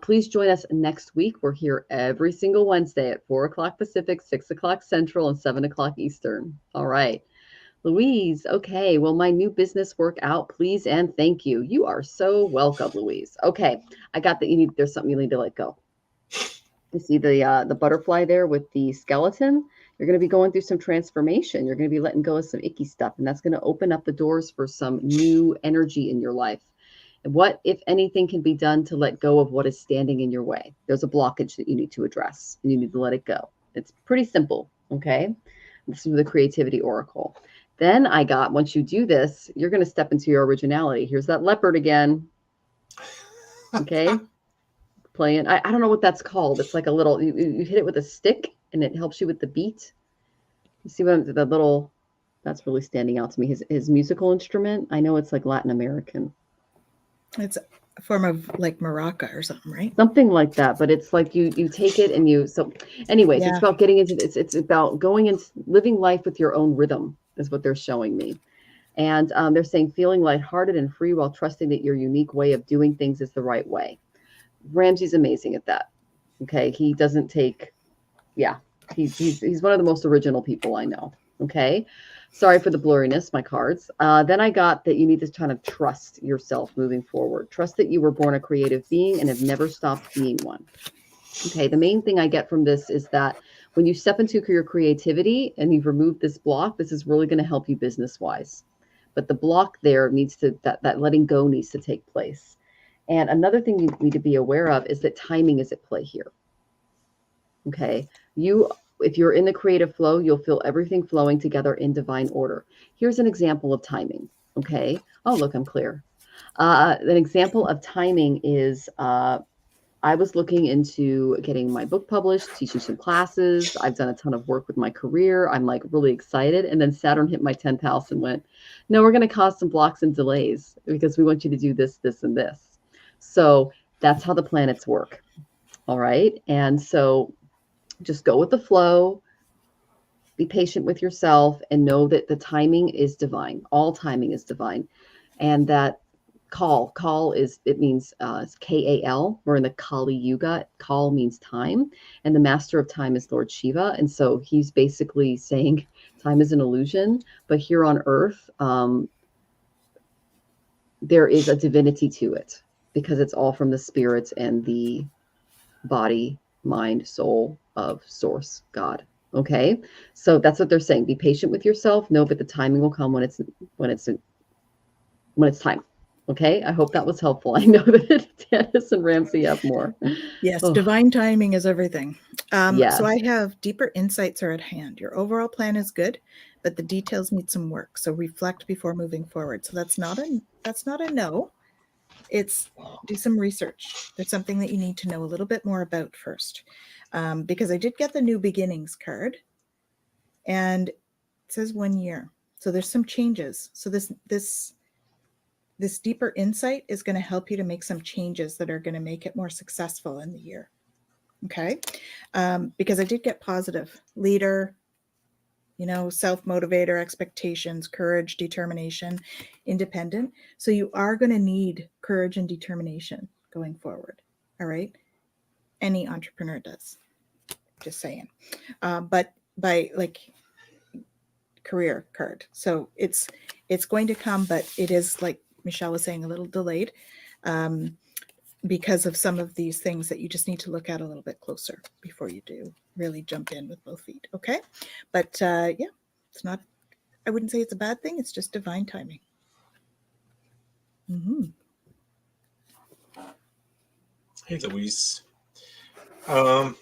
please join us next week. We're here every single Wednesday at 4 o'clock Pacific, 6 o'clock Central, and 7 o'clock Eastern. All right. Louise, okay. Will my new business work out, please and thank you. You are so welcome, Louise. Okay, I got that. There's something you need to let go. You see the butterfly there with the skeleton? You're going to be going through some transformation. You're going to be letting go of some icky stuff, and that's going to open up the doors for some new energy in your life. And what, if anything, can be done to let go of what is standing in your way? There's a blockage that you need to address, and you need to let it go. It's pretty simple, okay? This is the creativity oracle. Then I got, once you do this, you're going to step into your originality. Here's that leopard again, okay? Playing. I don't know what that's called. It's like a little, you hit it with a stick and it helps you with the beat. You see what the little, that's really standing out to me. His musical instrument. I know it's like Latin American. It's a form of like maraca or something, right? Something like that, but it's like you take it and you, so anyways, it's about getting into, it's about going and living life with your own rhythm is what they're showing me. And they're saying feeling lighthearted and free while trusting that your unique way of doing things is the right way. Ramsey's amazing at that. Okay. He doesn't take, he's one of the most original people I know. Okay. Sorry for the blurriness, my cards. Then I got that you need to kind of trust yourself moving forward. Trust that you were born a creative being and have never stopped being one. Okay. The main thing I get from this is that when you step into your creativity and you've removed this block, this is really going to help you business wise. But the block there needs to, that letting go needs to take place. And another thing you need to be aware of is that timing is at play here. Okay. If you're in the creative flow, you'll feel everything flowing together in divine order. Here's an example of timing. Okay. Oh, look, I'm clear. An example of timing is, I was looking into getting my book published, teaching some classes. I've done a ton of work with my career. I'm like really excited. And then Saturn hit my 10th house and went, no, we're going to cause some blocks and delays because we want you to do this, this, and this. So that's how the planets work. All right. And so just go with the flow, be patient with yourself, and know that the timing is divine. All timing is divine. And that call is, it means Kal. We're in the Kali Yuga. Call means time. And the master of time is Lord Shiva. And so he's basically saying time is an illusion, but here on earth, there is a divinity to it because it's all from the spirits and the body, mind, soul of source, God. Okay. So that's what they're saying. Be patient with yourself. Know that the timing will come when it's time. Okay. I hope that was helpful. I know that Tanys and Ramsey have more. Yes. Divine timing is everything. Yes. So I have deeper insights are at hand. Your overall plan is good, but the details need some work. So reflect before moving forward. So that's not a no. It's do some research. There's something that you need to know a little bit more about first. Because I did get the new beginnings card and it says 1 year. So there's some changes. So this deeper insight is going to help you to make some changes that are going to make it more successful in the year. Okay. Because I did get positive leader, self-motivator, expectations, courage, determination, independent. So you are going to need courage and determination going forward. All right. Any entrepreneur does. Just saying. But by career card. So it's going to come, but it is, like Michelle was saying, a little delayed because of some of these things that you just need to look at a little bit closer before you do really jump in with both feet. Okay. But it's not, I wouldn't say it's a bad thing. It's just divine timing. Mm-hmm. Hey, Louise. I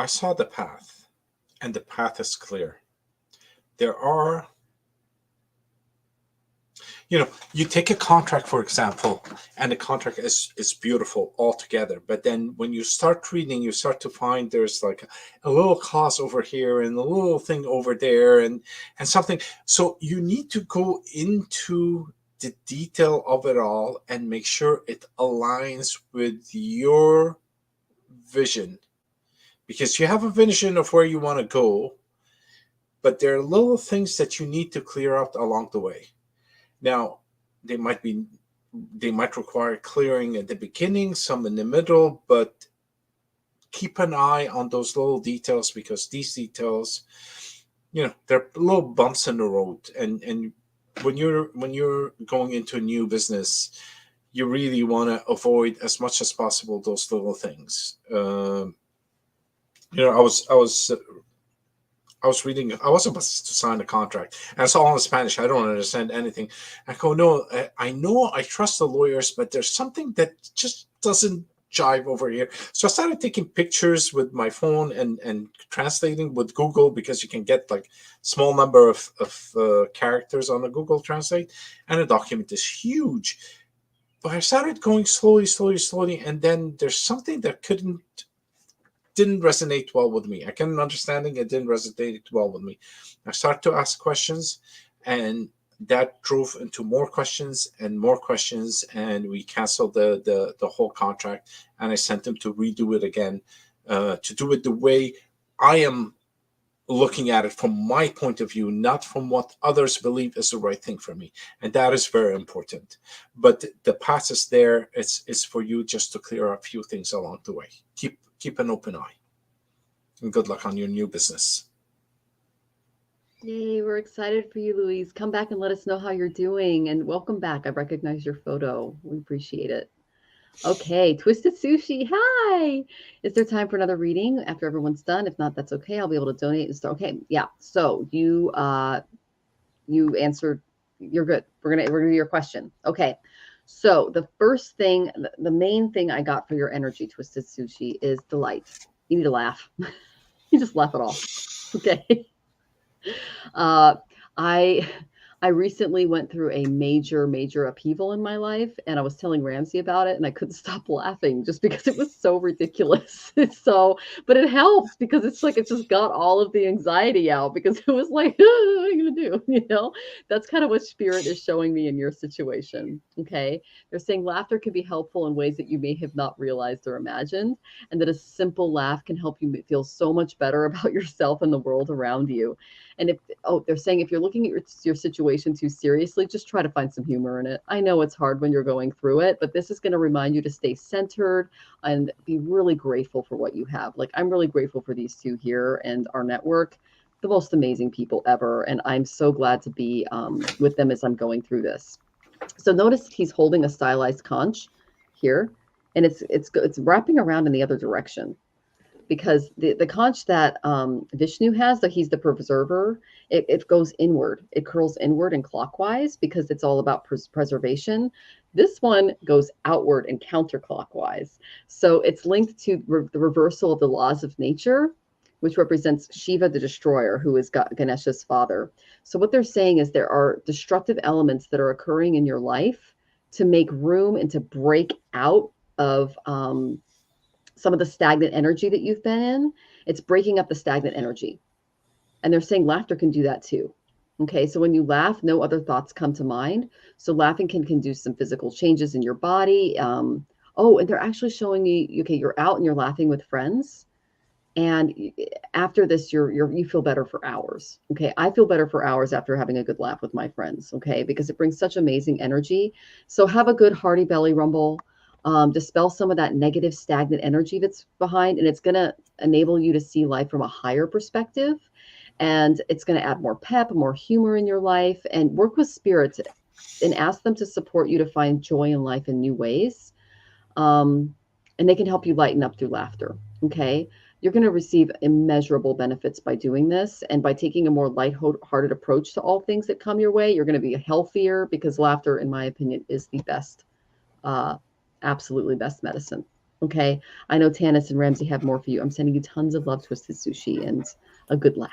saw the path, and the path is clear. There are, you take a contract, for example, and the contract is beautiful altogether. But then when you start reading, you start to find there's like a little clause over here and a little thing over there and something. So you need to go into the detail of it all and make sure it aligns with your vision. Because you have a vision of where you want to go, but there are little things that you need to clear out along the way. Now, they might require clearing at the beginning, some in the middle, but keep an eye on those little details, because these details, they're little bumps in the road. And when you're going into a new business, you really want to avoid as much as possible those little things. I was reading, I was about to sign a contract, and it's all in Spanish. I don't understand anything. I go, no, I know I trust the lawyers, but there's something that just doesn't jive over here. So I started taking pictures with my phone and translating with Google, because you can get like small number of characters on a Google Translate, and the document is huge. But I started going slowly, and then there's something that didn't resonate well with me. I can understand it didn't resonate well with me. I started to ask questions, and that drove into more questions, and we canceled the whole contract, and I sent them to redo it again, to do it the way I am looking at it from my point of view, not from what others believe is the right thing for me. And that is very important. But the path is there. It's for you just to clear up a few things along the way. Keep an open eye, and good luck on your new business. Yay, we're excited for you, Louise. Come back and let us know how you're doing, and welcome back. I recognize your photo. We appreciate it. Okay, Twisted Sushi, hi. Is there time for another reading after everyone's done? If not, that's okay. I'll be able to donate and start. Okay, yeah. So you answered. You're good. We're gonna do your question. Okay. So the first thing, the main thing I got for your energy, Twisted Sushi, is delight. You need to laugh. You just laugh it off. Okay. I recently went through a major upheaval in my life, and I was telling Ramsey about it, and I couldn't stop laughing just because it was so ridiculous. But it helps, because it's like it just got all of the anxiety out, because it was like, oh, what are you gonna do? That's kind of what Spirit is showing me in your situation. Okay, they're saying laughter can be helpful in ways that you may have not realized or imagined, and that a simple laugh can help you feel so much better about yourself and the world around you. And they're saying if you're looking at your situation too seriously, just try to find some humor in it. I know it's hard when you're going through it, but this is going to remind you to stay centered and be really grateful for what you have. Like, I'm really grateful for these two here and our network, the most amazing people ever. And I'm so glad to be with them as I'm going through this. So notice he's holding a stylized conch here, and it's wrapping around in the other direction. Because the conch that Vishnu has, that he's the preserver, it goes inward. It curls inward and clockwise, because it's all about preservation. This one goes outward and counterclockwise. So it's linked to the reversal of the laws of nature, which represents Shiva, the destroyer, who is Ganesha's father. So what they're saying is there are destructive elements that are occurring in your life to make room and to break out of some of the stagnant energy that you've been in. It's breaking up the stagnant energy. And they're saying laughter can do that too. Okay, so when you laugh, no other thoughts come to mind. So laughing can do some physical changes in your body. And they're actually showing you, okay, you're out and you're laughing with friends. And after this, you feel better for hours. Okay, I feel better for hours after having a good laugh with my friends. Okay, because it brings such amazing energy. So have a good hearty belly rumble. Dispel some of that negative stagnant energy that's behind, and it's going to enable you to see life from a higher perspective, and it's going to add more pep, more humor in your life, and work with spirits and ask them to support you to find joy in life in new ways, and they can help you lighten up through laughter. Okay, you're going to receive immeasurable benefits by doing this, and by taking a more lighthearted approach to all things that come your way. You're going to be healthier, because laughter, in my opinion, is the best absolutely best medicine. Okay, I know Tanys and Ramsey have more for you. I'm sending you tons of love, Twisted Sushi, and a good laugh.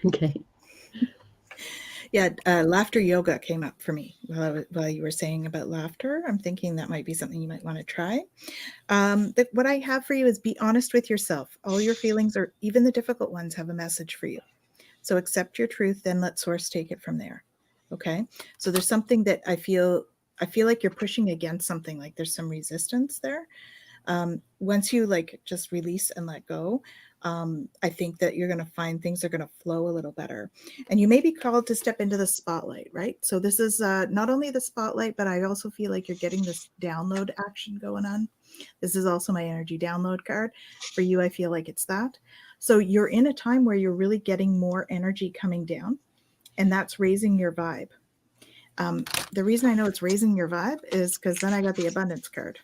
Okay. Yeah, laughter yoga came up for me while you were saying about laughter. I'm thinking that might be something you might want to try. What I have for you is be honest with yourself. All your feelings, or even the difficult ones, have a message for you. So accept your truth, then let source take it from there. Okay, so there's something that I feel like you're pushing against something, like there's some resistance there. Once you just release and let go, I think that you're going to find things are going to flow a little better. And you may be called to step into the spotlight, right? So this is not only the spotlight, but I also feel like you're getting this download action going on. This is also my energy download card. For you, I feel like it's that. So you're in a time where you're really getting more energy coming down, and that's raising your vibe. The reason I know it's raising your vibe is because then I got the abundance card.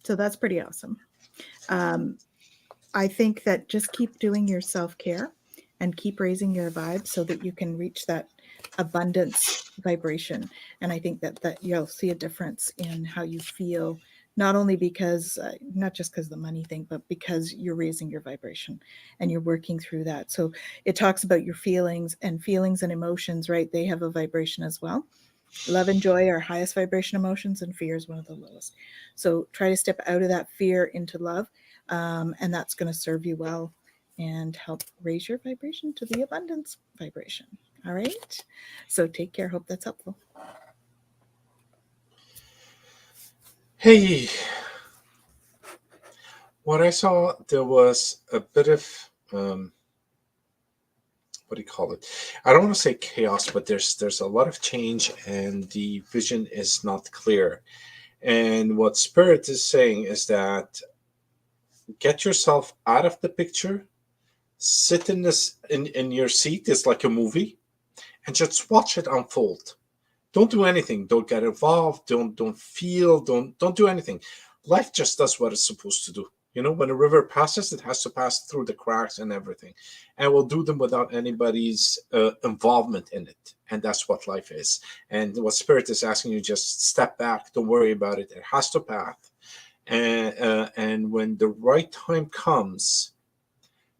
So that's pretty awesome. I think that just keep doing your self-care and keep raising your vibe so that you can reach that abundance vibration. And I think that you'll see a difference in how you feel, not only because, not just because of the money thing, but because you're raising your vibration and you're working through that. So it talks about your feelings and emotions, right? They have a vibration as well. Love and joy are highest vibration emotions, and fear is one of the lowest. So try to step out of that fear into love, and that's going to serve you well and help raise your vibration to the abundance vibration. All right. So take care. Hope that's helpful. Hey, what I saw, there was a bit of, what do you call it? I don't want to say chaos, but there's a lot of change and the vision is not clear. And what Spirit is saying is that get yourself out of the picture, sit in your seat. It's like a movie, and just watch it unfold. Don't do anything. Don't get involved. Don't feel. Don't do anything. Life just does what it's supposed to do. You know, when a river passes, it has to pass through the cracks and everything, and we'll do them without anybody's involvement in it. And that's what life is. And what Spirit is asking you, just step back. Don't worry about it. It has to pass. And when the right time comes,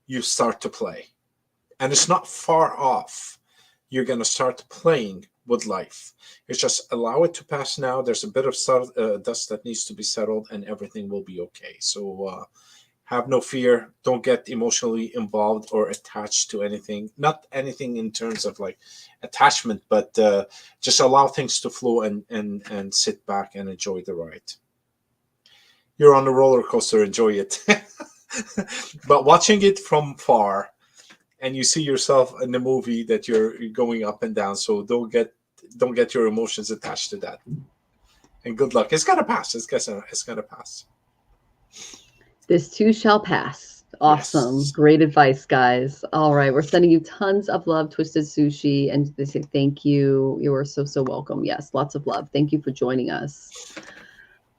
you start to play, and it's not far off. You're going to start playing with life. It's just allow it to pass now. There's a bit of dust that needs to be settled, and everything will be okay. So have no fear. Don't get emotionally involved or attached to anything. Not anything in terms of like attachment, but just allow things to flow and sit back and enjoy the ride. You're on the roller coaster, enjoy it. But watching it from far, and you see yourself in the movie that you're going up and down. So don't get your emotions attached to that. And good luck. It's gonna pass. It's gonna pass. This too shall pass. Awesome. Yes. Great advice, guys. All right. We're sending you tons of love, Twisted Sushi. And they say thank you. You are so welcome. Yes, lots of love. Thank you for joining us.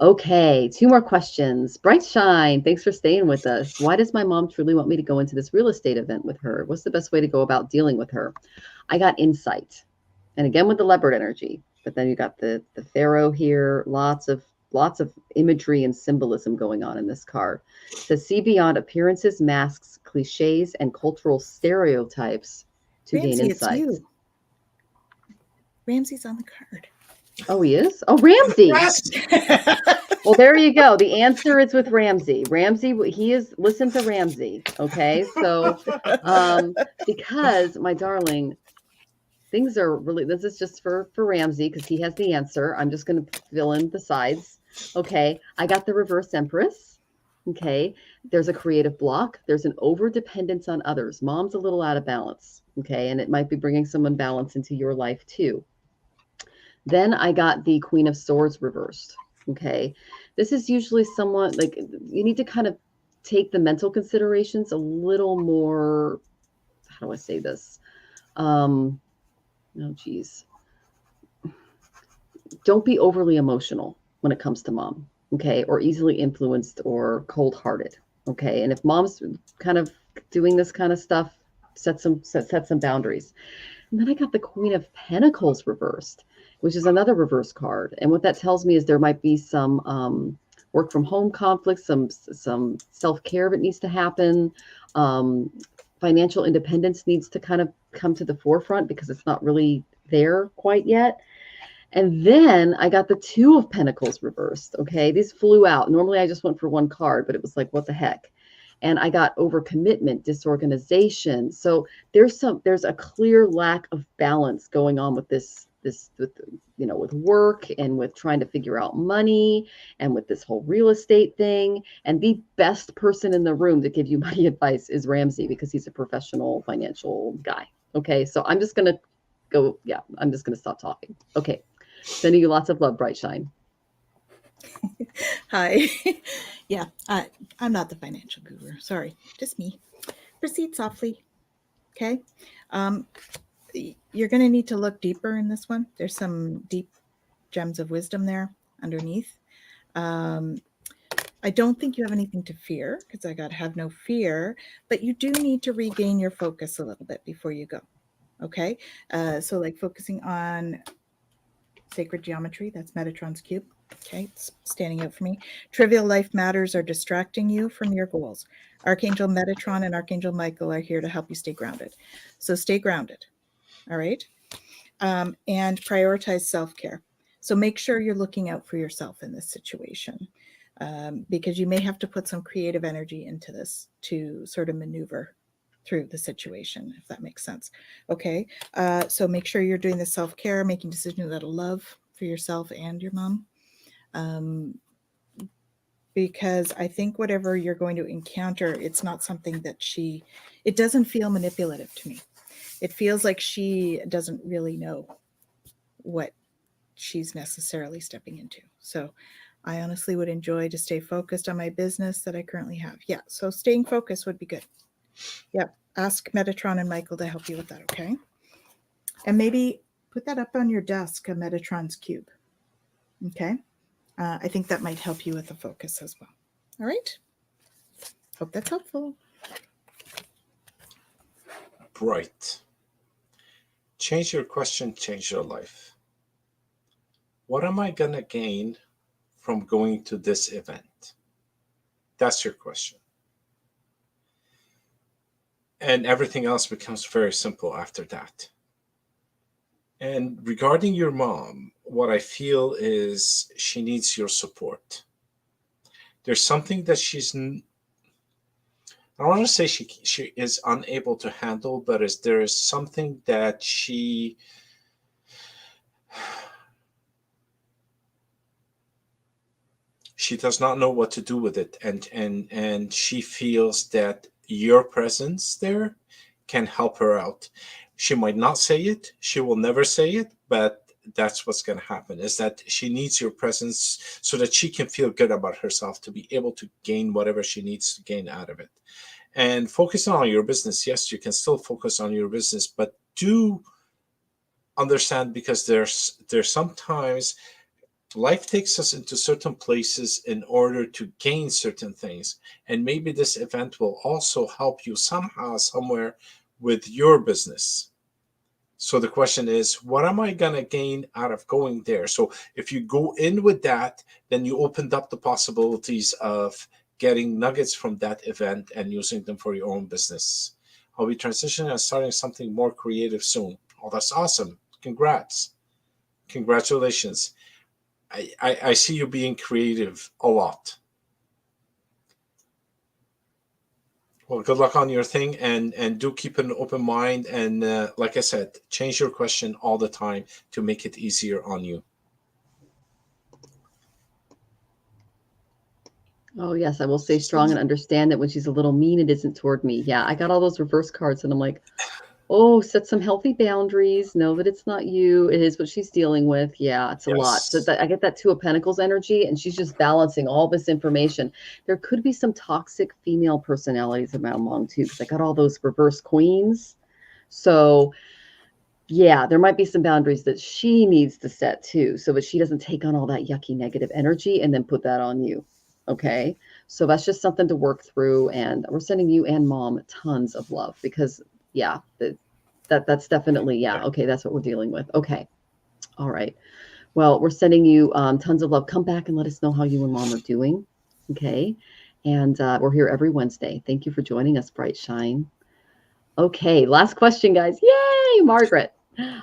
Okay, 2 more questions. Bright Shine, thanks for staying with us. Why does my mom truly want me to go into this real estate event with her? What's the best way to go about dealing with her? I got insight. And again with the leopard energy. But then you got the pharaoh here. Lots of imagery and symbolism going on in this card. It says, see beyond appearances, masks, cliches, and cultural stereotypes to gain insight. It's you. Ramsey's on the card. Oh, he is? Oh, Ramsey. Yes. Well, there you go. The answer is with Ramsey. Ramsey, he is, listen to Ramsey. Okay. So, because my darling, things are really, this is just for Ramsey because he has the answer. I'm just going to fill in the sides. Okay. I got the reverse Empress. Okay. There's a creative block. There's an over dependence on others. Mom's a little out of balance. Okay. And it might be bringing some imbalance into your life too. Then I got the Queen of Swords reversed. Okay. This is usually someone like you need to kind of take the mental considerations a little more. How do I say this? Oh, geez. Don't be overly emotional when it comes to mom. Okay. Or easily influenced or cold hearted. Okay. And if mom's kind of doing this kind of stuff, set some boundaries. And then I got the Queen of Pentacles reversed, which is another reverse card. And what that tells me is there might be some work from home conflicts, some self-care that needs to happen. Financial independence needs to kind of come to the forefront because it's not really there quite yet. And then I got the Two of Pentacles reversed. Okay. These flew out. Normally I just went for one card, but it was like, what the heck? And I got overcommitment, disorganization. So there's a clear lack of balance going on with this with work and with trying to figure out money and with this whole real estate thing. And the best person in the room to give you money advice is Ramsey because he's a professional financial guy. Okay. So I'm just going to go. Yeah. I'm just going to stop talking. Okay. Sending you lots of love, Bright Shine. Hi. Yeah, I'm not the financial guru. Sorry, just me. Proceed softly. Okay. Um, you're going to need to look deeper in this one. There's some deep gems of wisdom there underneath. I don't think you have anything to fear because I got have no fear, but you do need to regain your focus a little bit before you go. Okay. So like focusing on sacred geometry, that's Metatron's cube. Okay, it's standing out for me. Trivial life matters are distracting you from your goals. Archangel Metatron and Archangel Michael are here to help you stay grounded. So stay grounded. All right. And prioritize self-care. So make sure you're looking out for yourself in this situation, because you may have to put some creative energy into this to sort of maneuver through the situation, if that makes sense. Okay. So make sure you're doing the self-care, making decisions out of love for yourself and your mom. Because I think whatever you're going to encounter, it's not something that it doesn't feel manipulative to me. It feels like she doesn't really know what she's necessarily stepping into. So I honestly would enjoy to stay focused on my business that I currently have. Yeah. So staying focused would be good. Yep. Ask Metatron and Michael to help you with that. Okay. And maybe put that up on your desk, a Metatron's cube. Okay. I think that might help you with the focus as well. All right. Hope that's helpful. Bright. Change your question, change your life. What am I going to gain from going to this event? That's your question. And everything else becomes very simple after that. And regarding your mom, what I feel is she needs your support. There's something that I don't want to say she is unable to handle, but there is something that she does not know what to do with it, and she feels that your presence there can help her out. She might not say it, she will never say it, but that's what's going to happen, is that she needs your presence so that she can feel good about herself, to be able to gain whatever she needs to gain out of it. And focusing on your business, yes, you can still focus on your business, but do understand, because there's sometimes life takes us into certain places in order to gain certain things. And maybe this event will also help you somehow, somewhere with your business. So the question is, what am I going to gain out of going there? So if you go in with that, then you opened up the possibilities of getting nuggets from that event and using them for your own business. I'll be transitioning and starting something more creative soon. Oh, that's awesome. Congrats. Congratulations. I see you being creative a lot. Well, good luck on your thing, and do keep an open mind. And like I said, change your question all the time to make it easier on you. Oh, yes, I will stay strong and understand that when she's a little mean, it isn't toward me. Yeah, I got all those reverse cards, and I'm like, oh, set some healthy boundaries. Know that it's not you. It is what she's dealing with. Yeah, it's a lot. So I get that Two of Pentacles energy, and she's just balancing all this information. There could be some toxic female personalities around along too, because I got all those reverse queens. So yeah, there might be some boundaries that she needs to set too, so that she doesn't take on all that yucky negative energy and then put that on you. Okay. So that's just something to work through. And we're sending you and mom tons of love, because yeah, that's definitely, yeah. Okay. That's what we're dealing with. Okay. All right. Well, we're sending you tons of love. Come back and let us know how you and mom are doing. Okay. And we're here every Wednesday. Thank you for joining us, Bright Shine. Okay. Last question, guys. Yay, Margaret.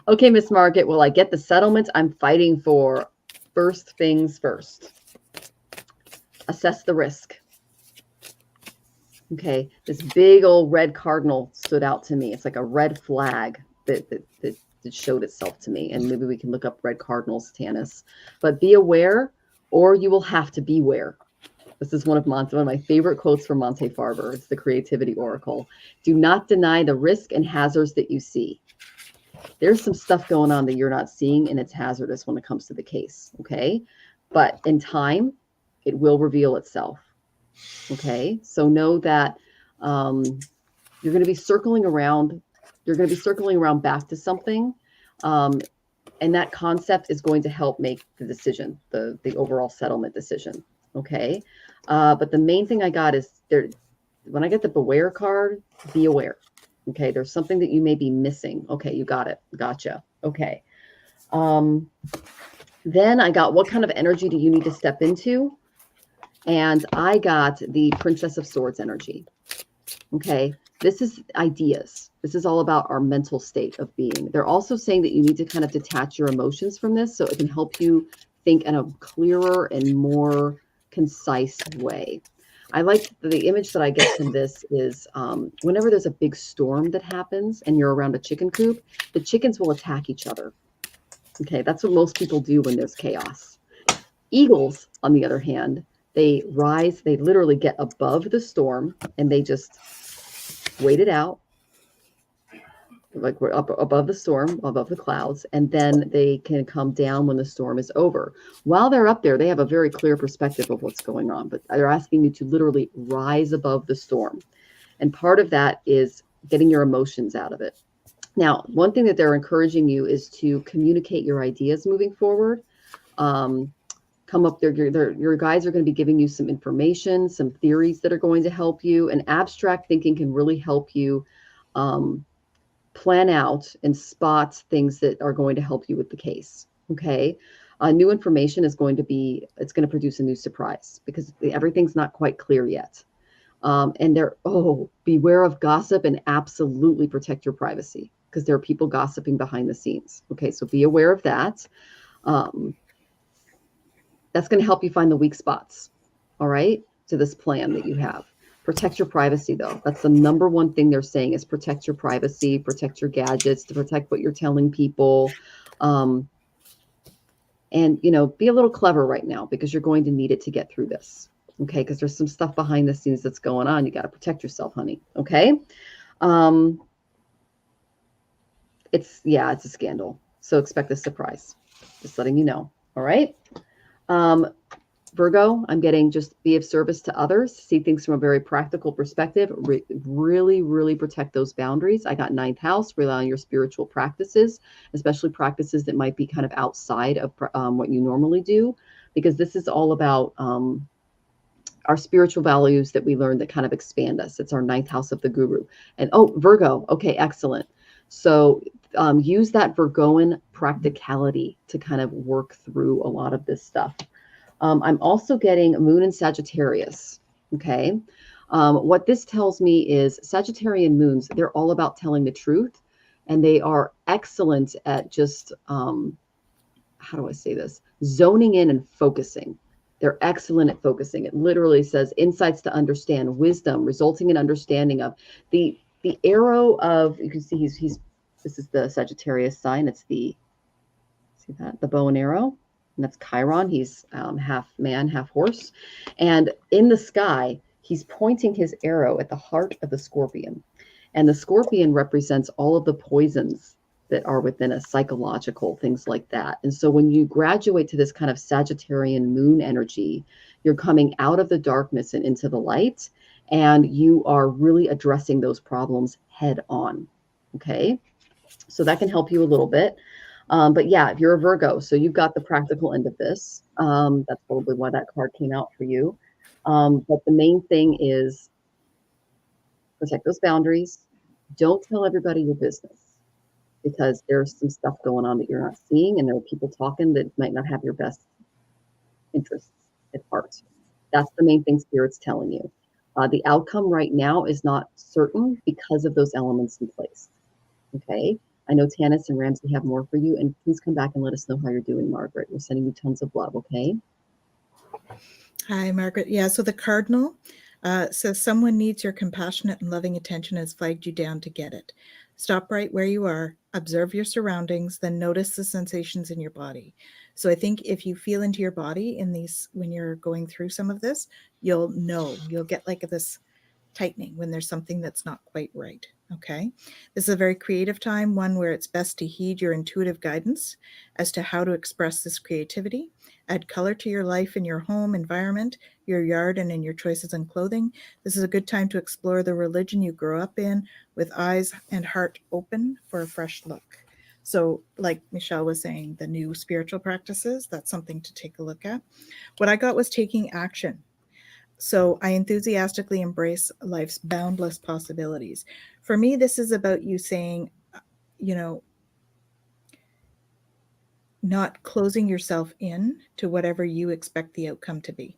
Okay, Miss Margaret, will I get the settlement I'm fighting for? First things first. Assess the risk. Okay, this big old red cardinal stood out to me. It's like a red flag that showed itself to me. And maybe we can look up red cardinals, Tanys. But be aware, or you will have to beware. This is one of my favorite quotes from Monte Farber. It's the Creativity Oracle. Do not deny the risk and hazards that you see. There's some stuff going on that you're not seeing, and it's hazardous when it comes to the case. Okay, but in time, it will reveal itself. Okay, so know that you're going to be circling around. You're going to be circling around back to something, and that concept is going to help make the decision, the overall settlement decision. Okay, but the main thing I got is there. When I get the beware card, be aware. Okay, there's something that you may be missing. Okay, you got it. Gotcha. Okay. Then I got, what kind of energy do you need to step into? And I got the Princess of Swords energy. Okay, this is ideas. This is all about our mental state of being. They're also saying that you need to kind of detach your emotions from this so it can help you think in a clearer and more concise way. I like the image that I get from this is whenever there's a big storm that happens and you're around a chicken coop, the chickens will attack each other. Okay, that's what most people do when there's chaos. Eagles, on the other hand, they rise, they literally get above the storm and they just wait it out. Like we're up above the storm, above the clouds, and then they can come down when the storm is over. While they're up there, they have a very clear perspective of what's going on, but they're asking you to literally rise above the storm. And part of that is getting your emotions out of it. Now, one thing that they're encouraging you is to communicate your ideas moving forward. Come up there, your guides are going to be giving you some information, some theories that are going to help you. And abstract thinking can really help you plan out and spot things that are going to help you with the case. Okay. New information is going to be, it's going to produce a new surprise because everything's not quite clear yet. And beware of gossip and absolutely protect your privacy because there are people gossiping behind the scenes. Okay. So be aware of that. That's going to help you find the weak spots. All right. To this plan that you have. Protect your privacy, though. That's the number one thing they're saying is protect your privacy, protect your gadgets, to protect what you're telling people. And, be a little clever right now because you're going to need it to get through this. Okay. Because there's some stuff behind the scenes that's going on. You got to protect yourself, honey. Okay. It's a scandal. So expect a surprise. Just letting you know. All right. Virgo, I'm getting just be of service to others, see things from a very practical perspective, really, really protect those boundaries. I got 9th house, rely on your spiritual practices, especially practices that might be kind of outside of what you normally do, because this is all about our spiritual values that we learn that kind of expand us. It's our 9th house of the guru. And Virgo, okay, excellent. So use that Virgoan practicality to kind of work through a lot of this stuff. I'm also getting Moon in Sagittarius. Okay. What this tells me is Sagittarian moons, they're all about telling the truth. And they are excellent at just, how do I say this? Zoning in and focusing. They're excellent at focusing. It literally says insights to understand, wisdom, resulting in understanding of the arrow of, you can see this is the Sagittarius sign. It's see that? The bow and arrow. And that's Chiron. He's half man, half horse. And in the sky, he's pointing his arrow at the heart of the scorpion. And the scorpion represents all of the poisons that are within us, psychological things like that. And so when you graduate to this kind of Sagittarian moon energy, you're coming out of the darkness and into the light, and you are really addressing those problems head on. Okay. So that can help you a little bit. But yeah, if you're a Virgo, so you've got the practical end of this. That's probably why that card came out for you. But the main thing is protect those boundaries. Don't tell everybody your business because there's some stuff going on that you're not seeing, and there are people talking that might not have your best interests at heart. That's the main thing Spirit's telling you. The outcome right now is not certain because of those elements in place. Okay. I know Tanys and Ramsey have more for you, and please come back and let us know how you're doing, Margaret. We're sending you tons of love, okay? Hi, Margaret. Yeah, so the cardinal says someone needs your compassionate and loving attention has flagged you down to get it. Stop right where you are, observe your surroundings, then notice the sensations in your body. So I think if you feel into your body in these, when you're going through some of this, you'll get like this tightening when there's something that's not quite right. Okay. This is a very creative time, one where it's best to heed your intuitive guidance as to how to express this creativity. Add color to your life and your home environment, your yard, and in your choices in clothing. This is a good time to explore the religion you grew up in with eyes and heart open for a fresh look. So like Michelle was saying, the new spiritual practices, that's something to take a look at. What I got was taking action. So I enthusiastically embrace life's boundless possibilities. For me, this is about you saying, not closing yourself in to whatever you expect the outcome to be.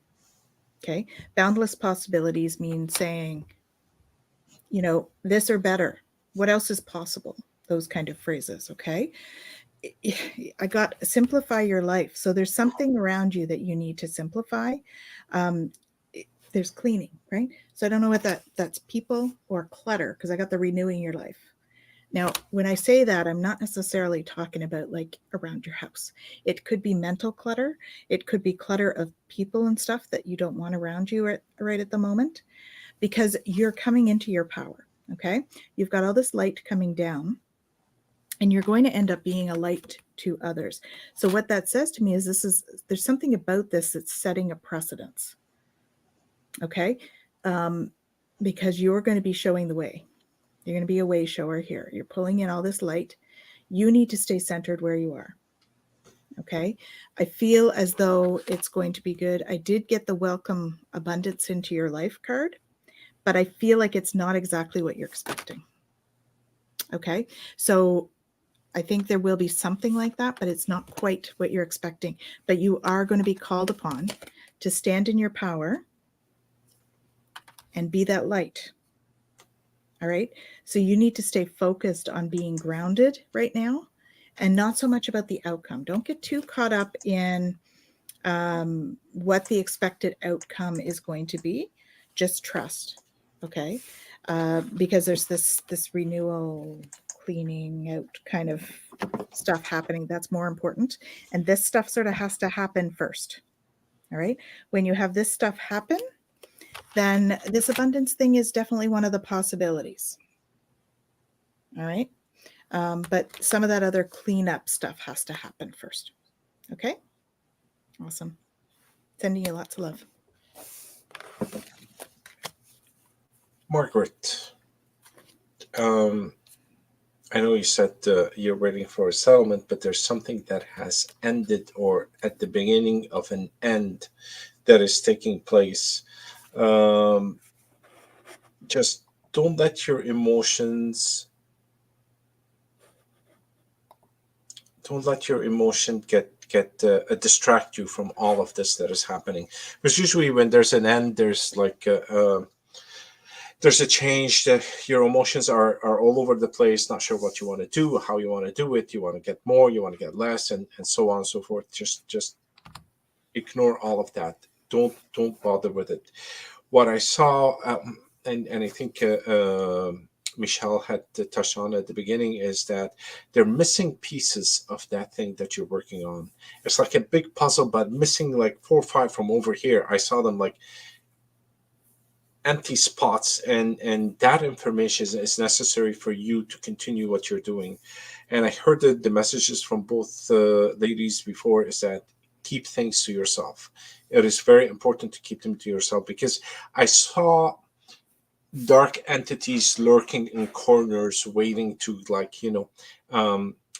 Okay. Boundless possibilities mean saying, this or better. What else is possible? Those kind of phrases. Okay. I got simplify your life. So there's something around you that you need to simplify. There's cleaning, right? So I don't know what that's people or clutter, because I got the renewing your life. Now, when I say that, I'm not necessarily talking about like around your house. It could be mental clutter. It could be clutter of people and stuff that you don't want around you right at the moment, because you're coming into your power, okay? You've got all this light coming down, and you're going to end up being a light to others. So what that says to me is there's something about this that's setting a precedence, okay? Because you're going to be showing the way. You're going to be a way shower here. You're pulling in all this light. You need to stay centered where you are. Okay. I feel as though it's going to be good. I did get the welcome abundance into your life card, but I feel like it's not exactly what you're expecting. Okay. So I think there will be something like that, but it's not quite what you're expecting. But you are going to be called upon to stand in your power and be that light. All right. So you need to stay focused on being grounded right now and not so much about the outcome. Don't get too caught up in what the expected outcome is going to be. Just trust. Okay. Because there's this renewal, cleaning out kind of stuff happening. That's more important. And this stuff sort of has to happen first. All right. When you have this stuff happen, then this abundance thing is definitely one of the possibilities. All right. But some of that other cleanup stuff has to happen first. Okay. Awesome. Sending you lots of love. Margaret, I know you said you're waiting for a settlement, but there's something that has ended or at the beginning of an end that is taking place. Just don't let your emotions distract you from all of this that is happening. Because usually when there's an end, there's like there's a change that your emotions are all over the place, not sure what you want to do, how you want to do it. You want to get more, you want to get less, and so on and so forth. Just ignore all of that. Don't bother with it. What I saw, and I think Michelle had touched on at the beginning, is that they're missing pieces of that thing that you're working on. It's like a big puzzle, but missing like 4 or 5 from over here. I saw them like empty spots, and that information is necessary for you to continue what you're doing. And I heard the messages from both ladies before is that keep things to yourself. It is very important to keep them to yourself, because I saw dark entities lurking in corners waiting to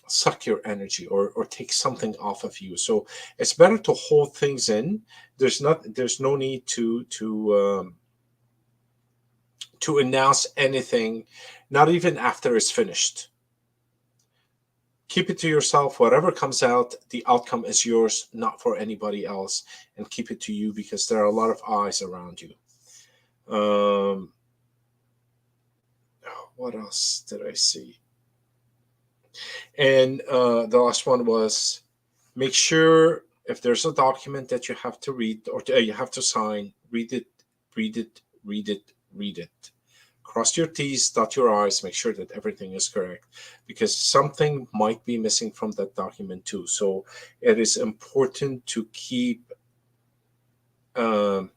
suck your energy or take something off of you. So it's better to hold things in. There's no need to announce anything, not even after it's finished. Keep it to yourself. Whatever comes out, the outcome is yours, not for anybody else. And keep it to you, because there are a lot of eyes around you. What else did I see? And the last one was, make sure if there's a document that you have to read or you have to sign, read it. Cross your T's, dot your I's, make sure that everything is correct, because something might be missing from that document too. So it is important to keep to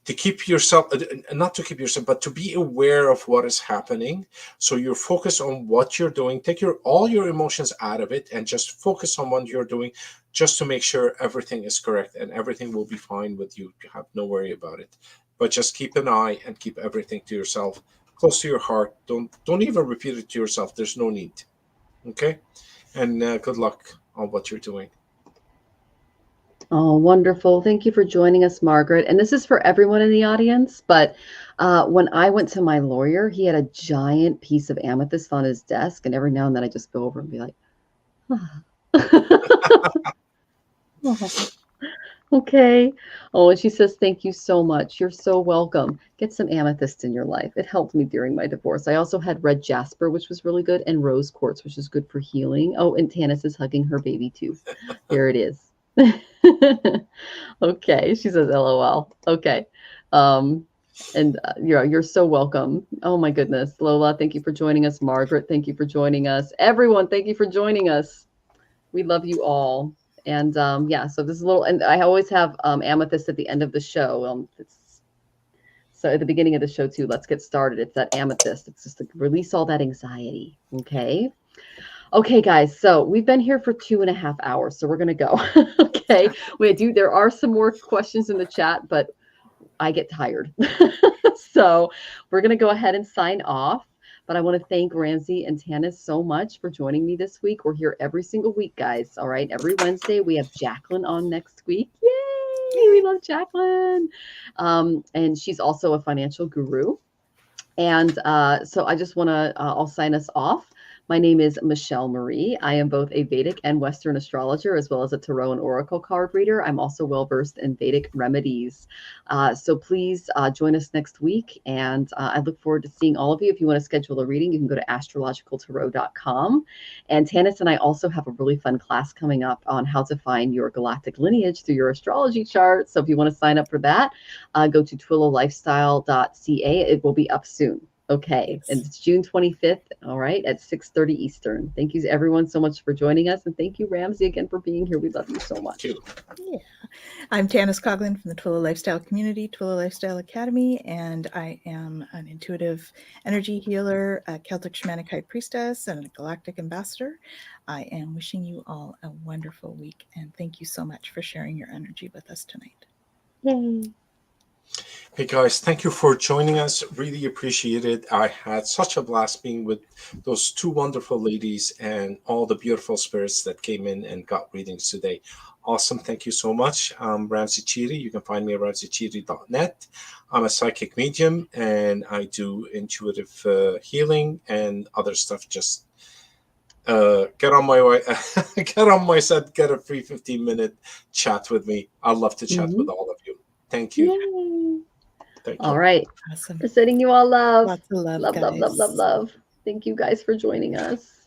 keep yourself, not to keep yourself, but to be aware of what is happening. So you're focused on what you're doing. Take all your emotions out of it and just focus on what you're doing, just to make sure everything is correct, and everything will be fine with you. You have no worry about it. But just keep an eye and keep everything to yourself, close to your heart. Don't even repeat it to yourself. There's no need. Okay? And good luck on what you're doing. Oh, wonderful. Thank you for joining us, Margaret. And this is for everyone in the audience. But when I went to my lawyer, he had a giant piece of amethyst on his desk. And every now and then I just go over and be like, oh, okay. Oh, and she says, thank you so much. You're so welcome. Get some amethyst in your life. It helped me during my divorce. I also had red jasper, which was really good, and rose quartz, which is good for healing. Oh, and Tanys is hugging her baby too. There it is. Okay, she says LOL. Okay. And you're so welcome. Oh my goodness. Lola, thank you for joining us. Margaret, thank you for joining us. Everyone, thank you for joining us. We love you all. And yeah, so this is a little, and I always have amethyst at the end of the show. So at the beginning of the show too, let's get started. It's that amethyst. It's just to release all that anxiety. Okay. Okay, guys, so we've been here for 2.5 hours, so we're going to go. Okay, there are some more questions in the chat, but I get tired. So we're going to go ahead and sign off. But I want to thank Ramsey and Tanys so much for joining me this week. We're here every single week, guys. All right, every Wednesday. We have Jacqueline on next week. Yay! We love Jacqueline. And she's also a financial guru. And so I just want to, I'll sign us off. My name is Michelle Marie. I am both a Vedic and Western astrologer, as well as a tarot and oracle card reader. I'm also well-versed in Vedic remedies. So please join us next week. And I look forward to seeing all of you. If you want to schedule a reading, you can go to astrologicaltarot.com. And Tanys and I also have a really fun class coming up on how to find your galactic lineage through your astrology chart. So if you want to sign up for that, go to twillowlifestyle.ca. It will be up soon. Okay, and it's June 25th, all right, at 6:30 Eastern. Thank you, everyone, so much for joining us. And thank you, Ramsey, again for being here. We love you so much. Thank you. Yeah. I'm Tanys Coughlan from the Twillow Lifestyle Community, Twillow Lifestyle Academy, and I am an intuitive energy healer, a Celtic Shamanic High Priestess, and a Galactic Ambassador. I am wishing you all a wonderful week, and thank you so much for sharing your energy with us tonight. Yay. Hey guys, thank you for joining us. Really appreciate it. I had such a blast being with those two wonderful ladies and all the beautiful spirits that came in and got readings today. Awesome. Thank you so much. I'm Ramsey Chiri. You can find me at ramseychiri.net. I'm a psychic medium and I do intuitive healing and other stuff. Just get on my way, get on my set, get a free 15-minute chat with me. I'd love to chat with all of you. Thank you. Yay. Thank you. All right. Awesome. We're sending you all love. Lots of love, Love, guys. love. Thank you guys for joining us.